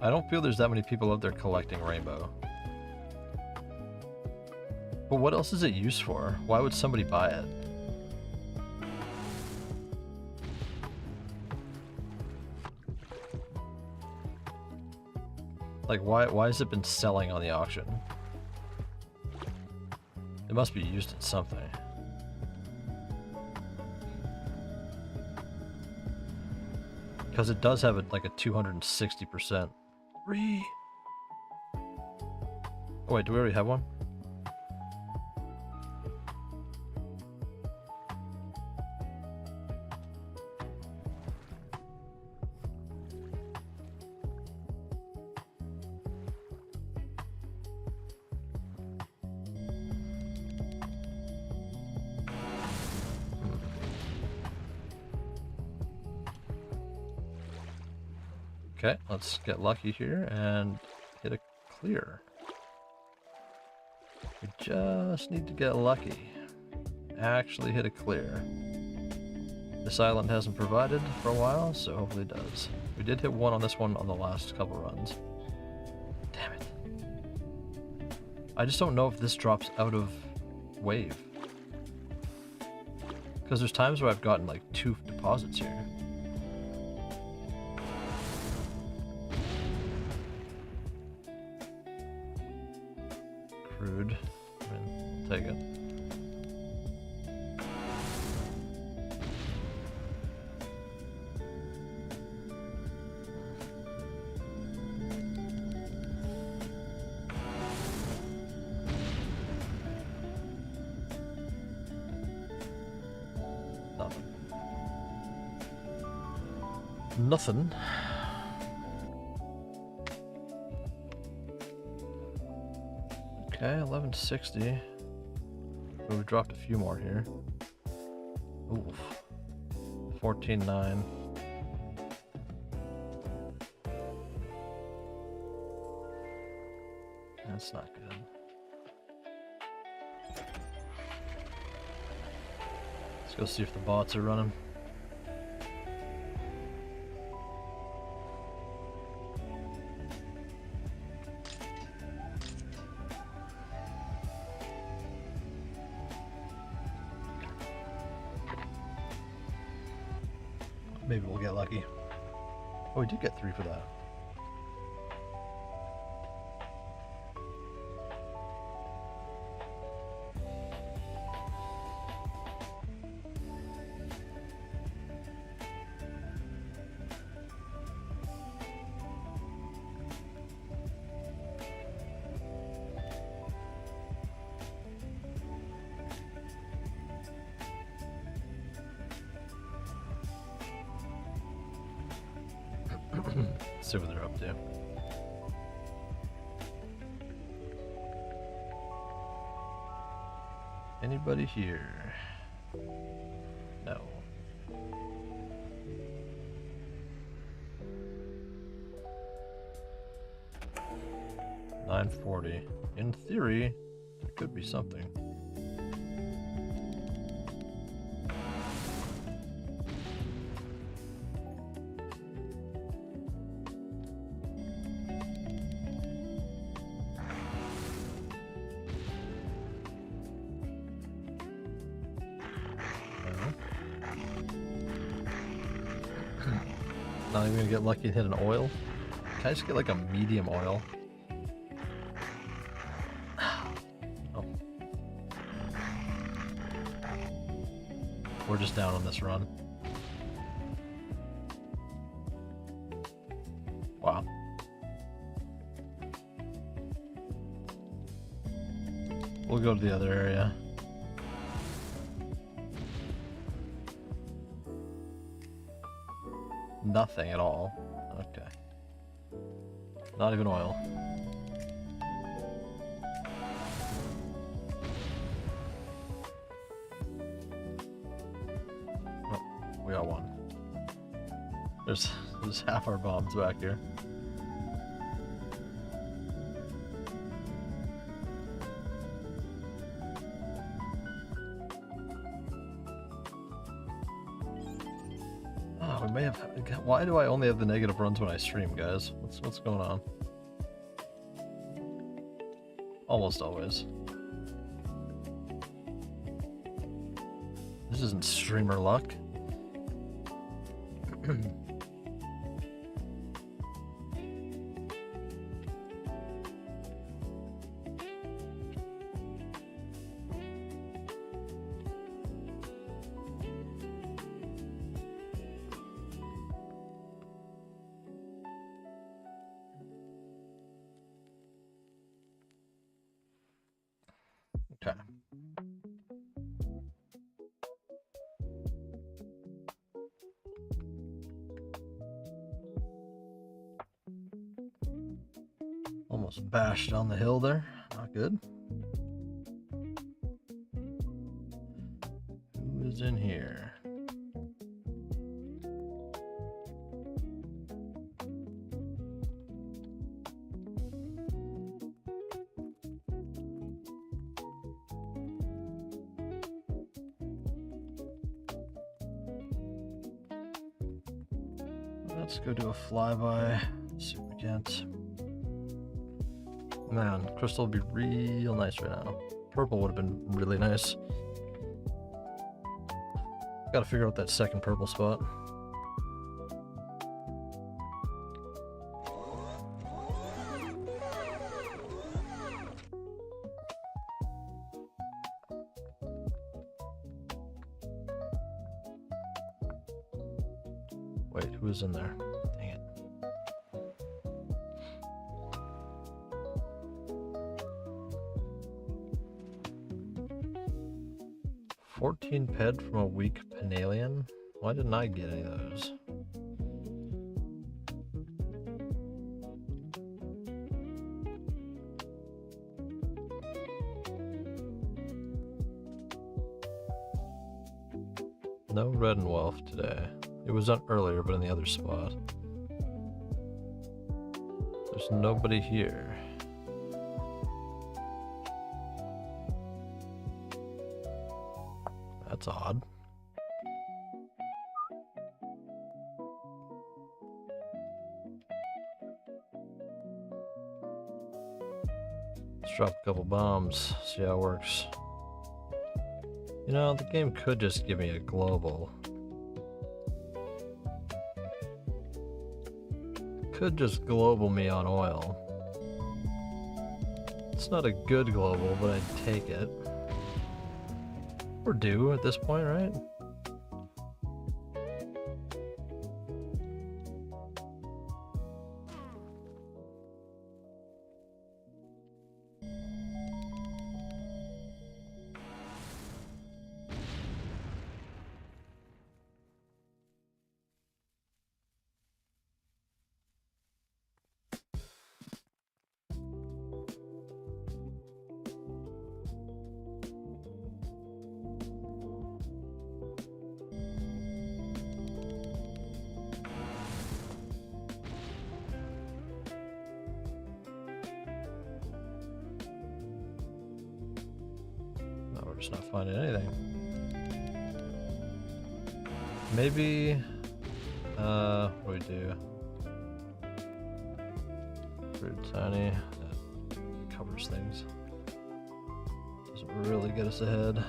I don't feel there's that many people out there collecting rainbow. But what else is it used for? Why would somebody buy it? Like, why has it been selling on the auction? It must be used in something. Because it does have like a 260%. Oh wait, do we already have one? Okay, let's get lucky here and hit a clear. We just need to get lucky. Actually hit a clear. This island hasn't provided for a while, so hopefully it does. We did hit 1 on this one on the last couple runs. Damn it. I just don't know if this drops out of wave. Because there's times where I've gotten like 2 deposits here. crude. I mean, I'll take it. Nothing. Okay, 1160. Oh, we dropped a few more here. Oof. 14.9. That's not good. Let's go see if the bots are running. Maybe we'll get lucky. Oh, we did get 3 for that. Let's see what they're up to. Anybody here? No. $9.40. In theory, there could be something. Not even gonna get lucky and hit an oil. Can I just get like a medium oil? Oh. We're just down on this run. Wow. We'll go to the other area. Nothing at all. Okay. Not even oil. Oh, we got one. There's half our bombs back here. Oh, we may have. Why do I only have the negative runs when I stream, guys? What's going on? Almost always. This isn't streamer luck. Okay. Almost bashed on the hill there. Not good. Who is in here? Let's go do a flyby. See what we get. Man, crystal would be real nice right now. Purple would have been really nice. Gotta figure out that second purple spot. Wait, who is in there? Dang it. $14 PED from a weak Penalian? Why didn't I get any of those? No red and wealth today. It was on earlier, but in the other spot. There's nobody here. That's odd. Let's drop a couple bombs, see how it works. You know, the game could just give me a global. Could just global me on oil. It's not a good global, but I'd take it. We're due at this point, right? Just not finding anything. Maybe, what do we do? Rude tiny, that covers things. Doesn't really get us ahead.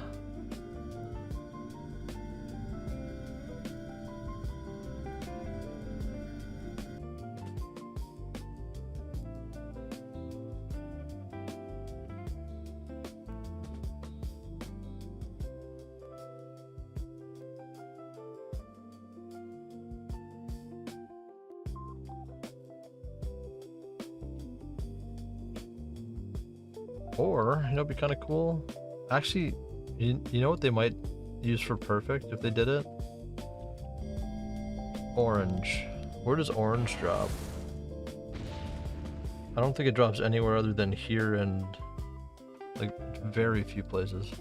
Or, you know, it'd be kind of cool. Actually, you know what they might use for perfect if they did it? Orange. Where does orange drop? I don't think it drops anywhere other than here and like very few places.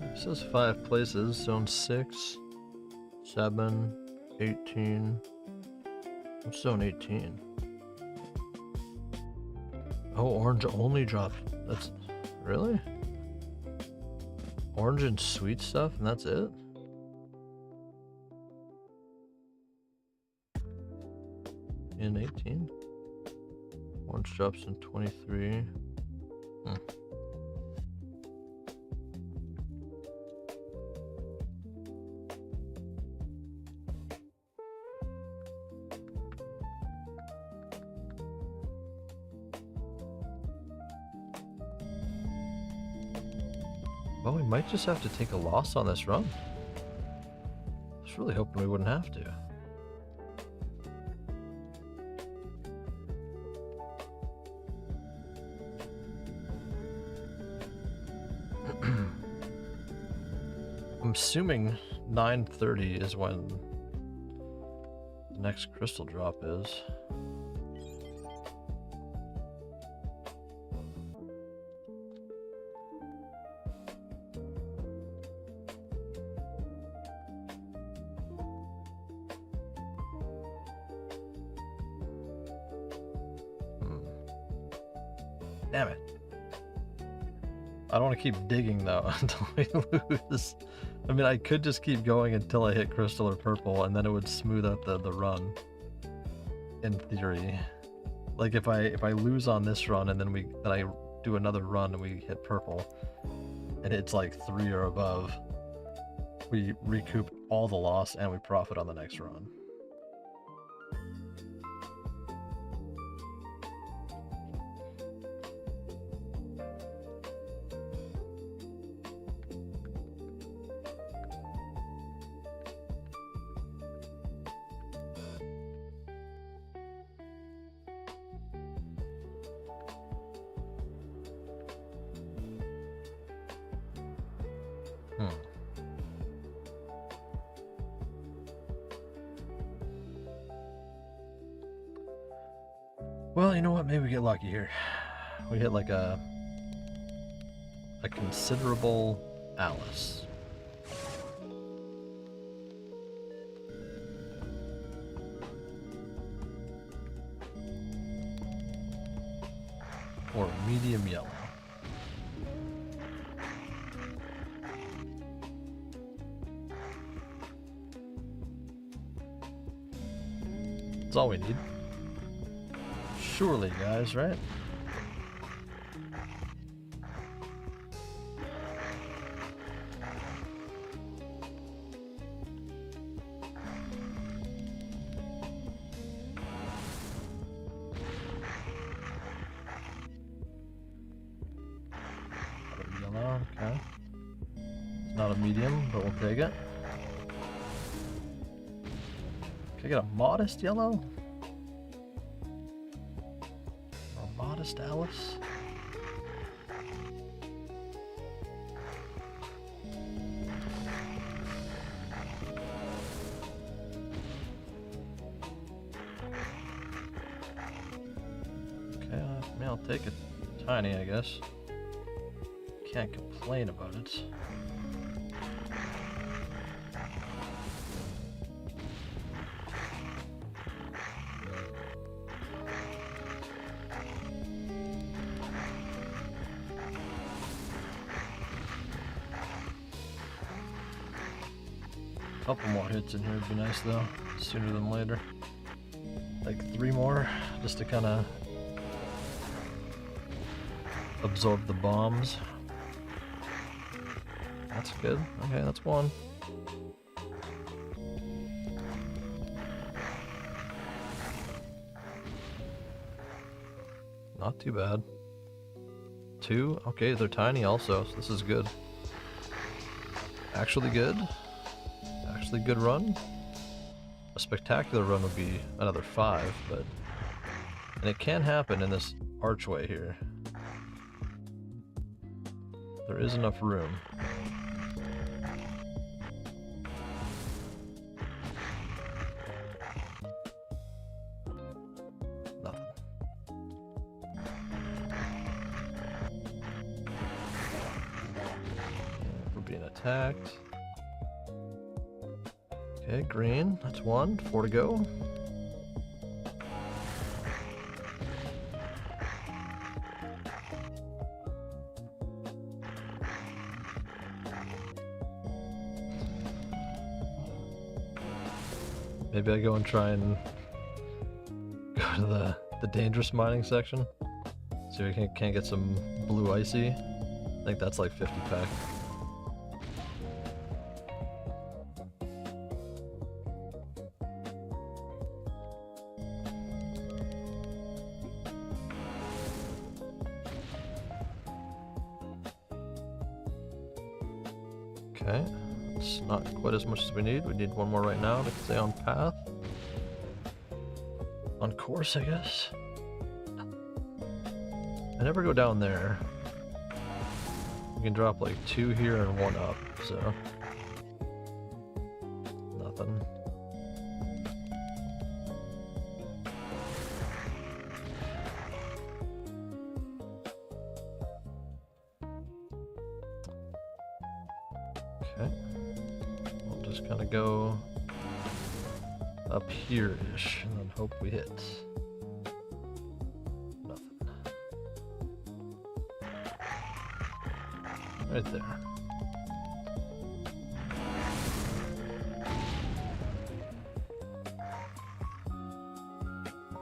It says 5 places, zone 6, 7, 18. What's zone 18? Oh, orange only dropped. That's really? Orange and sweet stuff, and that's it? In 18? Orange drops in 23. Well, we might just have to take a loss on this run. I was really hoping we wouldn't have to. I'm assuming 9:30 is when the next crystal drop is. Damn it. I don't want to keep digging though until we lose. I mean, I could just keep going until I hit crystal or purple and then it would smooth out the run. In theory. Like if I lose on this run and then I do another run and we hit purple and it's like 3 or above, we recoup all the loss and we profit on the next run. Well, you know what? Maybe we get lucky here. We hit like a considerable Alice. Or medium yellow. That's all we need. Surely, guys, right? Yellow, okay. It's not a medium, but we'll take it. Can I get a modest yellow? Alice. Okay, I mean, I'll take it tiny, I guess. Can't complain about it. Couple more hits in here would be nice though, sooner than later. Like 3 more, just to kind of absorb the bombs. That's good. Okay, that's 1. Not too bad. 2, okay, they're tiny also, so this is good. Actually good. Actually good run. A spectacular run would be another 5, but... And it can happen in this archway here. There is enough room. Nothing. We're being attacked. Okay, green, that's 1, 4 to go. Maybe I go and try and go to the dangerous mining section. See if we can't get some blue icy. I think that's like 50 pack. Okay, it's not quite as much as we need. We need 1 more right now to stay on path. On course, I guess. I never go down there. We can drop like 2 here and 1 up, so... Nothing. Okay. We'll just kind of go up here-ish and then hope we hit. Nothing. Right there.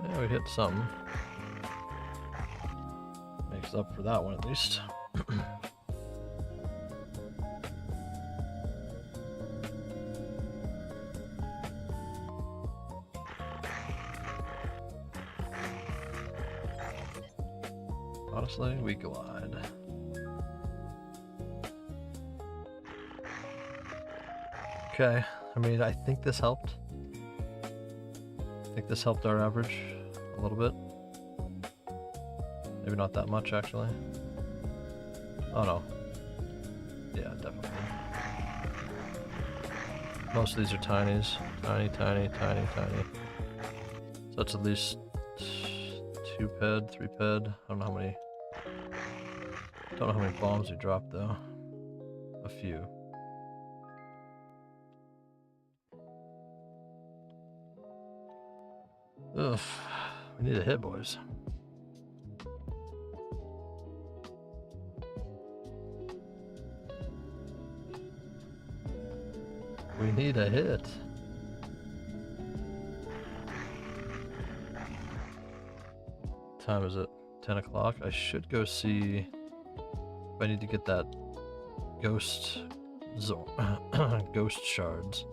Yeah, we hit something. Makes up for that one at least. Honestly, we glide. Okay, I mean, I think this helped. I think this helped our average a little bit. Maybe not that much, actually. Oh no. Yeah, definitely. Most of these are tinies. Tiny, tiny, tiny, tiny. So that's at least 2 PED, 3 PED. I don't know how many. Don't know how many bombs we dropped though. A few. Ugh. We need a hit, boys. We need a hit. What time is it? 10 o'clock? I should go see if I need to get that ghost ghost shards.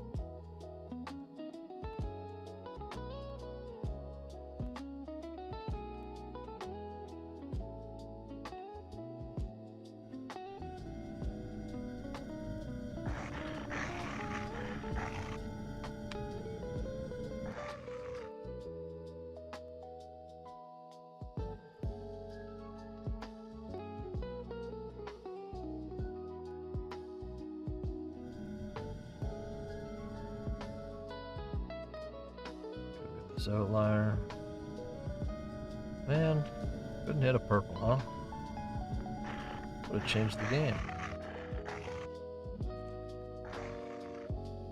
Outlier. Man, couldn't hit a purple, huh? Would have changed the game.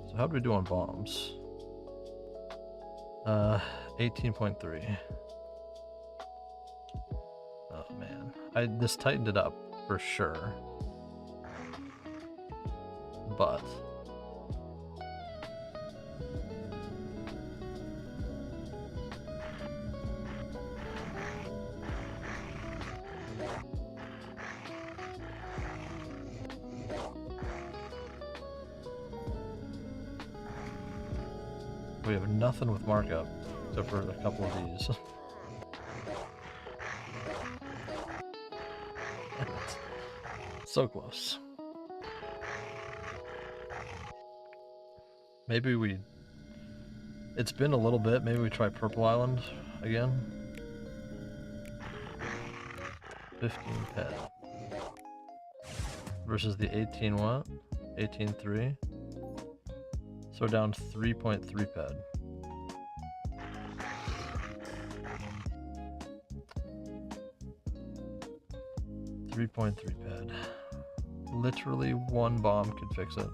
So how do we do on bombs? 18.3. Oh man, this tightened it up for sure, but we have nothing with markup except for a couple of these. So close. Maybe we... It's been a little bit. Maybe we try Purple Island again. 15 PED. Versus the 18 what? 18.3. So we're down 3.3 PED. .3 PED. Literally one bomb could fix it.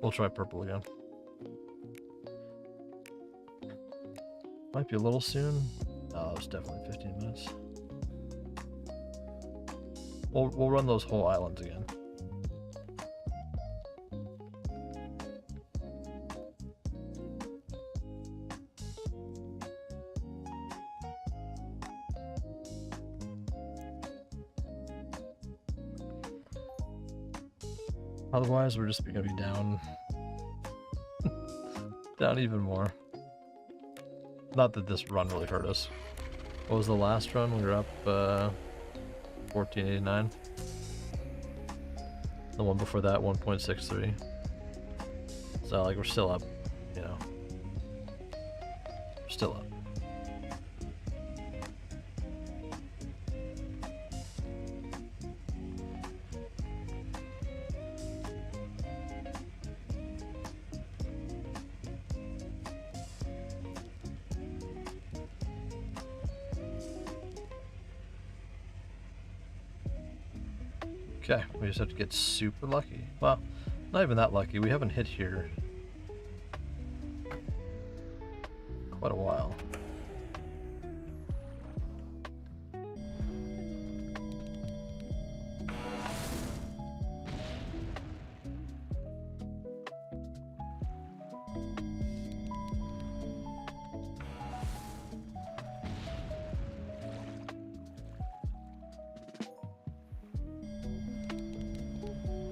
We'll try purple again. Might be a little soon. Oh, it's definitely 15 minutes. We'll run those whole islands again. Otherwise, we're just gonna be down, down even more. Not that this run really hurt us. What was the last run? We were up 1489. The one before that, 1.63. So like we're still up, you know. We're still up. Okay, we just have to get super lucky. Well, not even that lucky. We haven't hit here quite a while.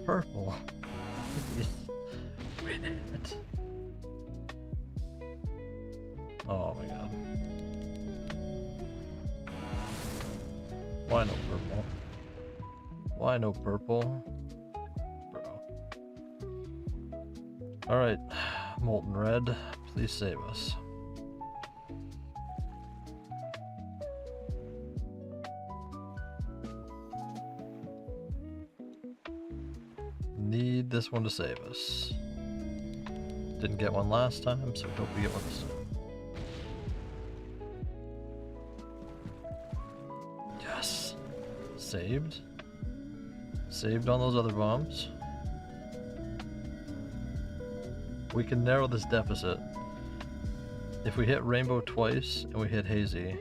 Purple. Win it. Oh my god. Why no purple? Why no purple? Bro. Alright, Molten Red, please save us. Need this one to save us. Didn't get one last time, so we hope we get one this time. Yes! Saved. Saved on those other bombs. We can narrow this deficit. If we hit Rainbow twice and we hit Hazy,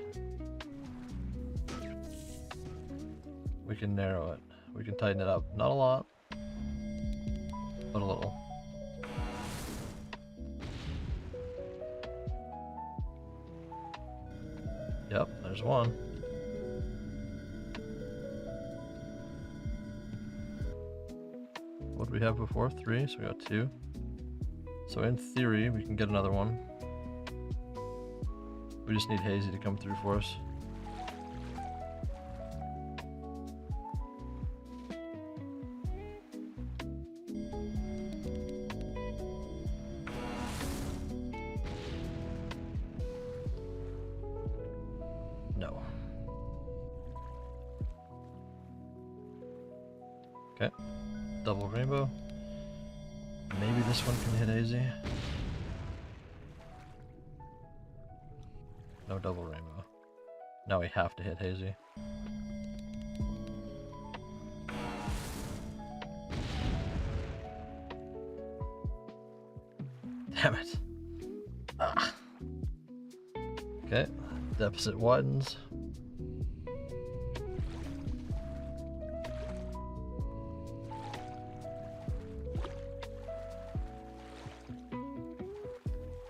we can narrow it. We can tighten it up. Not a lot, but a little. Yep, there's one. What did we have before? 3, so we got 2. So in theory, we can get another one. We just need Hazy to come through for us. No. Okay. Double rainbow. Maybe this one can hit Hazy. No double rainbow. Now we have to hit Hazy. Damn it. Ah. Okay, deficit widens.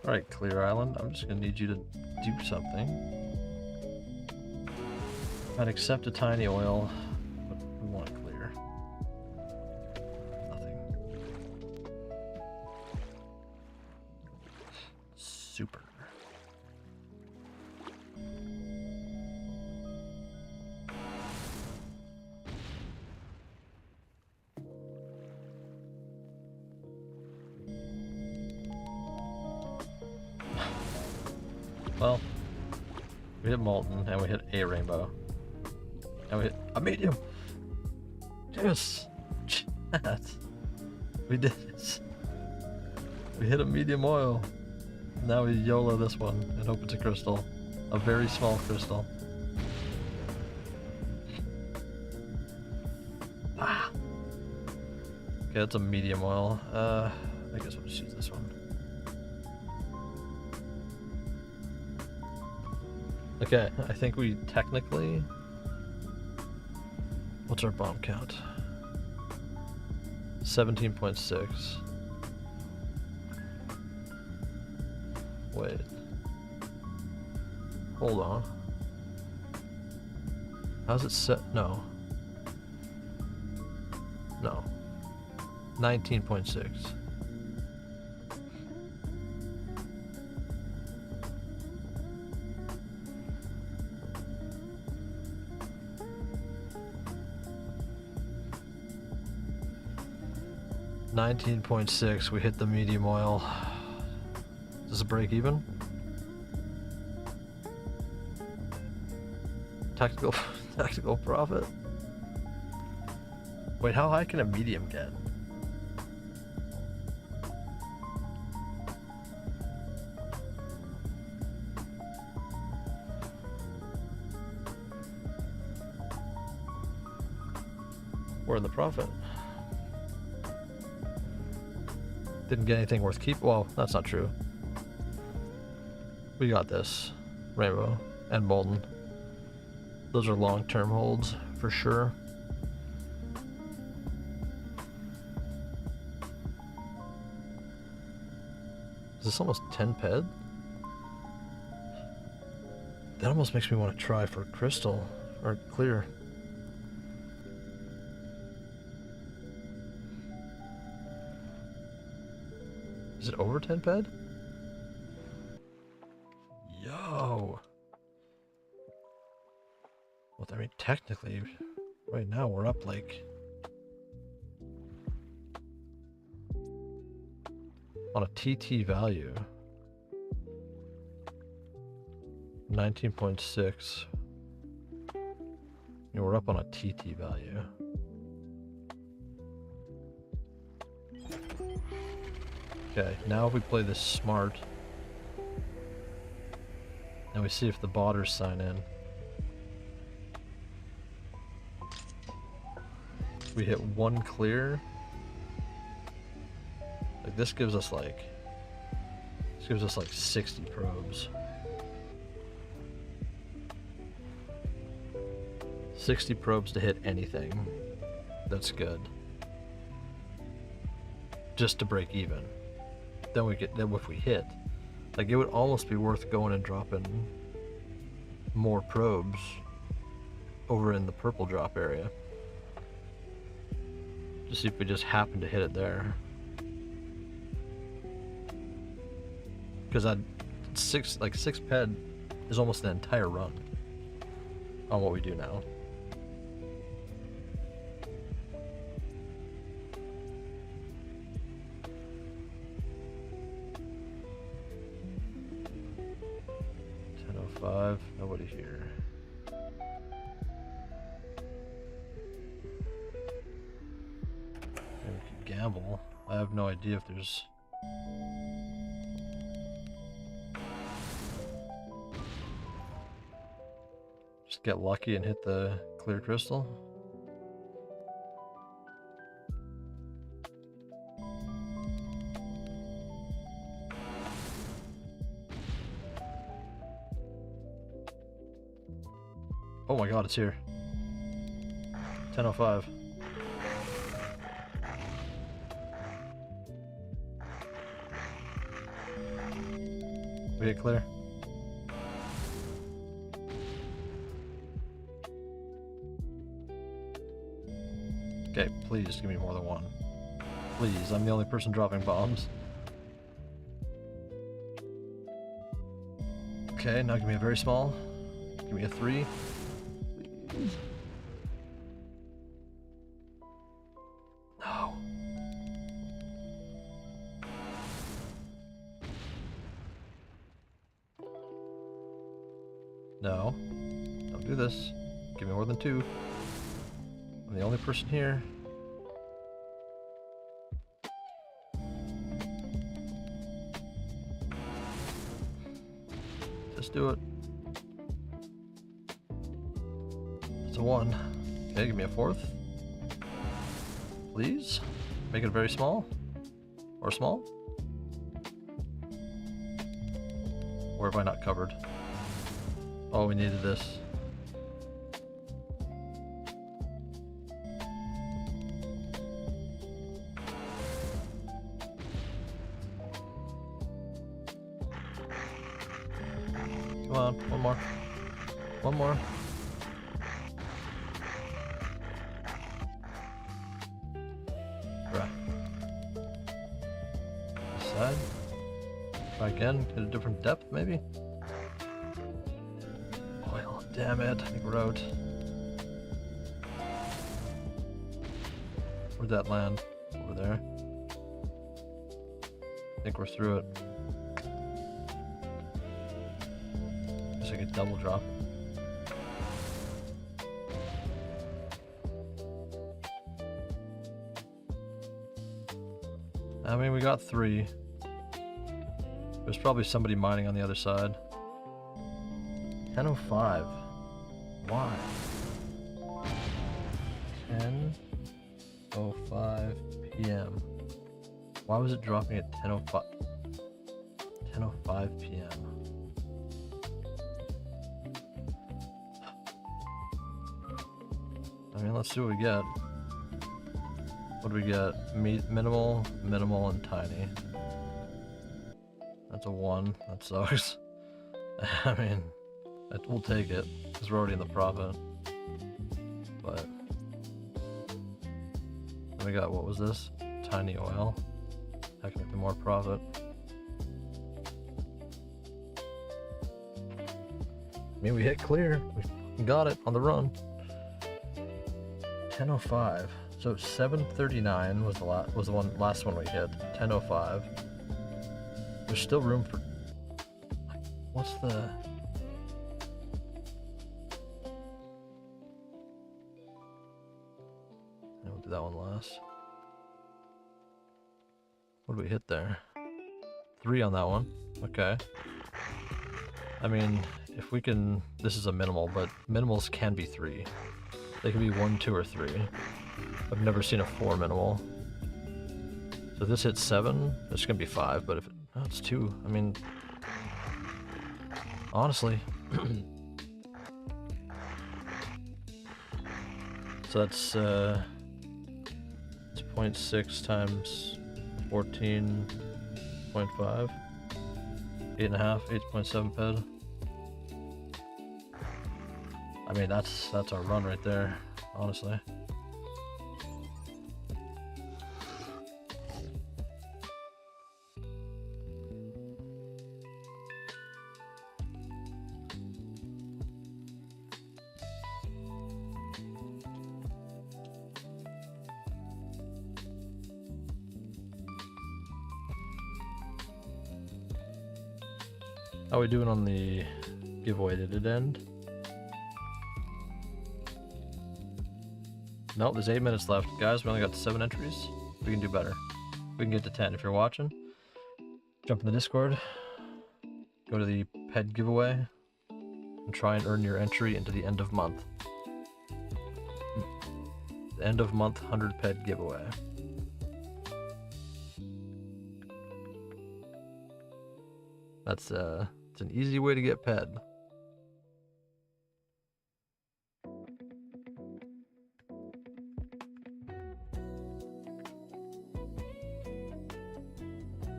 Alright, Clear Island, I'm just gonna need you to do something. I'd accept a tiny oil, but we want it clear. Nothing. Super. Well, we hit Molten, and we hit a rainbow. And we hit a medium! Yes! Chat! We did it! We hit a medium oil. Now we YOLO this one and hope it's a crystal. A very small crystal. Ah! Okay, that's a medium oil. I guess we'll just use this one. Okay, I think we technically... What's our bomb count? 17.6. Wait. Hold on. How's it set? No. No. 19.6. $19.6, we hit the medium oil. Does this break even? Tactical profit? Wait, how high can a medium get? We're in the profit. Didn't get anything worth keep. Well, that's not true. We got this. Rainbow and Molten. Those are long-term holds for sure. Is this almost 10 PED? That almost makes me want to try for crystal or clear. Is it over 10 PED? Yo! Well, there mean, technically, right now we're up like on a TT value. 19.6. Yeah, we're up on a TT value. Okay, now if we play this smart, and we see if the botters sign in. We hit 1 clear. Like this gives us like 60 probes. 60 probes to hit anything. That's good. Just to break even. Then if we hit, like it would almost be worth going and dropping more probes over in the purple drop area. To see if we just happen to hit it there. Because 6 PED is almost an entire run on what we do now. Nobody here. Maybe we could gamble. I have no idea if there's... Just get lucky and hit the clear crystal. Oh my god, it's here. 10:05. We hit clear. Okay, please give me more than 1. Please, I'm the only person dropping bombs. Okay, now give me a very small. Give me a 3. No. No. Don't do this. Give me more than 2. I'm the only person here. Just do it. It's a 1. Okay, give me a 4th. Please? Make it very small? Or small? Or have I not covered? Oh, we needed this. Come on, one more. One more. Right. This side. Try again, get a different depth maybe? Oil, damn it, I think we're out. Where'd that land? Over there. I think we're through it. Guess I could double drop. I mean, we got 3. There's probably somebody mining on the other side. 10:05. Why? 10:05 p.m. Why was it dropping at 10:05? 10:05 p.m. I mean, let's see what we get. What do we get? Minimal, minimal, and tiny. That's a 1. That sucks. I mean, we'll take it, because we're already in the profit. But... then we got, what was this? Tiny oil. Technically more profit. I mean, we hit clear. We got it on the run. 10:05. So 7:39 was the last one we hit. 10:05. There's still room for. What's the? We'll do that one last. What did we hit there? 3 on that one. Okay. I mean, if we can... This is a minimal, but minimals can be 3. They can be 1, 2, or 3. I've never seen a 4 minimal. So if this hits 7, it's gonna be 5, but if it... Oh, it's 2. I mean... Honestly... So that's, it's 0.6 times 14.5. 8.5, 8.7 PED. I mean, that's our run right there, honestly. How are we doing on the giveaway? Did it end? Nope, there's 8 minutes left. Guys, we only got 7 entries. We can do better. We can get to 10. If you're watching, jump in the Discord, go to the PED giveaway, and try and earn your entry into the end of month. The end of month 100 PED giveaway. That's it's an easy way to get PED.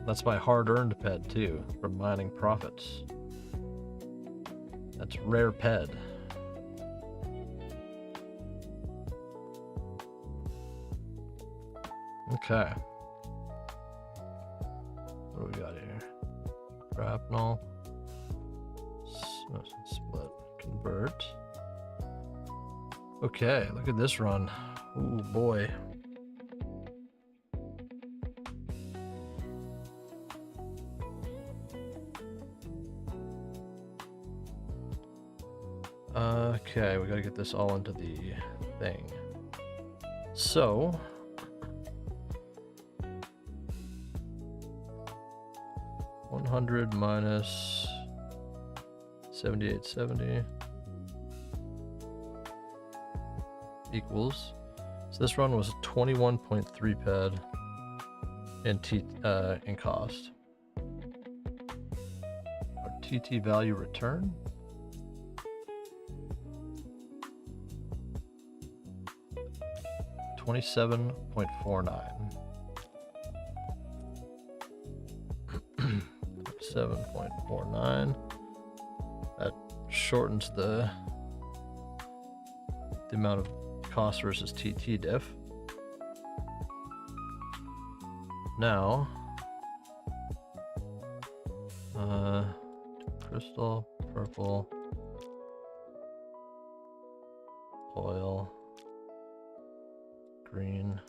That's my hard-earned PED too, from mining profits. That's rare PED. Okay. What do we got here? Shrapnel. Split. Convert. Okay, look at this run. Ooh boy. Okay, we gotta get this all into the thing. So, $100 minus 7870 equals. So this run was 21.3 PED in cost. Our TT value return. $27.49. 7.49. That shortens the amount of cost versus TT diff. Now, crystal, purple, oil, green,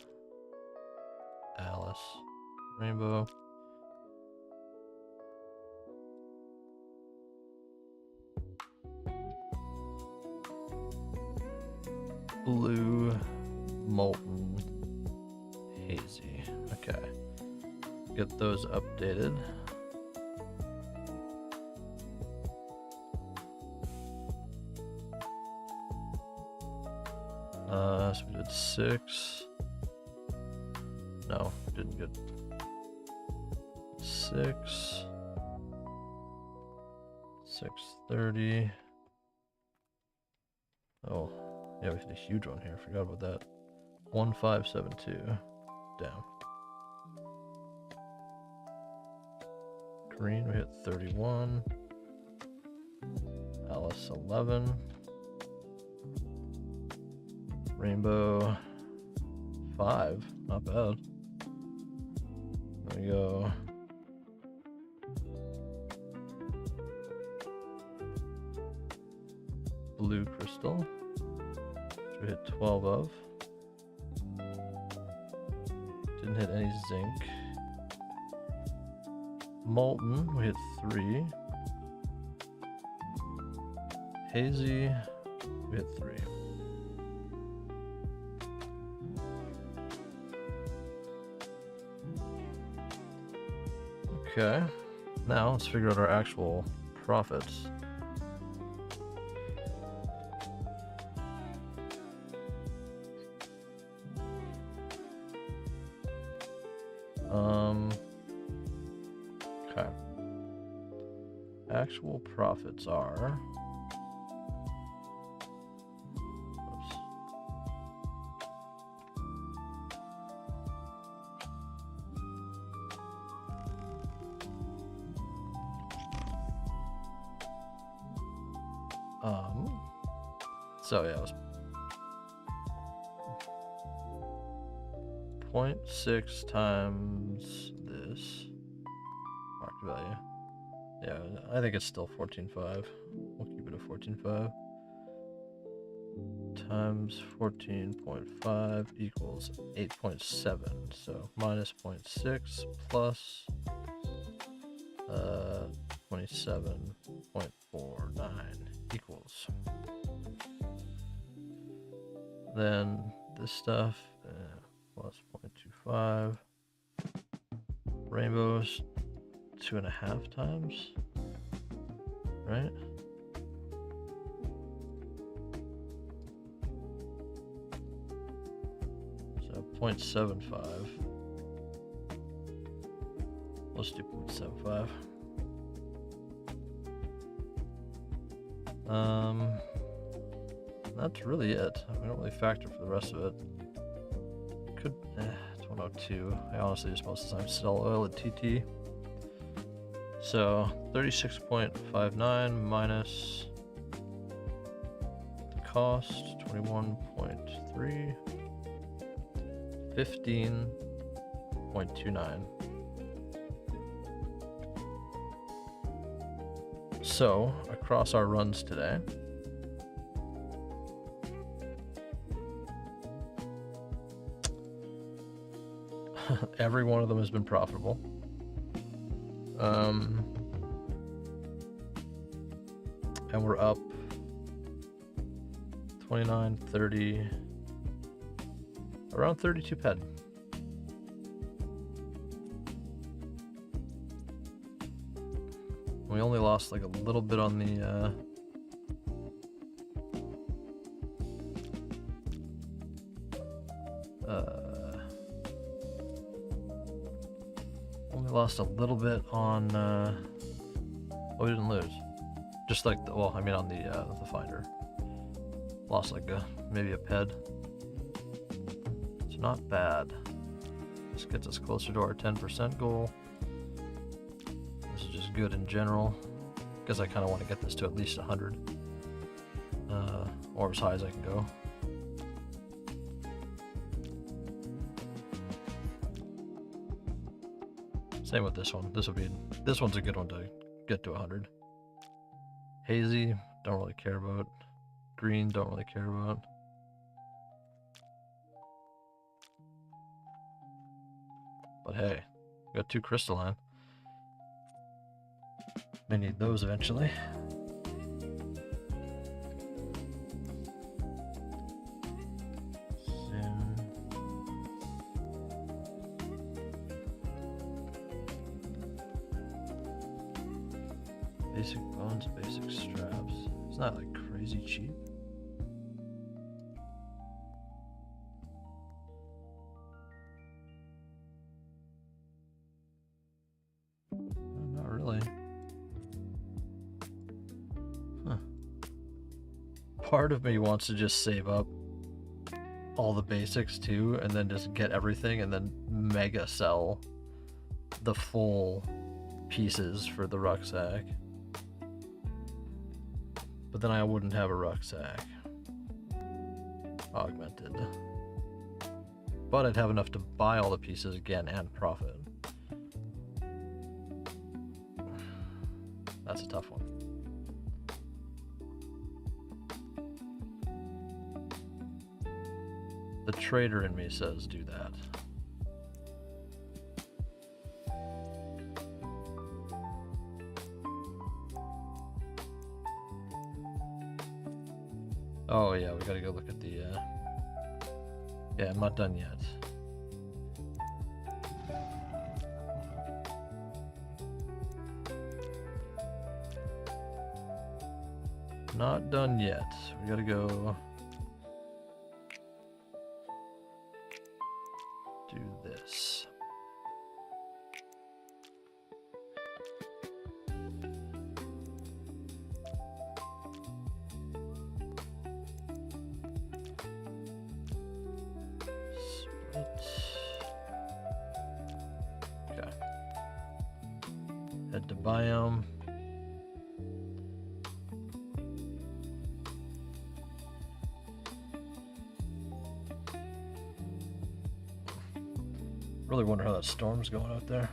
Alice, rainbow. Blue, molten, hazy. Okay. Get those updated. So we did 6. No, didn't get 6. 630. Oh. Yeah, we hit a huge one here. Forgot about that. 1572. Down. Green, we hit 31. Alice, 11. Rainbow, 5. Not bad. There we go. Blue crystal. We hit 12 of. Didn't hit any zinc. Molten, we hit 3. Hazy, we hit 3. Okay, now let's figure out our actual profits. Okay. Actual profits are. Oops. So yeah, it was 0.6 times this market value. Yeah, I think it's still 14.5. We'll keep it at 14.5 times 14.5 equals 8.7. So minus 0.6 plus 27.49 equals. Then this stuff plus 0.25. Rainbows 2.5 times, right? So 0.75. Let's do 0.75. That's really it. We don't really factor for the rest of it. Could, it's 102. I honestly just most of the time sell oil at TT. So 36.59 minus the cost, 21.3, 15.29. So across our runs today, every one of them has been profitable. And we're up 29, 30, around 32 PED. We only lost like a little bit on the lost a little bit on well, we didn't lose, just like the, well, I mean on the finder lost like maybe a PED. It's not bad. This gets us closer to our 10% goal. This is just good in general because I kind of want to get this to at least 100 or as high as I can go. Same with this one. This one's a good one to get to 100. Hazy, don't really care about. Green, don't really care about. But hey, we got 2 crystalline. May need those eventually. Basic bones, basic straps. It's not like crazy cheap. Not really. Huh. Part of me wants to just save up all the basics too, and then just get everything and then mega sell the full pieces for the rucksack. But then I wouldn't have a rucksack augmented. But I'd have enough to buy all the pieces again and profit. That's a tough one. The trader in me says do that. Oh yeah, we gotta go look at the, yeah, I'm not done yet. Not done yet. We gotta go do this. Okay. Head to biome. Really wonder how that storm's going out there.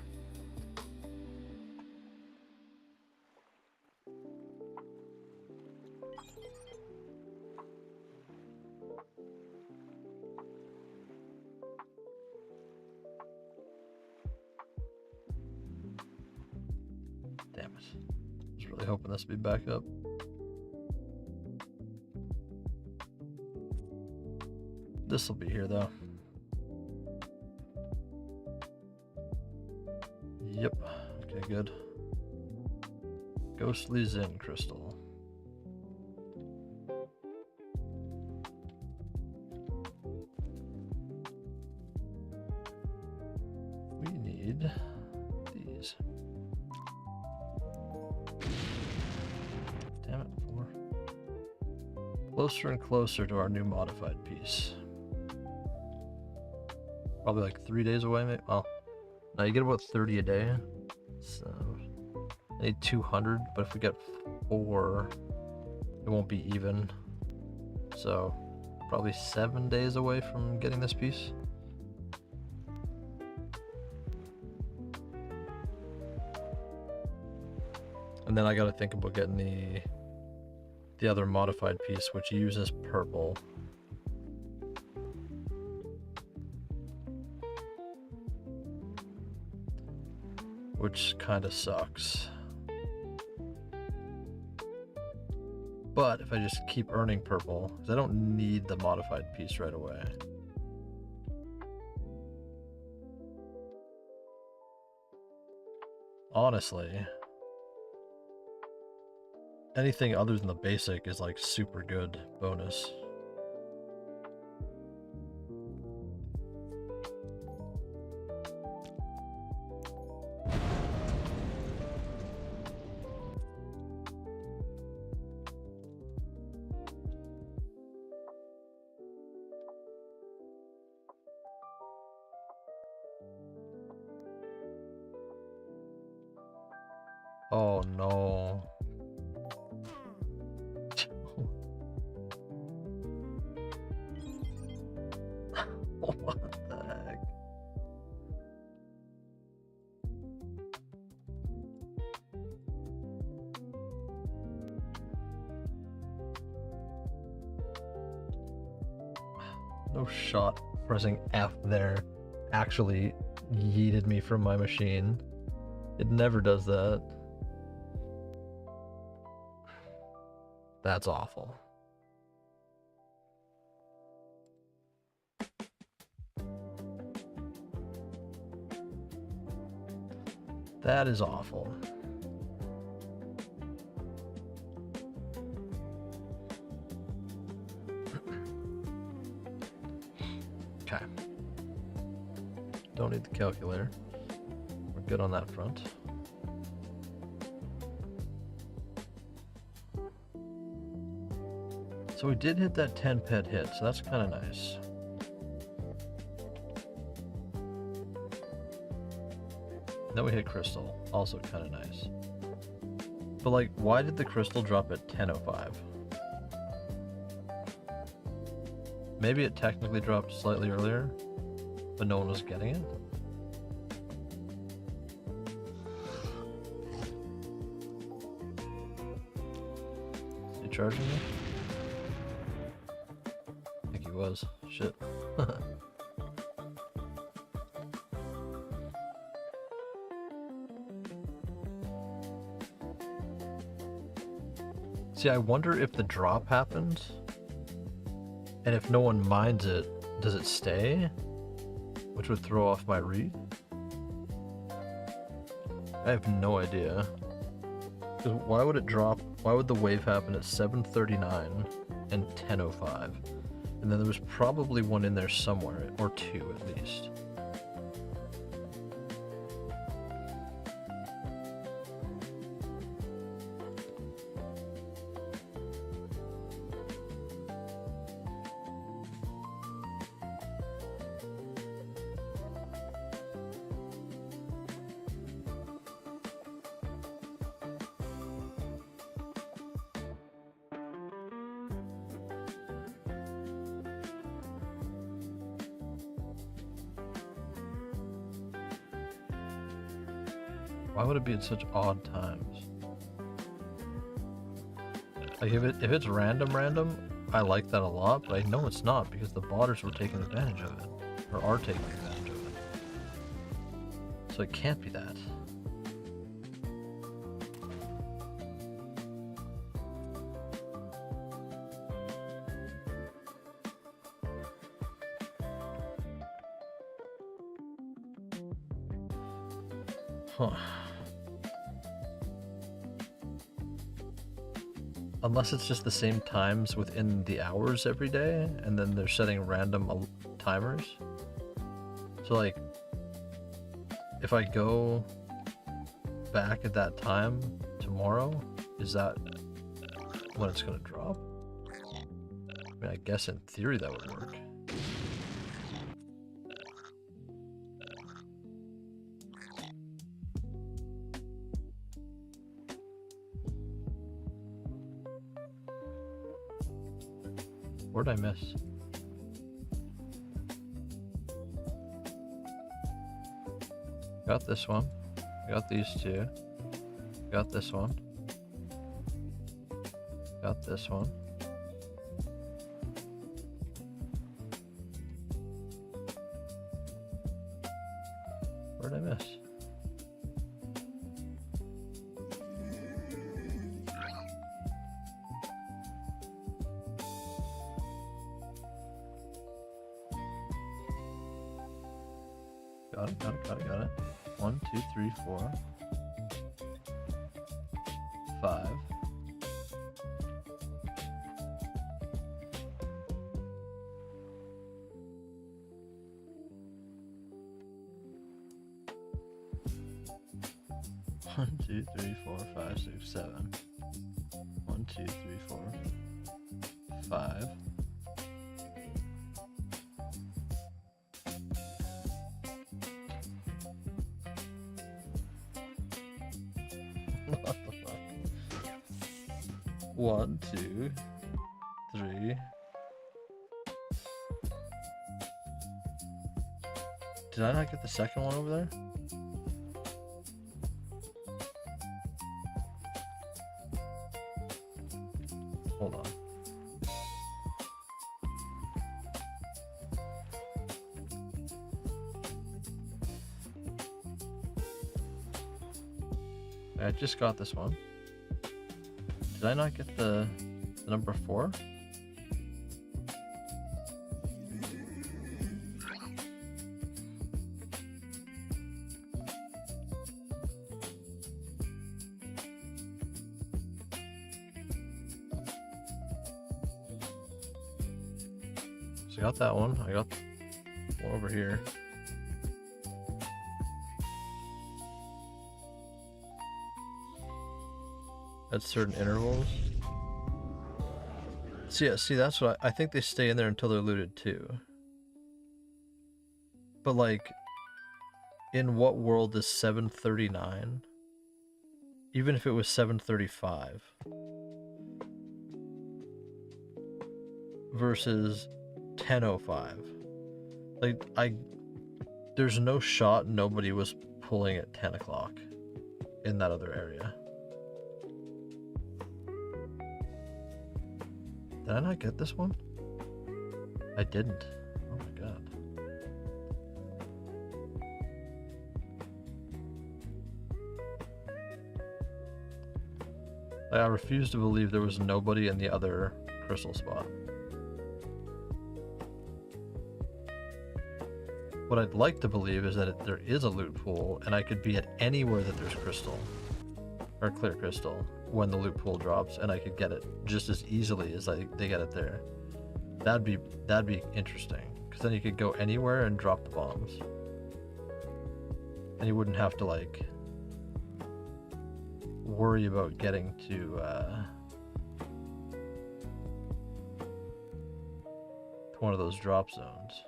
Damn it. I was really hoping this would be back up. This will be here though. Yep. Okay, good. Ghostly Zen crystal. We need these. Damn it, 4. Closer and closer to our new modified piece. Probably like 3 days away, maybe. Well, now you get about 30 a day. So I need 200, but if we get 4, it won't be even. So probably 7 days away from getting this piece. And then I gotta think about getting the other modified piece, which uses purple. Which kind of sucks. But if I just keep earning purple, because I don't need the modified piece right away. Honestly, anything other than the basic is like super good bonus. Oh no. What the heck? No shot pressing F there actually yeeted me from my machine. It never does that. That's awful. That is awful. Okay. Don't need the calculator. We're good on that front. So we did hit that 10 PED hit, so that's kind of nice. Then we hit crystal, also kind of nice. But like, why did the crystal drop at 10:05? Maybe it technically dropped slightly earlier, but no one was getting it. Is he charging me? I think he was. Shit. See, I wonder if the drop happened And if no one mines it, does it stay? Which would throw off my read? I have no idea. Why would it drop? Why would the wave happen at 7:39 and 10:05? And then there was probably one in there somewhere, or two at least. Why would it be at such odd times? Like if it's random, I like that a lot, but I know it's not because the botters were taking advantage of it. Or are taking advantage of it. So it can't be that. Huh. Unless it's just the same times within the hours every day, and then they're setting random timers. So like, if I go back at that time tomorrow, is that when it's gonna drop? I mean, I guess in theory that would work. Where'd I miss? Got this one. Got these two. Got this one. Got this one. Where'd I miss? Got it. 1, 2, 3, 4, 5. One, 2, 3, 4, 5, 6, 7. 1, 2, 3, 4, 5. What the fuck? 1, 2, 3. Did I not get the second one over there? Hold on. I just got this one. Did I not get the number 4? So I got that one. I got one over here. At certain intervals. See, that's what I think they stay in there until they're looted too. But like, in what world is 7:39? Even if it was 7:35 versus 10:05, like there's no shot nobody was pulling at 10 o'clock in that other area. Did I not get this one? I didn't. Oh my god. I refuse to believe there was nobody in the other crystal spot. what I'd like to believe is that there is a loot pool, and I could be at anywhere that there's crystal, or clear crystal, when the loot pool drops, and I could get it just as easily as they get it there. That'd be interesting, because then you could go anywhere and drop the bombs, and you wouldn't have to like worry about getting to one of those drop zones.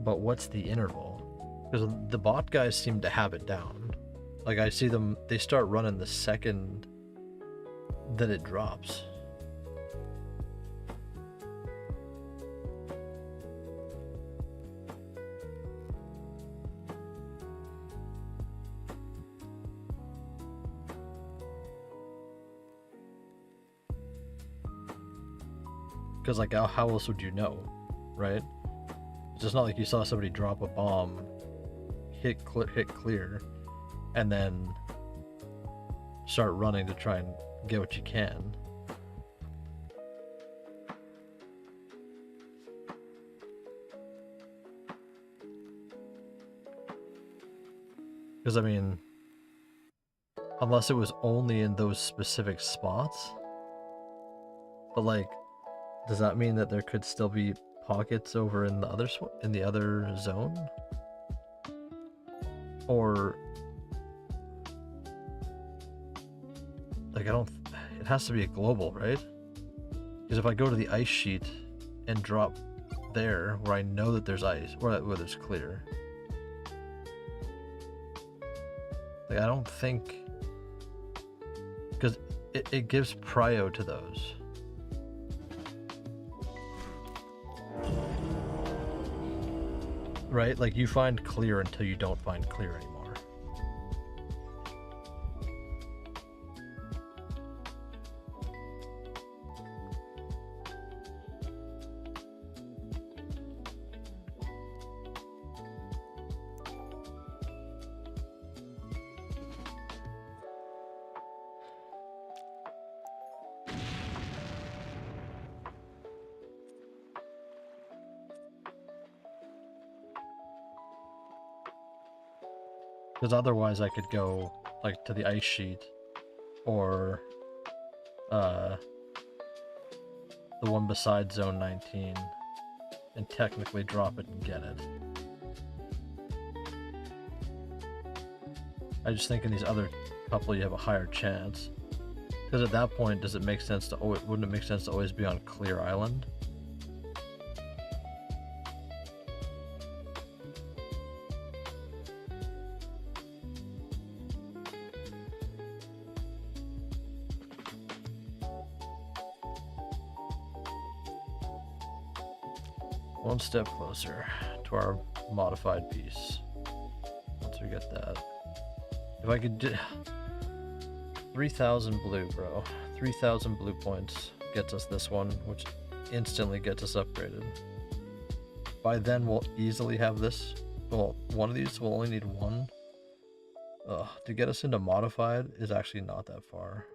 But what's the interval? Because the bot guys seem to have it down. Like, I see them, they start running the second that it drops. Because, like, how else would you know, right? It's just not like you saw somebody drop a bomb, hit clear, and then start running to try and get what you can. Because, I mean, unless it was only in those specific spots, but like, does that mean that there could still be pockets over in the other zone? Or like, it has to be a global, right? Because if I go to the ice sheet and drop there where I know that there's ice, or where there's clear, like, I don't think, because it gives prio to those. Right? Like, you find clear until you don't find clear anymore. Because otherwise I could go, like, to the ice sheet, or the one beside zone 19, and technically drop it and get it. I just think in these other couple you have a higher chance. Because at that point, does it make sense to wouldn't it make sense to always be on clear island? One step closer to our modified piece. Once we get that. If I could do 3,000 blue, bro. 3,000 blue points gets us this one, which instantly gets us upgraded. By then we'll easily have this. Well, one of these will only need one. To get us into modified is actually not that far.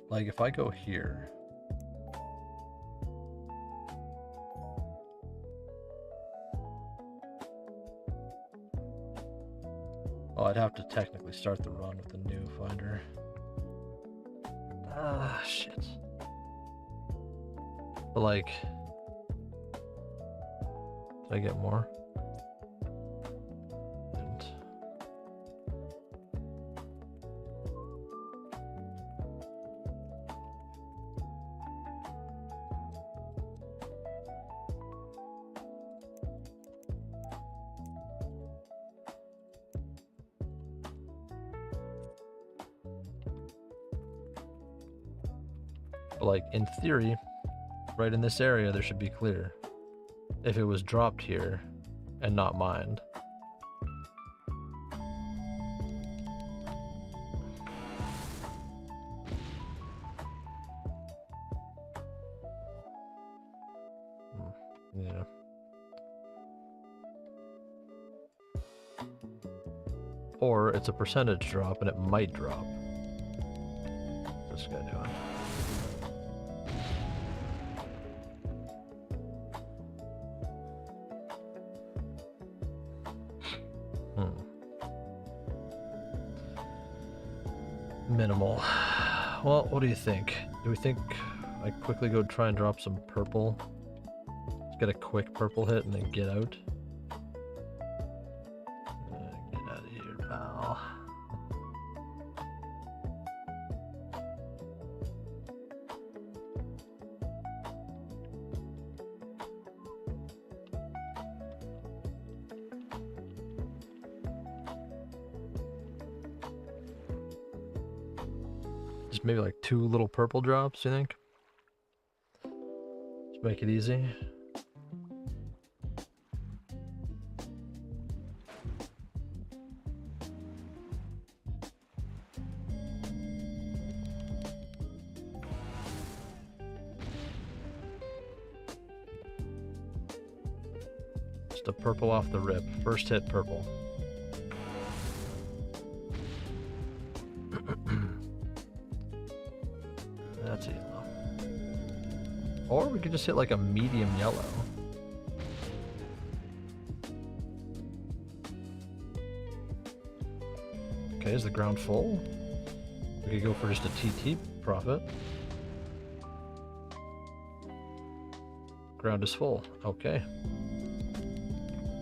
Like, if I go here, oh, I'd have to technically start the run with a new finder. Ah, shit. But like, did I get more? Like, in theory, right in this area there should be clear if it was dropped here and not mined. Yeah. or it's a percentage drop and it might drop. What's this guy doing? Minimal. Well, what do you think? Do we think I quickly go try and drop some purple? Let's get a quick purple hit and then get out. Get out of here, pal. Just maybe like 2 little purple drops, you think? Let's make it easy. Just a purple off the rip. First hit purple. That's yellow. Or we could just hit like a medium yellow. Okay, is the ground full? We could go for just a TT profit. Ground is full. Okay.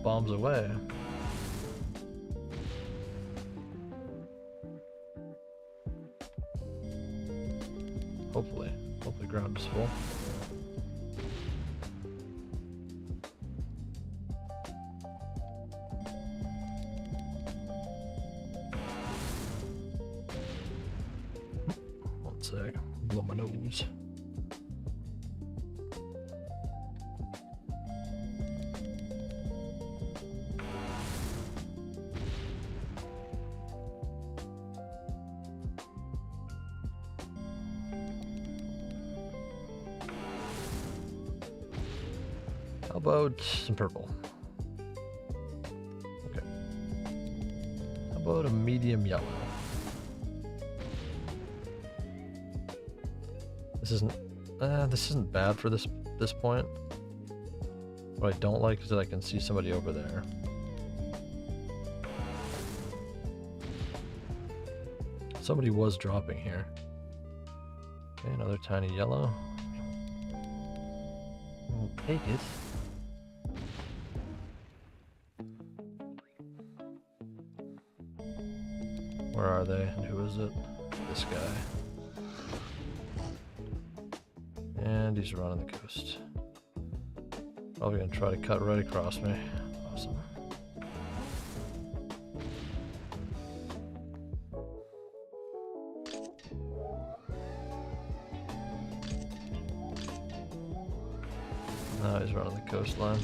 Bombs away. Hopefully ground is full. One sec, blow my nose. How about some purple? Okay. How about a medium yellow? This isn't bad for this point. What I don't like is that I can see somebody over there. Somebody was dropping here. Okay, another tiny yellow. We'll take it. Where are they? And who is it? This guy. And he's running the coast. Probably gonna try to cut right across me. Awesome. Now he's running the coastline.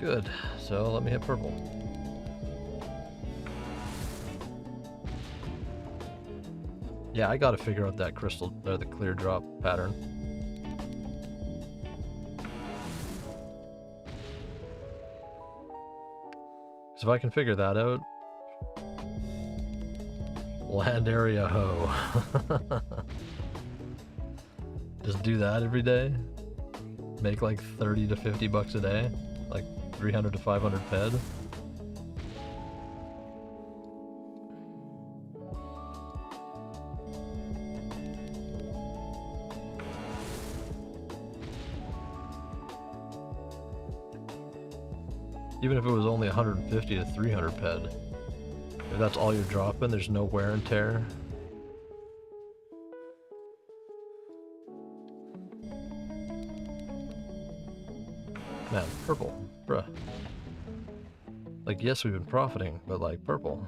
Good. So let me hit purple. Yeah, I gotta figure out that crystal, or the clear drop pattern. So if I can figure that out, land area ho. Just do that every day. Make like 30 to 50 bucks a day, like 300 to 500 PED. Even if it was only 150 to 300 PED. If that's all you're dropping, there's no wear and tear. Man, purple, bruh. Like, yes, we've been profiting, but like, purple.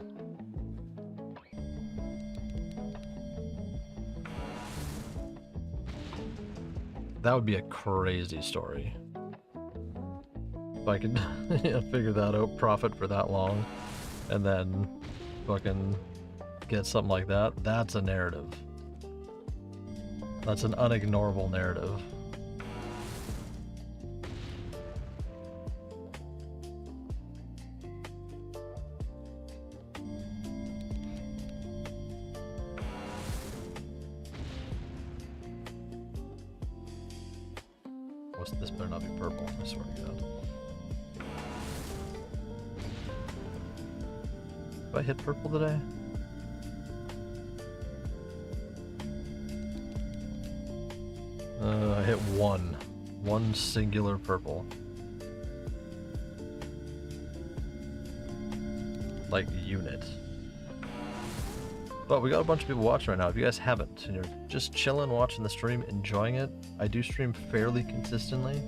That would be a crazy story. If I could figure that out, profit for that long, and then fucking get something like that, that's a narrative. That's an unignorable narrative. this better not be purple, I swear to God. Did I hit purple today? I hit one singular purple. Like, unit. But we got a bunch of people watching right now. If you guys haven't, and you're just chilling, watching the stream, enjoying it, I do stream fairly consistently.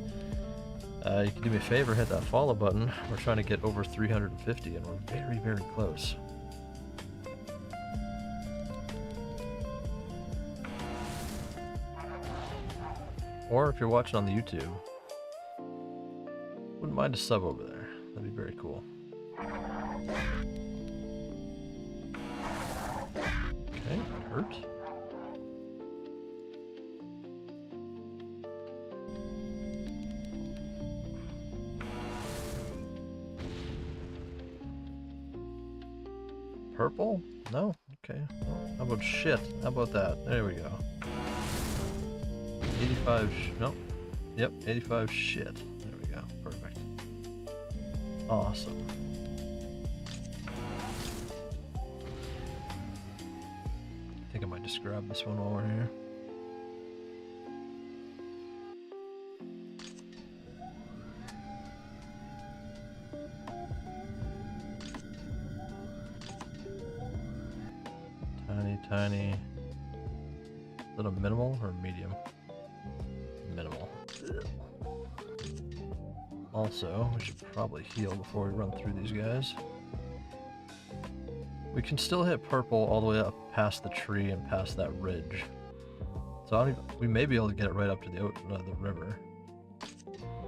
You can do me a favor, hit that follow button. We're trying to get over 350, and we're very, very close. Or if you're watching on the YouTube, wouldn't mind a sub over there. That'd be very cool. Okay, hurt. Purple? No? Okay. Well, how about shit? How about that? There we go. 85 nope. Yep, 85 shit. There we go. Perfect. Awesome. I think I might just grab this one while we're here. Tiny. Is that a minimal or medium? Minimal. Also, we should probably heal before we run through these guys. We can still hit purple all the way up past the tree and past that ridge. So we may be able to get it right up to the river.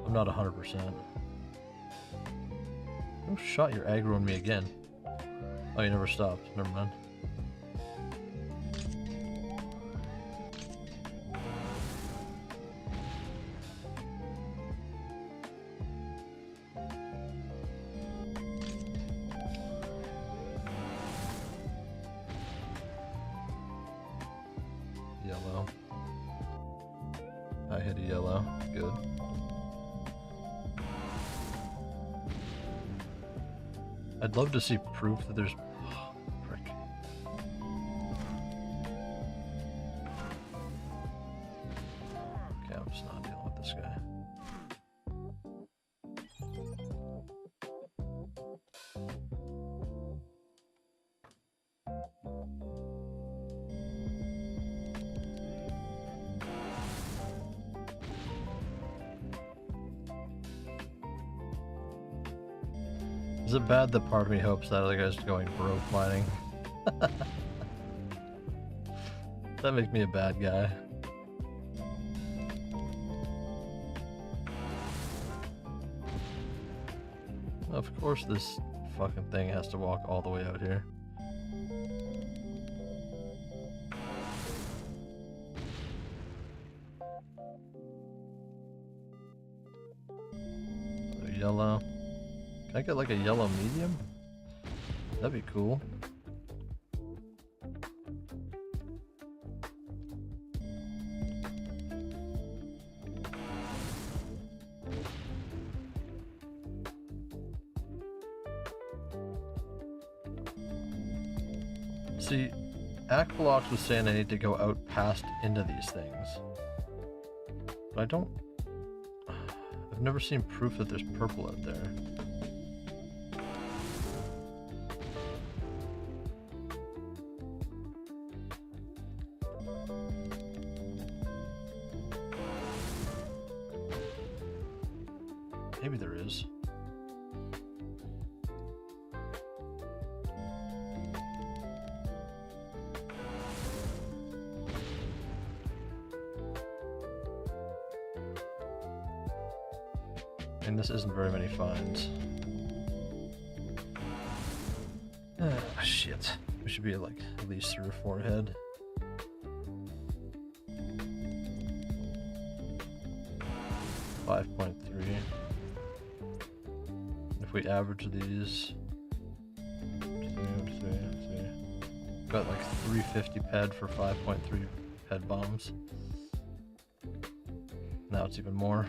I'm not 100%. Oh, shot your aggro on me again. Oh, you never stopped. Never mind. Yellow. I hit a yellow. Good. I'd love to see proof that there's... Oh, frick. Okay, I'm just not dealing with this guy. Is it bad that part of me hopes that other guy's going broke mining? That makes me a bad guy. Of course this fucking thing has to walk all the way out here. So yellow. Can I get like a yellow medium? That'd be cool. See, Aqualox was saying I need to go out past into these things. But I don't... I've never seen proof that there's purple out there. Maybe there is. And this isn't very many finds. Ah, shit. We should be like at least 3 or 4 ahead. .3. If we average these, got like 350 PED for 5.3 PED bombs. Now it's even more.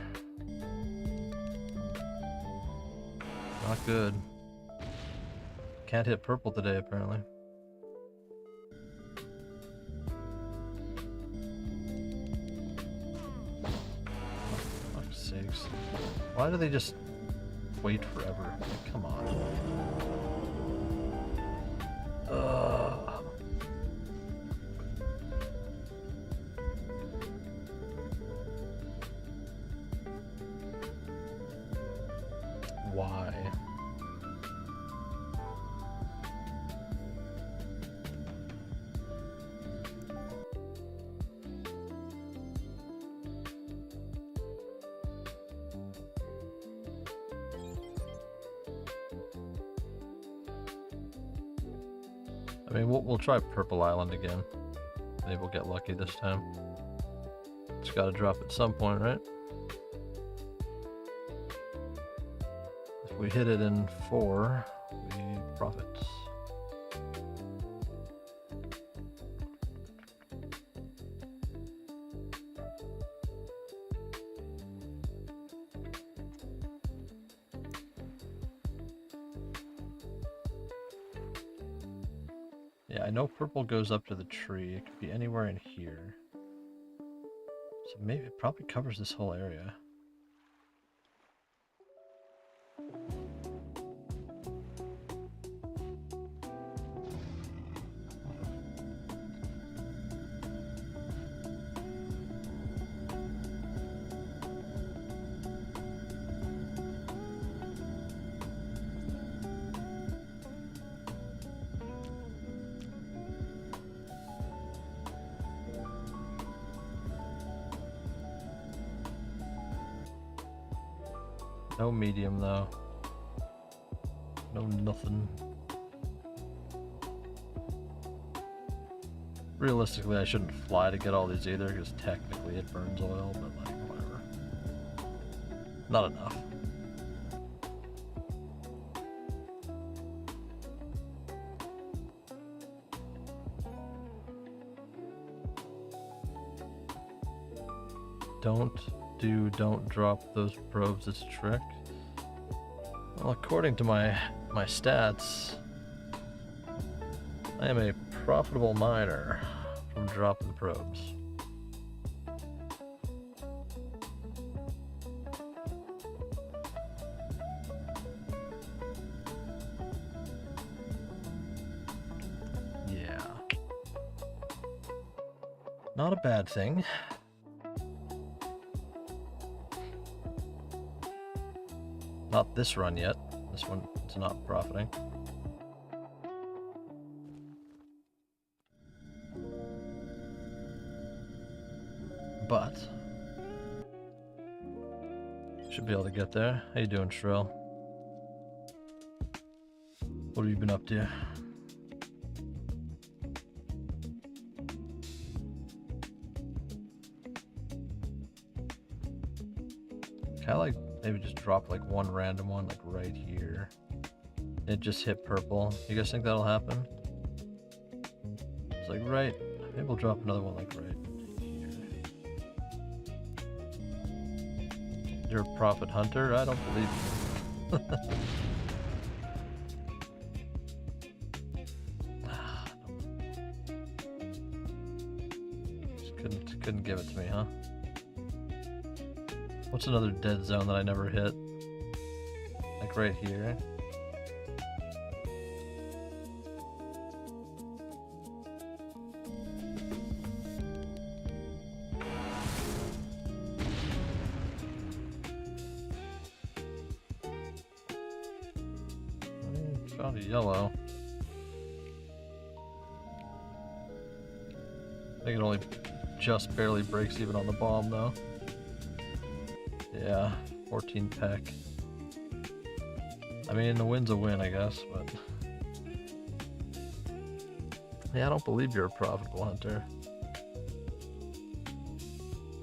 Not good. Can't hit purple today, apparently. For fuck's sakes. Why do they just wait forever? Like, come on. Why? I mean, we'll try Purple Island again. Maybe we'll get lucky this time. It's got to drop at some point, right? If we hit it in 4, we profit. Yeah, I know purple goes up to the tree. It could be anywhere in here. So maybe it probably covers this whole area. No medium though. No nothing. Realistically, I shouldn't fly to get all these either, because technically it burns oil, but like, whatever. Not enough. Don't drop those probes, it's a trick. Well, according to my stats, I am a profitable miner from dropping probes. Yeah. Not a bad thing. Not this run yet. This one is not profiting. But should be able to get there. How you doing, Shrill? What have you been up to? Kinda like maybe just drop like one random one like right here. It just hit purple. You guys think that'll happen? It's like right. Maybe we'll drop another one like right here. You're a profit hunter? I don't believe you. Just couldn't give it to me, huh? What's another dead zone that I never hit? Like right here. Found a yellow. I think it only just barely breaks even on the bomb though. Yeah, 14 peck. I mean, the win's a win, I guess, but... Yeah, I don't believe you're a profitable hunter.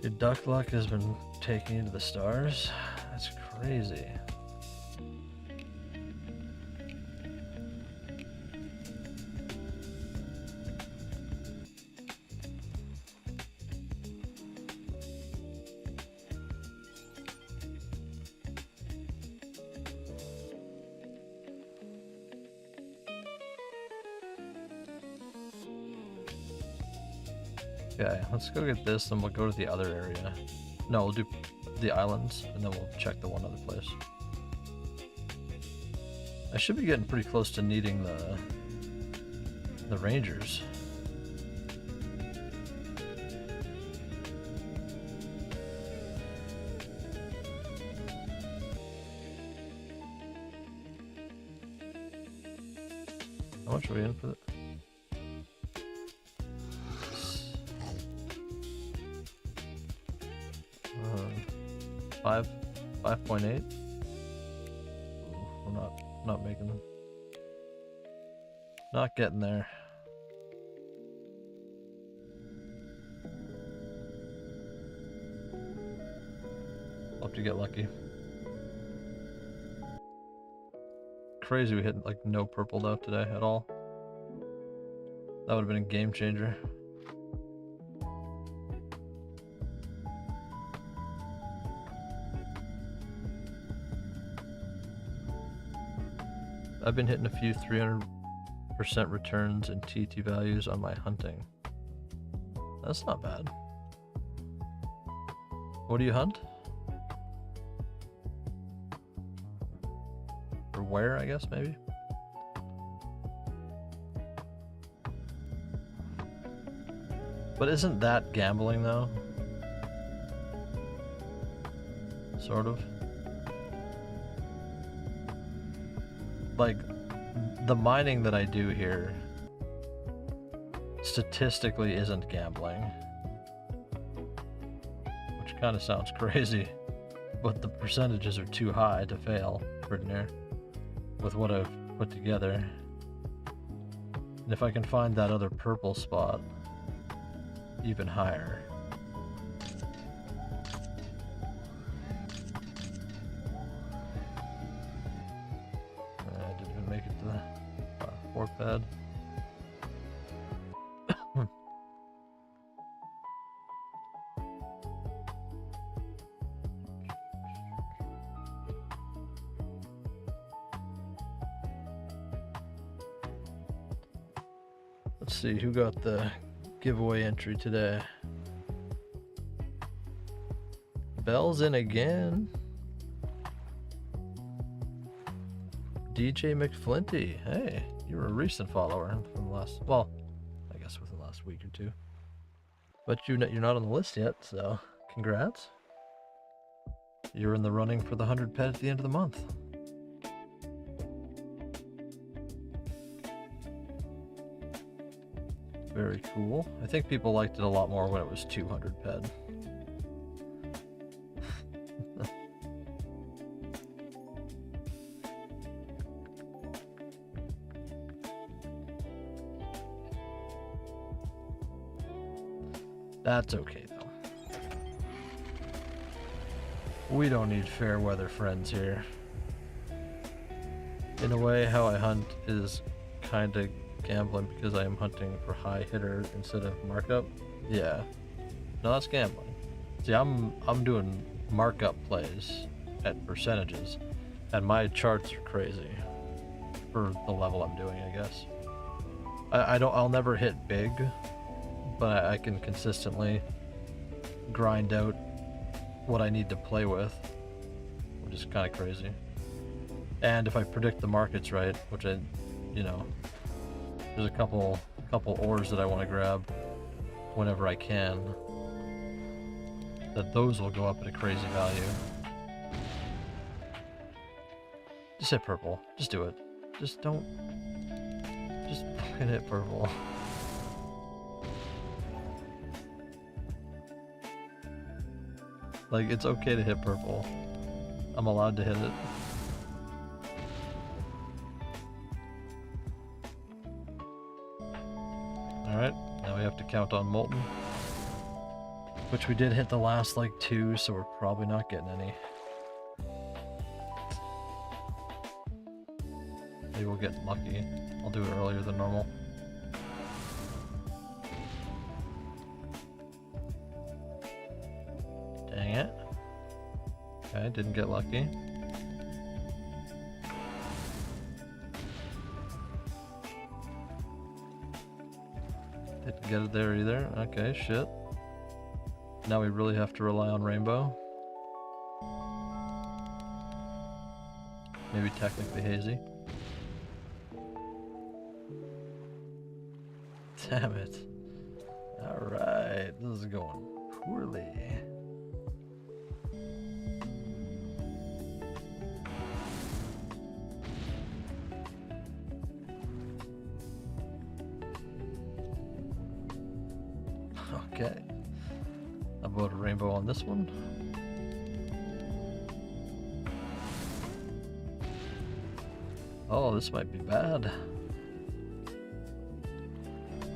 Your duck luck has been taking you to the stars? That's crazy. Okay, let's go get this, then we'll go to the other area. No, we'll do the islands, and then we'll check the one other place. I should be getting pretty close to needing the rangers. How much are we in for that? 5.8. We're not making them. Not getting there. Hope to get lucky. Crazy we hit like no purple though today at all. That would have been a game changer. I've been hitting a few 300% returns and TT values on my hunting. That's not bad. What do you hunt? Or where, I guess, maybe? But isn't that gambling, though? Sort of. Like, the mining that I do here statistically isn't gambling. Which kind of sounds crazy, but the percentages are too high to fail pretty near with what I've put together. And if I can find that other purple spot, even higher. I didn't even make it to the 4 pad. Let's see who got the giveaway entry today. Bell's in again. DJ McFlinty. Hey, you were a recent follower from the last, well, I guess within the last week or two. But you're not on the list yet, so congrats. You're in the running for the 100 pet at the end of the month. Very cool. I think people liked it a lot more when it was 200 ped. That's okay though. We don't need fair weather friends here. In a way, how I hunt is kind of gambling because I am hunting for high hitter instead of markup. Yeah, no, that's gambling. See, I'm doing markup plays at percentages, and my charts are crazy for the level I'm doing. I guess I'll never hit big, but I can consistently grind out what I need to play with, which is kind of crazy. And if I predict the markets right, which I, you know, there's a couple ores that I want to grab whenever I can, that those will go up at a crazy value. Just hit purple. Just do it. Just don't. Just fucking hit purple. Like, it's okay to hit purple. I'm allowed to hit it. Alright, now we have to count on Molten. Which we did hit the last, like, 2, so we're probably not getting any. Maybe we'll get lucky. I'll do it earlier than normal. Dang it. Okay, didn't get lucky. Didn't get it there either. Okay, shit. Now we really have to rely on rainbow. Maybe technically hazy. Damn it. Alright, this is going poorly. Okay. How about a rainbow on this one? Oh, this might be bad.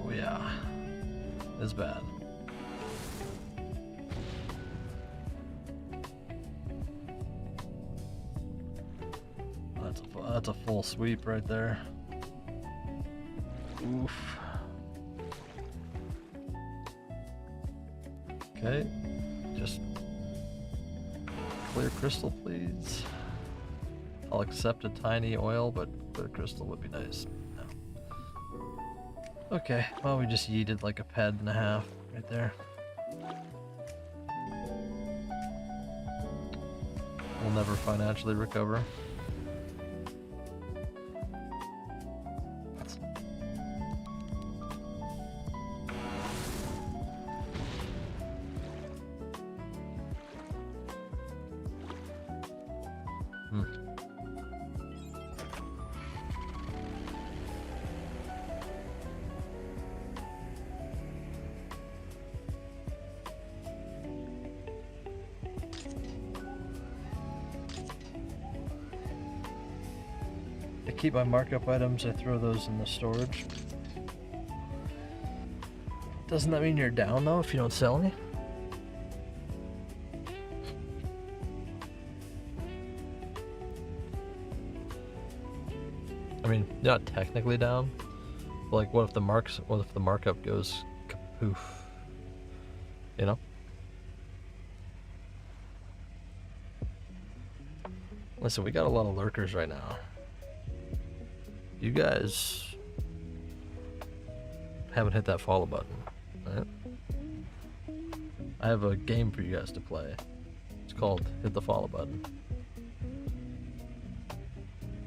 Oh yeah, it's bad. That's a full sweep right there. Oof. Okay, just clear crystal, please. I'll accept a tiny oil, but clear crystal would be nice. No. Okay, well, we just yeeted like a PED and a half right there. We'll never financially recover. I keep my markup items, I throw those in the storage. Doesn't that mean you're down though if you don't sell any? I mean, you're not technically down. But like, what if the markup goes kapoof? You know? Listen, we got a lot of lurkers right now. You guys haven't hit that follow button, right? I have a game for you guys to play. It's called Hit the Follow Button.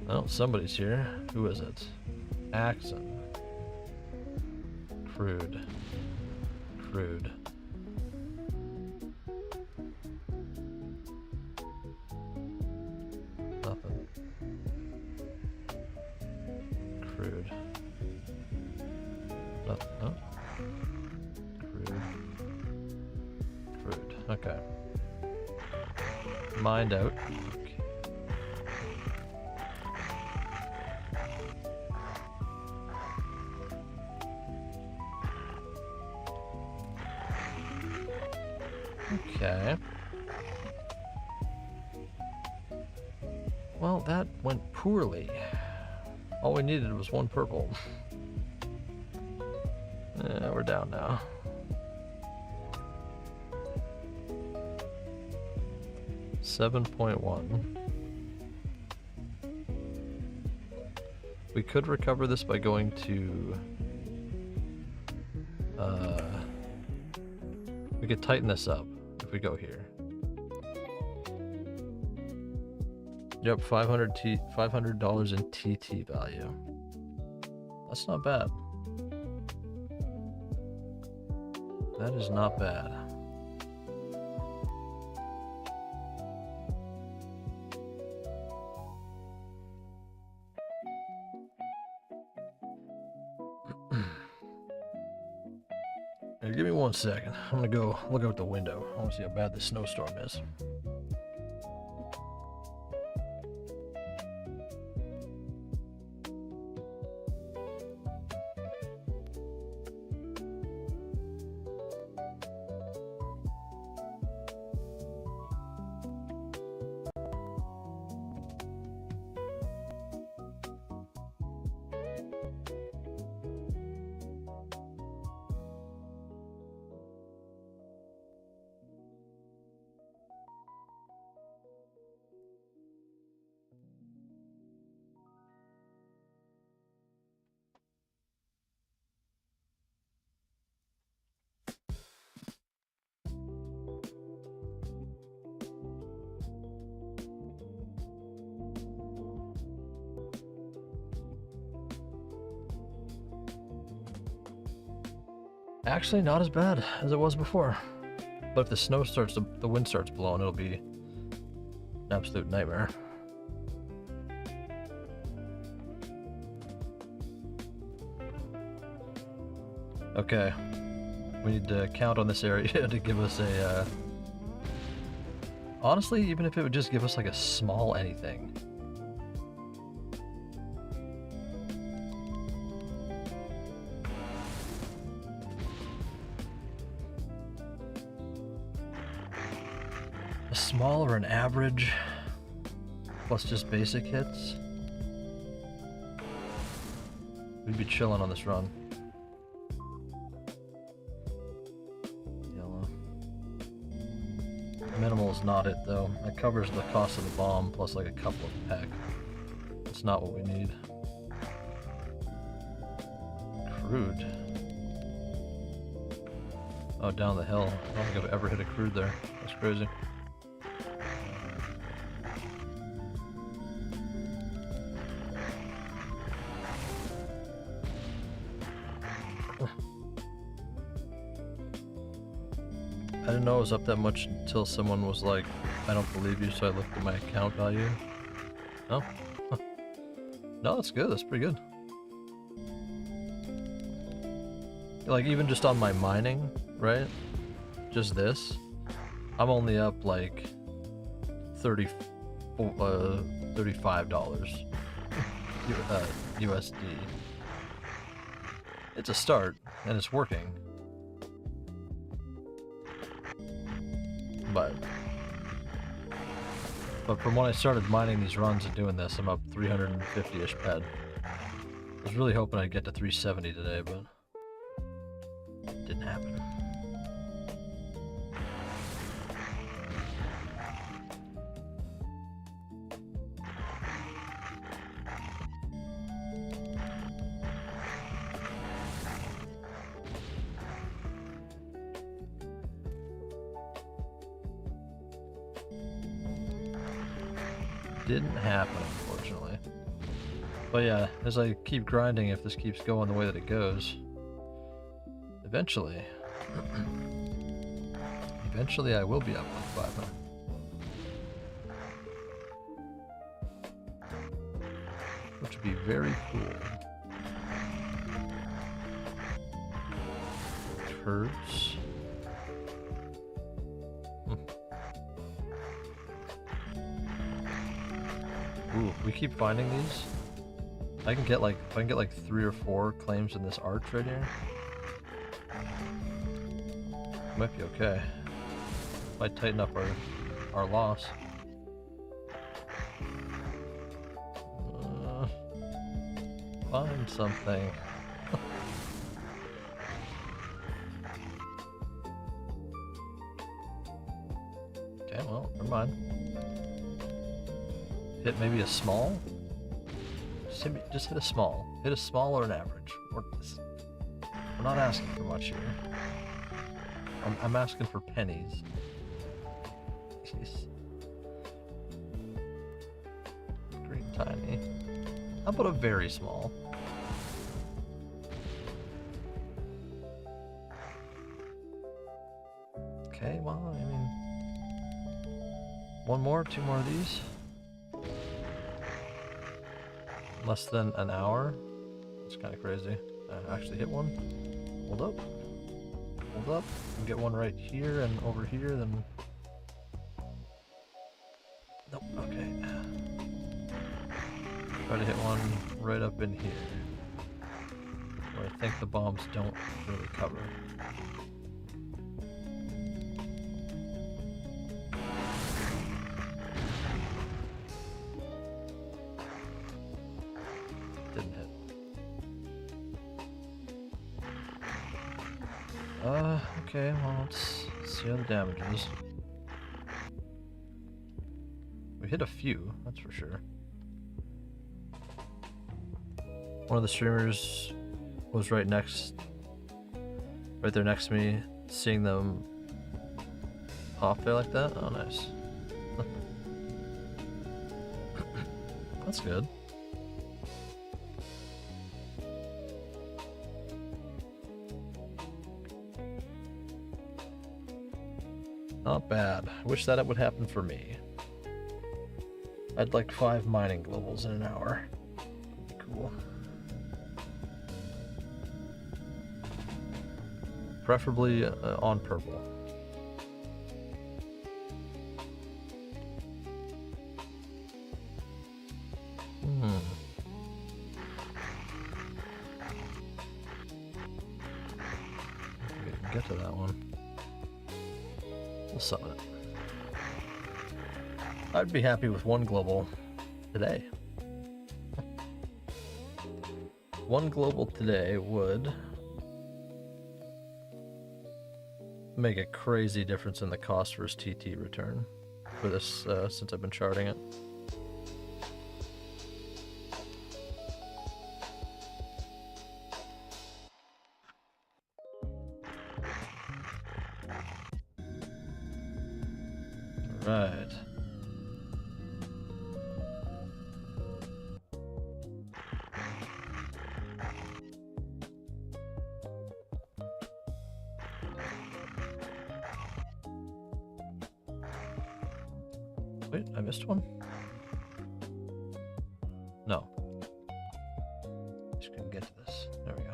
Oh, somebody's here. Who is it? Axon. Crude. Crude. Nothing. Crude. Nothing. Oh. Crude. Crude. Okay. Mind out. Okay. Well, that went poorly. All we needed was one purple. Yeah, we're down now. $7.1. We could recover this by going to... we could tighten this up if we go here. Yep, $500 in TT value. That's not bad. That is not bad. Now, give me 1 second. I'm gonna go look out the window. I want to see how bad this snowstorm is. Actually, not as bad as it was before. But if the snow starts, the wind starts blowing, it'll be an absolute nightmare. Okay, we need to count on this area to give us a, honestly, even if it would just give us like a small anything. A small or an average, plus just basic hits. We'd be chilling on this run. Minimal is not it though. That covers the cost of the bomb plus like a couple of peck. That's not what we need. Crude. Oh, down the hill. I don't think I've ever hit a crude there. That's crazy. I didn't know it was up that much until someone was like, I don't believe you, so I looked at my account value. No? No, that's good, that's pretty good. Like, even just on my mining, right? Just this, I'm only up like $35 USD. It's a start, and it's working. But from when I started mining these runs and doing this, I'm up 350-ish PED. I was really hoping I'd get to 370 today, but it didn't happen. Didn't happen, unfortunately. But yeah, as I keep grinding, if this keeps going the way that it goes, eventually, eventually I will be up like 500. Which would be very cool. Curves. Ooh, we keep finding these. I can get like, if I can get like 3 or 4 claims in this arch right here, might be okay. Might tighten up our loss. Find something. Okay, well, never mind. Hit maybe a small? Just hit a small. Hit a small or an average. We're not asking for much here. I'm asking for pennies. Jeez. Green tiny. How about a very small? Okay, well, I mean... 1 more, 2 more of these? Less than an hour? It's kind of crazy. I actually hit one. Hold up. Hold up. And get one right here and over here, then... Nope, okay. Try to hit one right up in here. Where I think the bombs don't really cover. Didn't hit. Okay, well, let's see how the damage is. We hit a few, that's for sure. One of the streamers was right there next to me, seeing them off there like that. Oh, nice. That's good. Not bad. I wish that it would happen for me. I'd like 5 mining globals in an hour. That'd be cool. Preferably on purple. We can get to that one. We'll sell it. I'd be happy with 1 global today. 1 global today would make a crazy difference in the cost versus TT return for this since I've been charting it. Right. Wait, I missed one? No. Just couldn't get to this. There we go.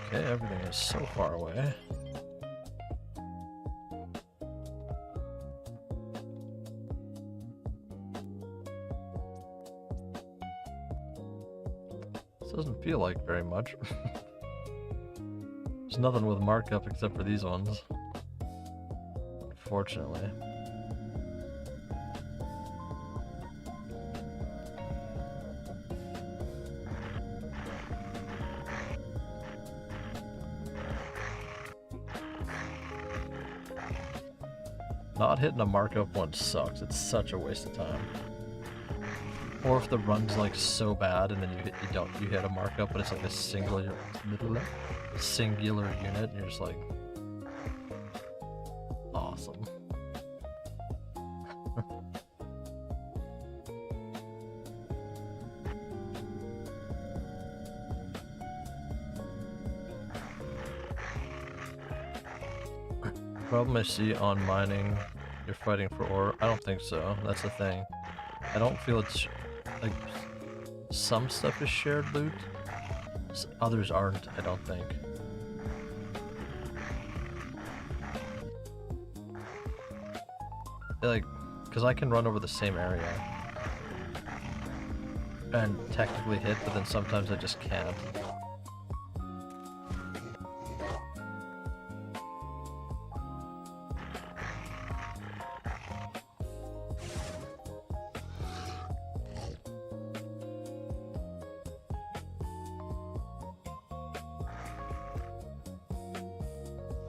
Okay, everything is so far away. This doesn't feel like very much. There's nothing with markup except for these ones. Unfortunately. Not hitting a markup one sucks. It's such a waste of time. Or if the run's like so bad and then you hit a markup, but it's like a singular unit, and you're just like, awesome. Problem I see on mining, you're fighting for ore. I don't think so. That's the thing. I don't feel it's like some stuff is shared loot. Others aren't, I don't think. Like, because I can run over the same area and technically hit, but then sometimes I just can't.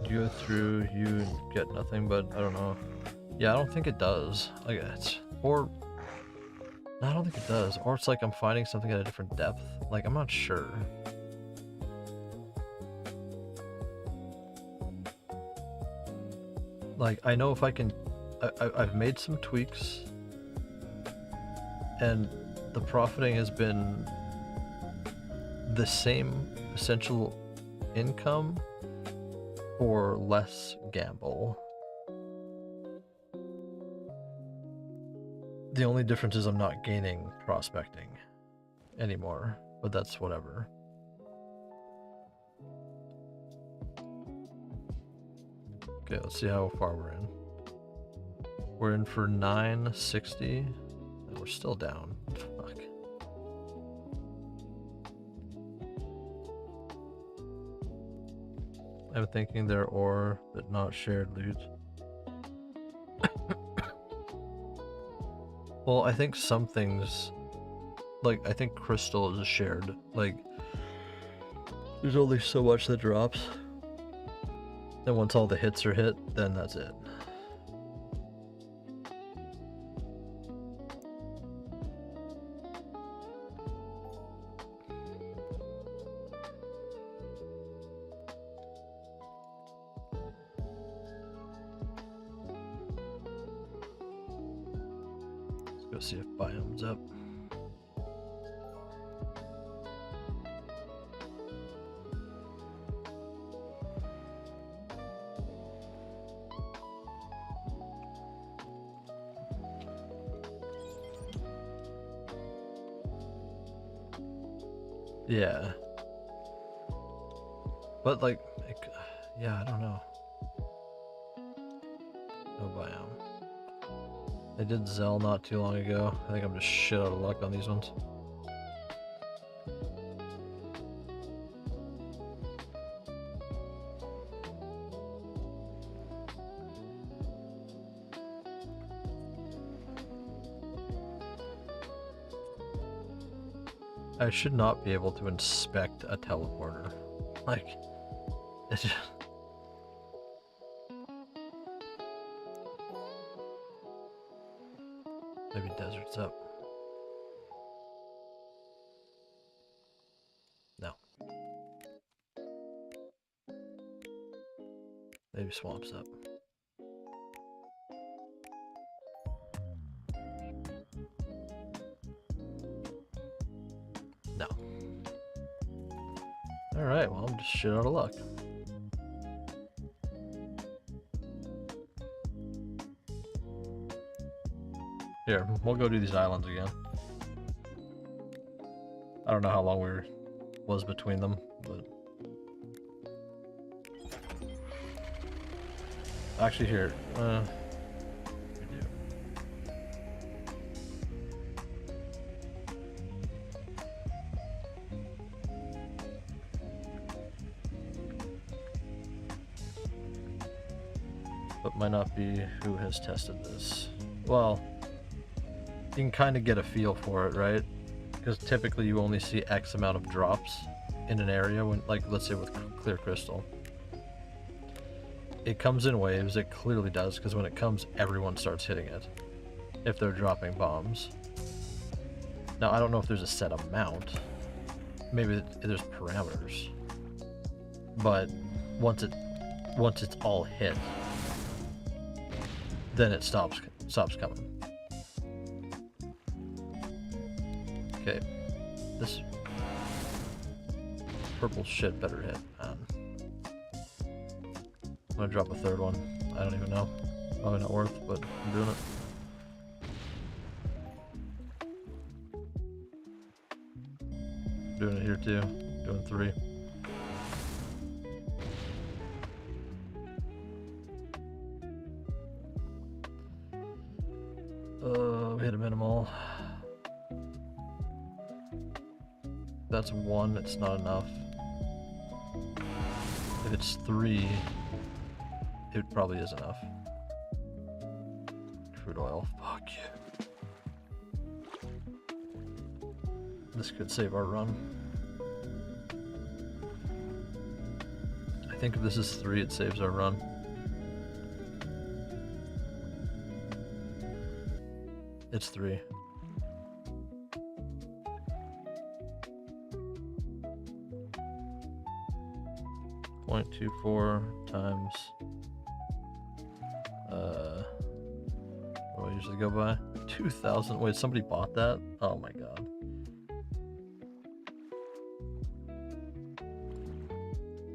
You go through, you get nothing, but I don't know. Yeah, I don't think it does. Like, it's, or, no, I don't think it does. Or it's like I'm finding something at a different depth. Like, I'm not sure. Like, I know if I can, I've made some tweaks, and the profiting has been the same essential income for less gamble. The only difference is I'm not gaining prospecting anymore, but that's whatever. Okay, let's see how far we're in. We're in for 960, and we're still down. Fuck. I'm thinking they're ore, but not shared loot. Well, I think some things, like, I think crystal is shared. Like, there's only so much that drops. And once all the hits are hit, then that's it. Go see if biome's up. Yeah. But like, yeah, I don't know. No biome. I did Zell not too long ago. I think I'm just shit out of luck on these ones. I should not be able to inspect a teleporter. Like, it's just... Maybe desert's up. No. Maybe swamp's up. No. Alright, well, I'm just shit out of luck. Here, we'll go do these islands again. I don't know how long was between them, but... Actually, here, we do. But might not be who has tested this. Well, you can kind of get a feel for it, right? Because typically you only see X amount of drops in an area when, like, let's say with clear crystal. It comes in waves, it clearly does, because when it comes, everyone starts hitting it. If they're dropping bombs. Now, I don't know if there's a set amount. Maybe there's parameters. But once it's all hit, then it stops coming. Okay, this purple shit better hit, man. I'm gonna drop a third one. I don't even know. Probably not worth, but I'm doing it. Doing it here too. Doing 3. We hit a minimal. That's 1, it's not enough. If it's 3, it probably is enough. Crude oil, fuck you. This could save our run. I think if this is 3, it saves our run. It's 3. .24 times what do I usually go by? 2,000. Wait, somebody bought that? Oh my god.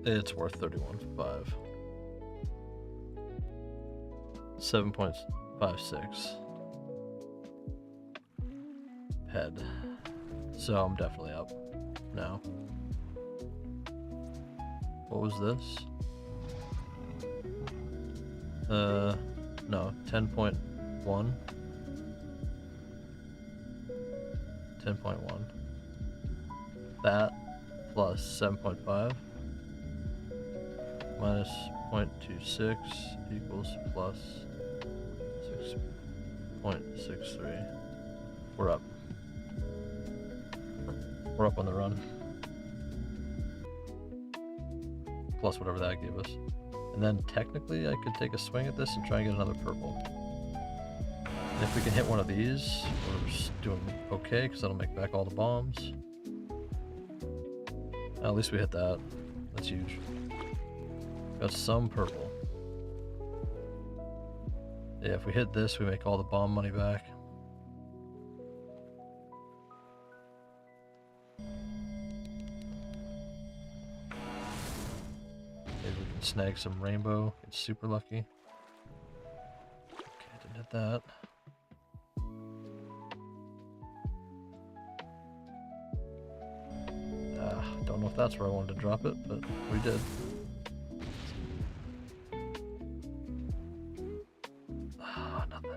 It's worth 31.5. 7.56 PED. So I'm definitely up now. What was this? No, 10.1. 10.1. That plus 7.5 minus 0.26 equals plus 6.63. We're up. We're up on the run. Plus whatever that gave us. And then technically I could take a swing at this and try and get another purple. And if we can hit one of these, we're just doing okay, because that'll make back all the bombs. At least we hit that. That's huge. Got some purple. Yeah, if we hit this, we make all the bomb money back. Maybe we can snag some rainbow. It's super lucky. Okay, didn't hit that. if that's where I wanted to drop it, but we did. Oh, nothing.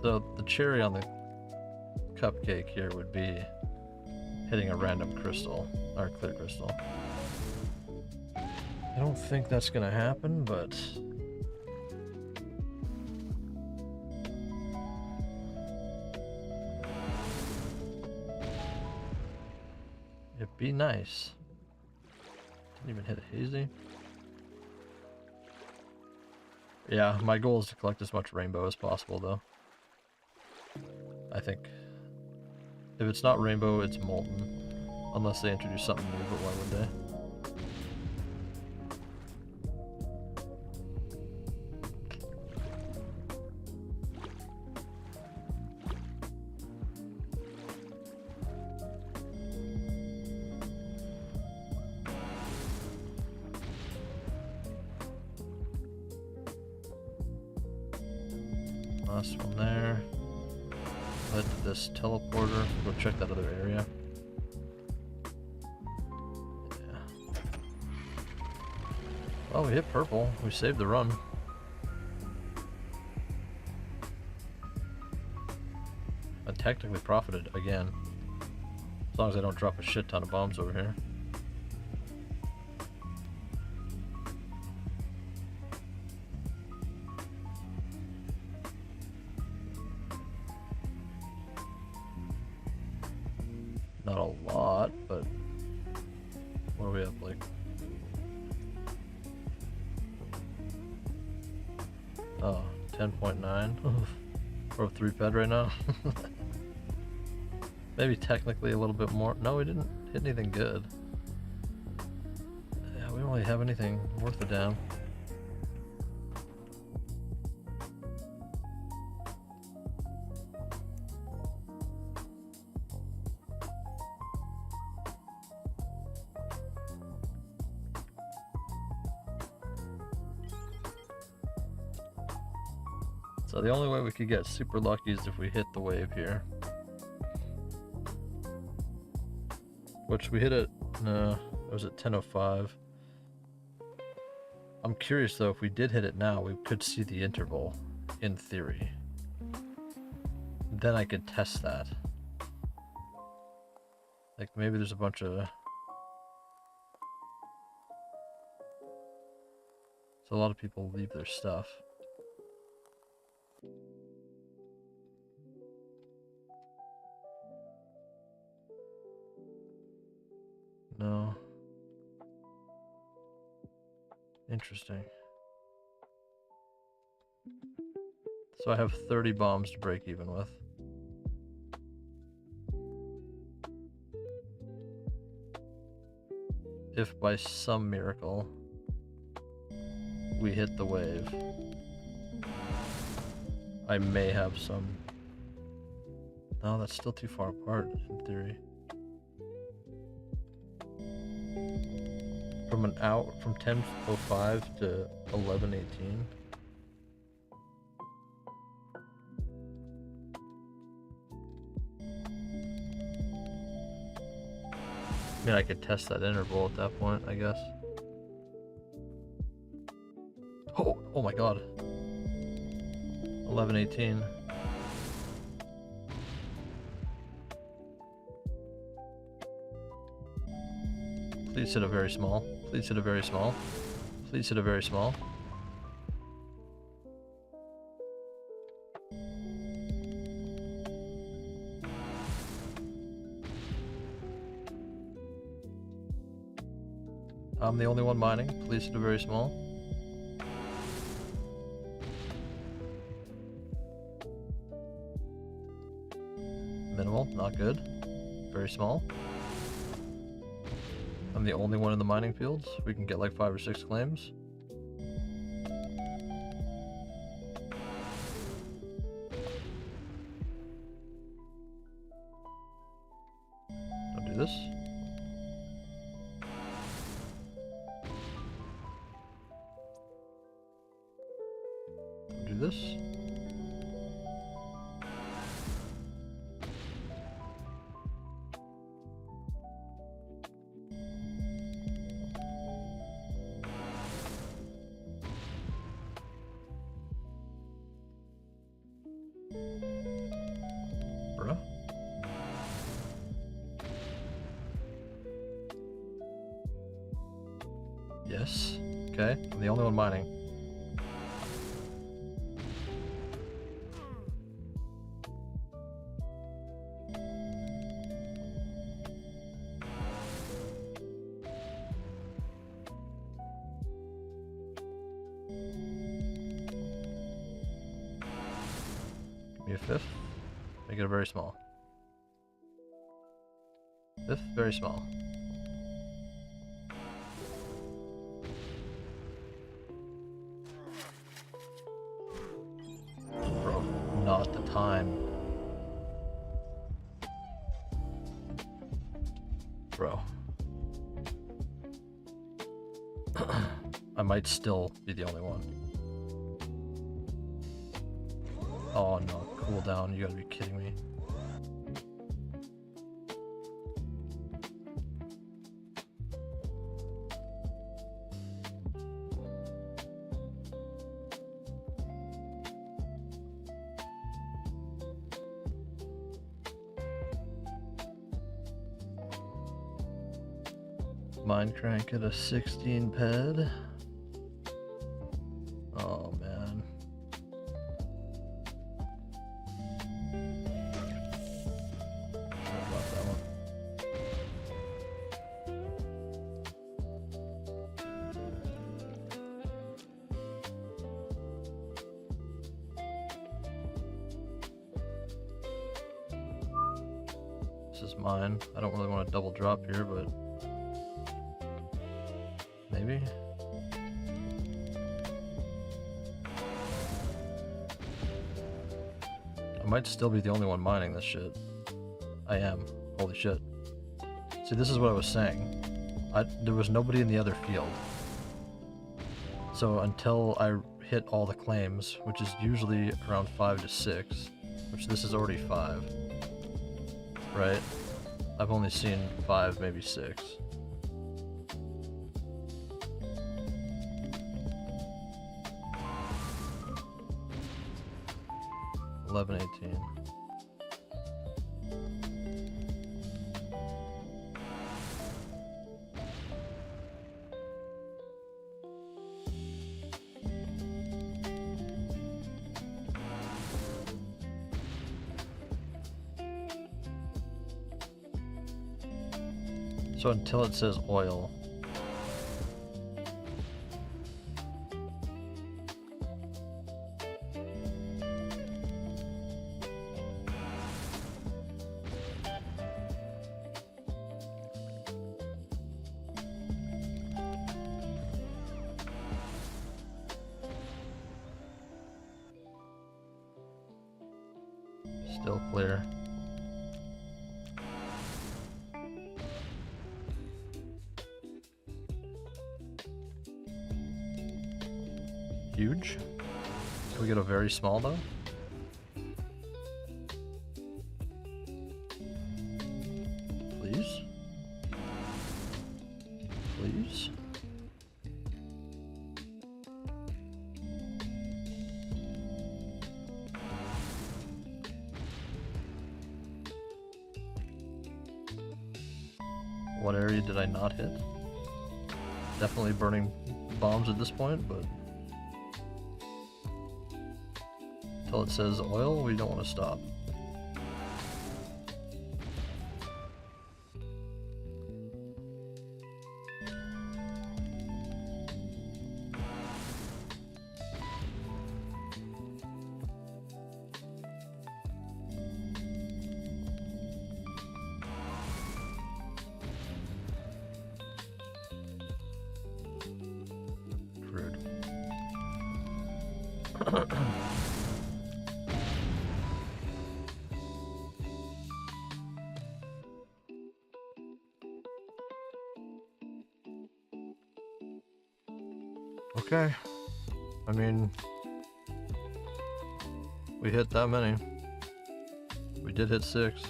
So the cherry on the cupcake here would be hitting a random crystal, or clear crystal. I don't think that's gonna happen, but it'd be nice. Didn't even hit a hazy. Yeah, my goal is to collect as much rainbow as possible, though. I think if it's not rainbow, it's molten. Unless they introduce something new, but why would they? Last one there. Led to this teleporter. Go check that other area. Yeah. Oh, we hit purple. We saved the run. I technically profited again. As long as I don't drop a shit ton of bombs over here. Not a lot, but what are we up like? Oh, 10.9. Or 3 PED right now. Maybe technically a little bit more. No, we didn't hit anything good. Yeah, we don't really have anything worth a damn. So the only way we could get super lucky is if we hit the wave here. Which we hit at, no, it was at 10:05. I'm curious though, if we did hit it now, we could see the interval, in theory. Then I could test that. Like maybe there's a bunch of... So a lot of people leave their stuff. No. Interesting. So I have 30 bombs to break even with. If by some miracle we hit the wave, I may have some... No, that's still too far apart in theory. From an hour, from 10:05 to 11:18. I mean, I could test that interval at that point, I guess. Oh my god. 11:18. Please hit a very small. Please hit a very small. Please hit a very small. I'm the only one mining. Please hit a very small. Minimal, not good. Very small. I'm the only one in the mining fields. We can get like 5 or 6 claims. Don't do this. Don't do this. Yes. Okay, I'm the only one mining. Give me a fifth. Make it a very small. Fifth, very small. Bro, not the time. Bro. I might still be the only one. Oh no, cool down, you gotta be kidding me. Mind crank at a 16 PED. Oh man. Sorry about that one. This is mine. I don't really want to double drop here, but maybe. I might still be the only one mining this shit. I am. Holy shit. See, this is what I was saying. There was nobody in the other field. So until I hit all the claims, which is usually around 5 to 6, which this is already 5, right? I've only seen 5, maybe 6. $11.18. So until it says oil. Still clear. Huge. Can we get a very small though? Please? Please? What area did I not hit? Definitely burning bombs at this point, but until it says oil, we don't want to stop. Rude. Okay. I mean, we hit that many. We did hit 6.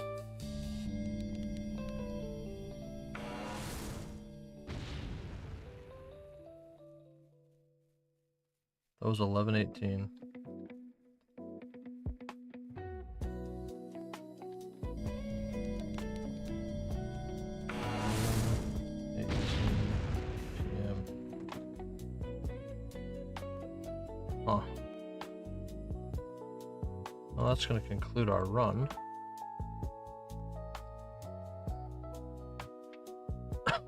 That was 11.18. PM. Huh. Well, that's going to conclude our run. How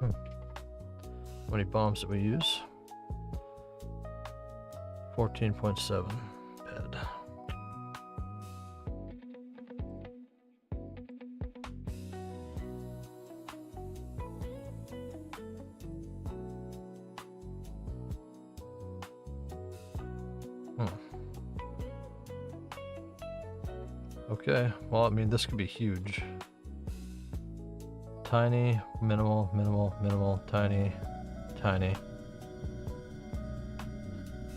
many bombs did we use? 14.7 PED. Okay, well, I mean, this could be huge. Tiny, minimal, minimal, minimal, tiny, tiny.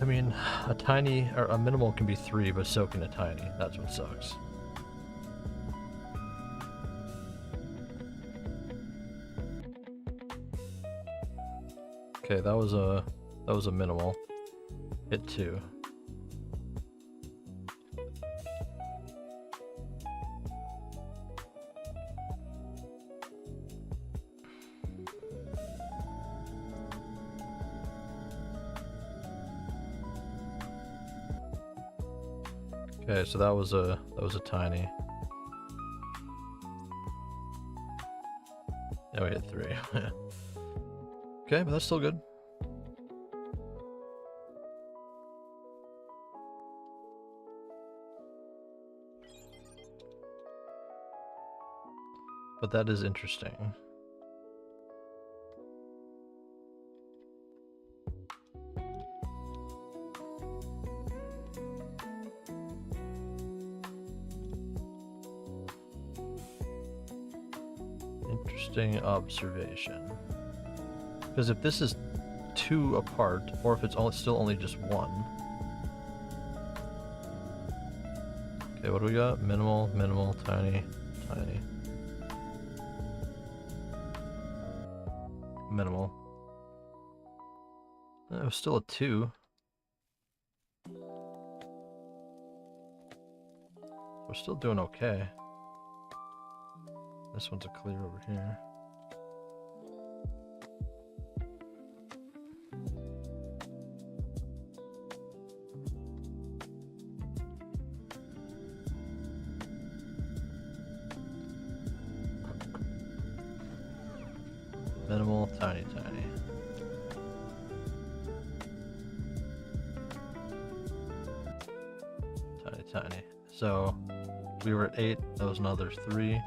I mean, a tiny, or a minimal can be 3, but so can a tiny. That's what sucks. Okay, that was a minimal. Hit 2. Okay, so that was a tiny. Yeah, we hit 3. Okay, but that's still good. But that is interesting. Interesting observation. Because if this is 2 apart, or if it's still only just 1. Okay, what do we got? Minimal, minimal, tiny, tiny. Minimal. It was still a 2. We're still doing okay. This one's a clear over here. Minimal, tiny, tiny. Tiny, tiny. So we were at 8, that was another 3.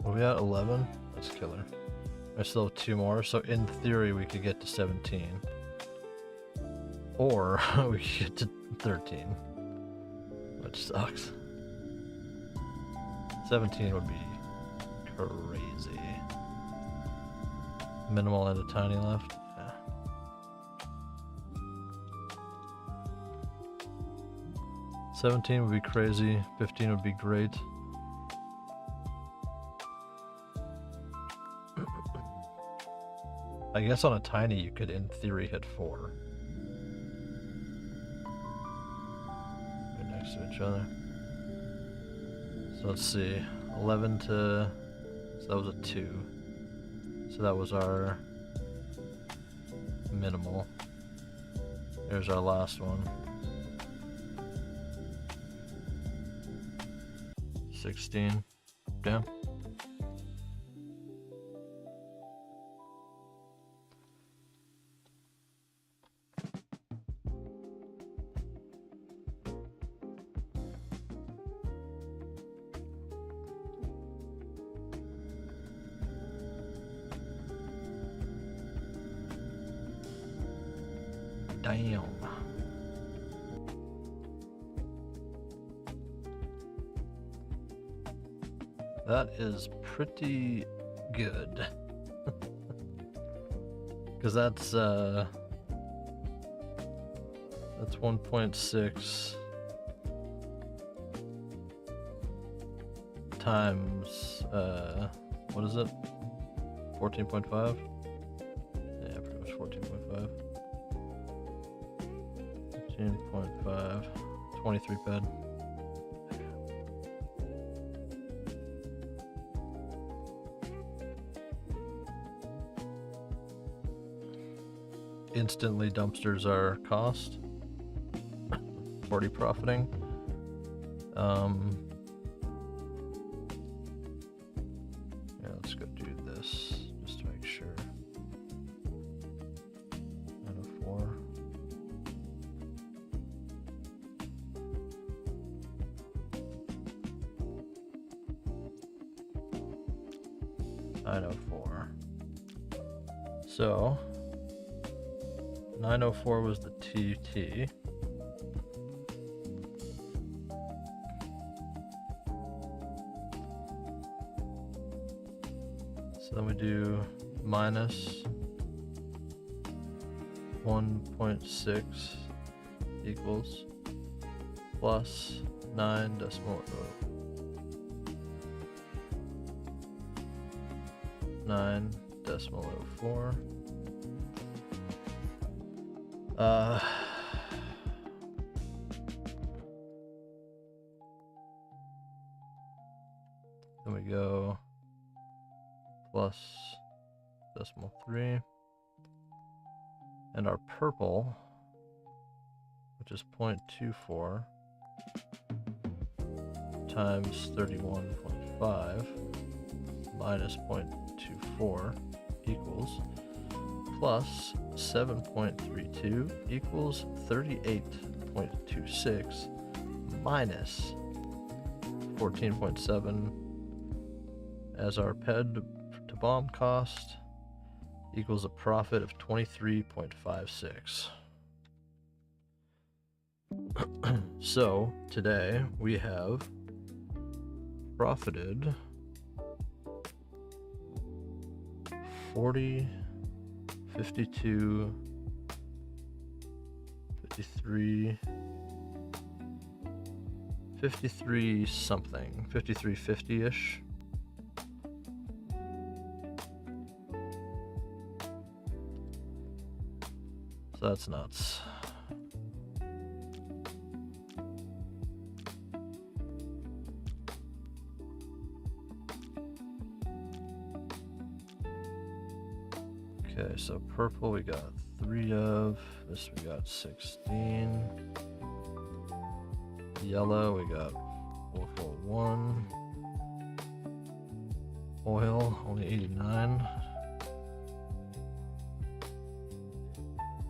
Are we at 11? That's killer. I still have 2 more, so in theory we could get to 17. Or we could get to 13. Which sucks. 17 would be crazy. Minimal and a tiny left. Yeah. $17 would be crazy, 15 would be great. I guess on a tiny you could in theory hit 4. Right next to each other. So let's see. 11 to... So that was a 2. So that was our minimal. Here's our last one. 16. Damn. Damn. That is pretty good. Because that's 1.6 times what is it? 14.5? Yeah, pretty much 14.5. 14.5. 23 PED. Instantly dumpsters our cost. 40 profiting. Yeah, let's go do this just to make sure. 904. So 904 was the TT. So then we do minus 1.6 equals plus 9 decimal 9.04. Then we go plus decimal 3, and our purple, which is 0.24 times 31.5 minus 0.24 equals plus 7.32 equals 38.26 minus 14.7 as our PED to bomb cost equals a profit of 23.56. So today we have profited 40, 52, 53, 53 something, 53.50-ish. So that's nuts. Okay, so purple we got 3 of, this we got 16. Yellow we got 441. Oil only 89.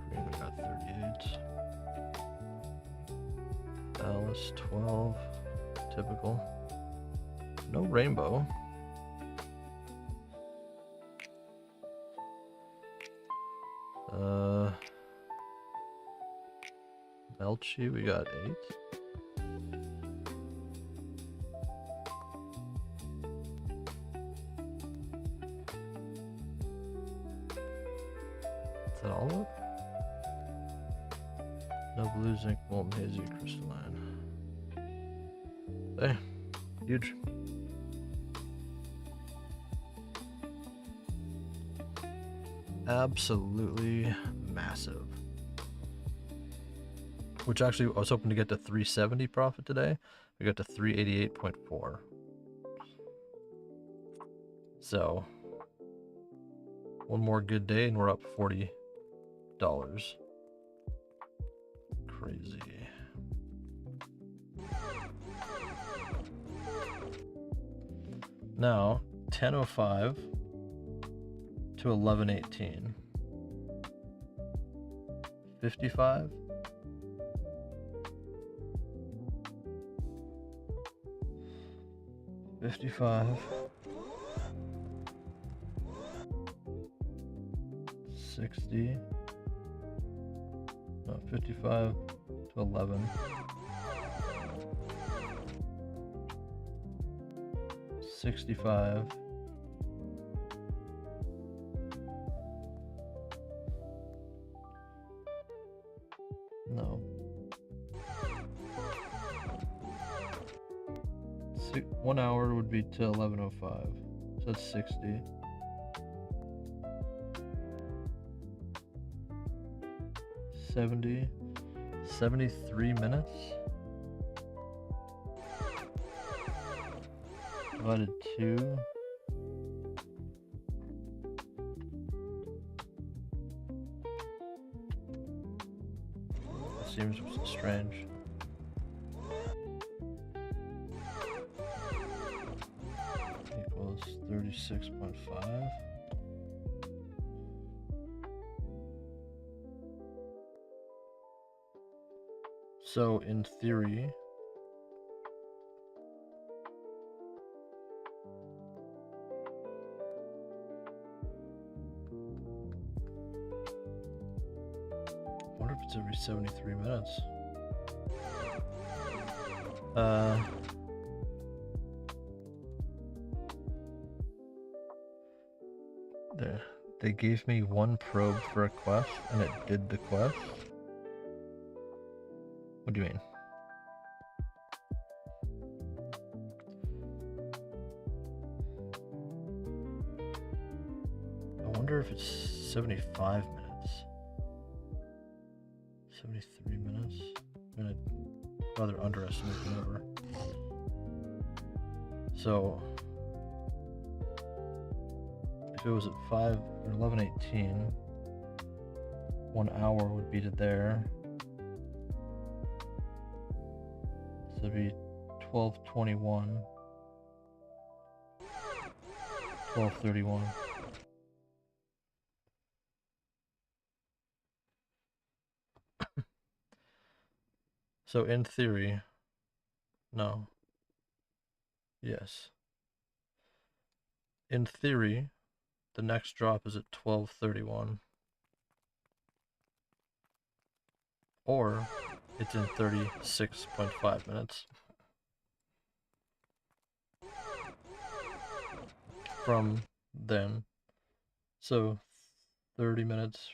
Green we got 38. Alice 12. Typical. No rainbow. Melchi, we got 8. Is that all of it? No blue, zinc, molten, hazy, crystalline. Hey, huge. Absolutely massive. Which actually, I was hoping to get to 370 profit today. We got to 388.4. So, one more good day and we're up $40. Crazy. Now, 10:05 to 11:18. 55. 55. 60. No, 55 to 11. 65. No. 1 hour would be to 11:05. So That's 60. 70. 73 minutes. Divided 2. That seems strange. Equals 36.5. So in theory, I wonder if it's every 73 minutes. There. They gave me one probe for a quest, and it did the quest. What do you mean? I wonder if it's 75 minutes. 73 minutes? I'm gonna rather underestimate the number. So, if it was at 5 or 11:18, 1 hour would be to there. So it'd be 12:21, 12:31. So in theory, no. Yes. In theory, the next drop is at 12:31. Or it's in 36.5 minutes. From then. So 30 minutes.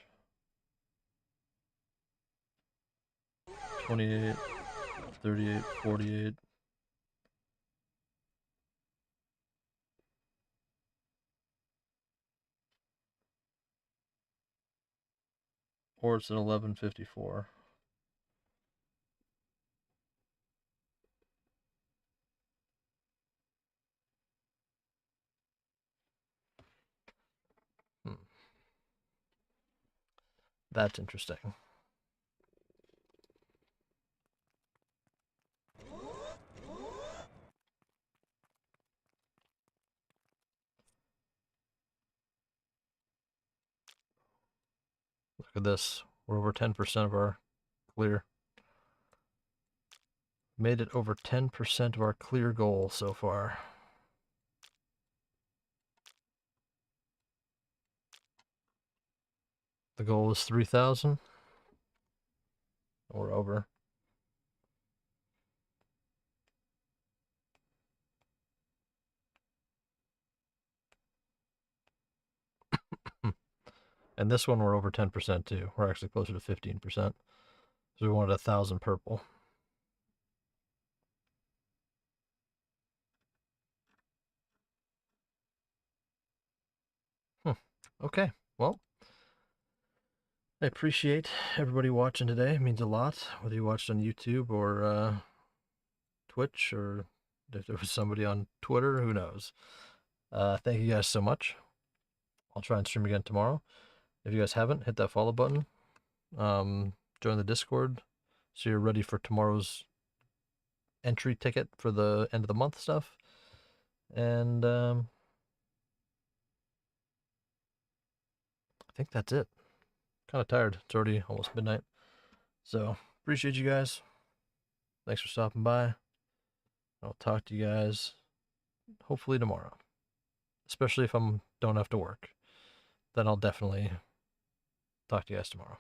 28, 38, 48. Or it's at 11:54. That's interesting. Look at this. We're over 10% of our clear. Made it over 10% of our clear goal so far. The goal is 3,000. We're over. And this one we're over 10% too. We're actually closer to 15%. So we wanted 1,000 purple. Okay, well, I appreciate everybody watching today. It means a lot, whether you watched on YouTube or Twitch, or if there was somebody on Twitter, who knows. Thank you guys so much. I'll try and stream again tomorrow. If you guys haven't, hit that follow button. Join the Discord so you're ready for tomorrow's entry ticket for the end of the month stuff. And I think that's it. Kind of tired. It's already almost midnight. So appreciate you guys. Thanks for stopping by. I'll talk to you guys hopefully tomorrow. Especially if I don't have to work. Then I'll definitely talk to you guys tomorrow.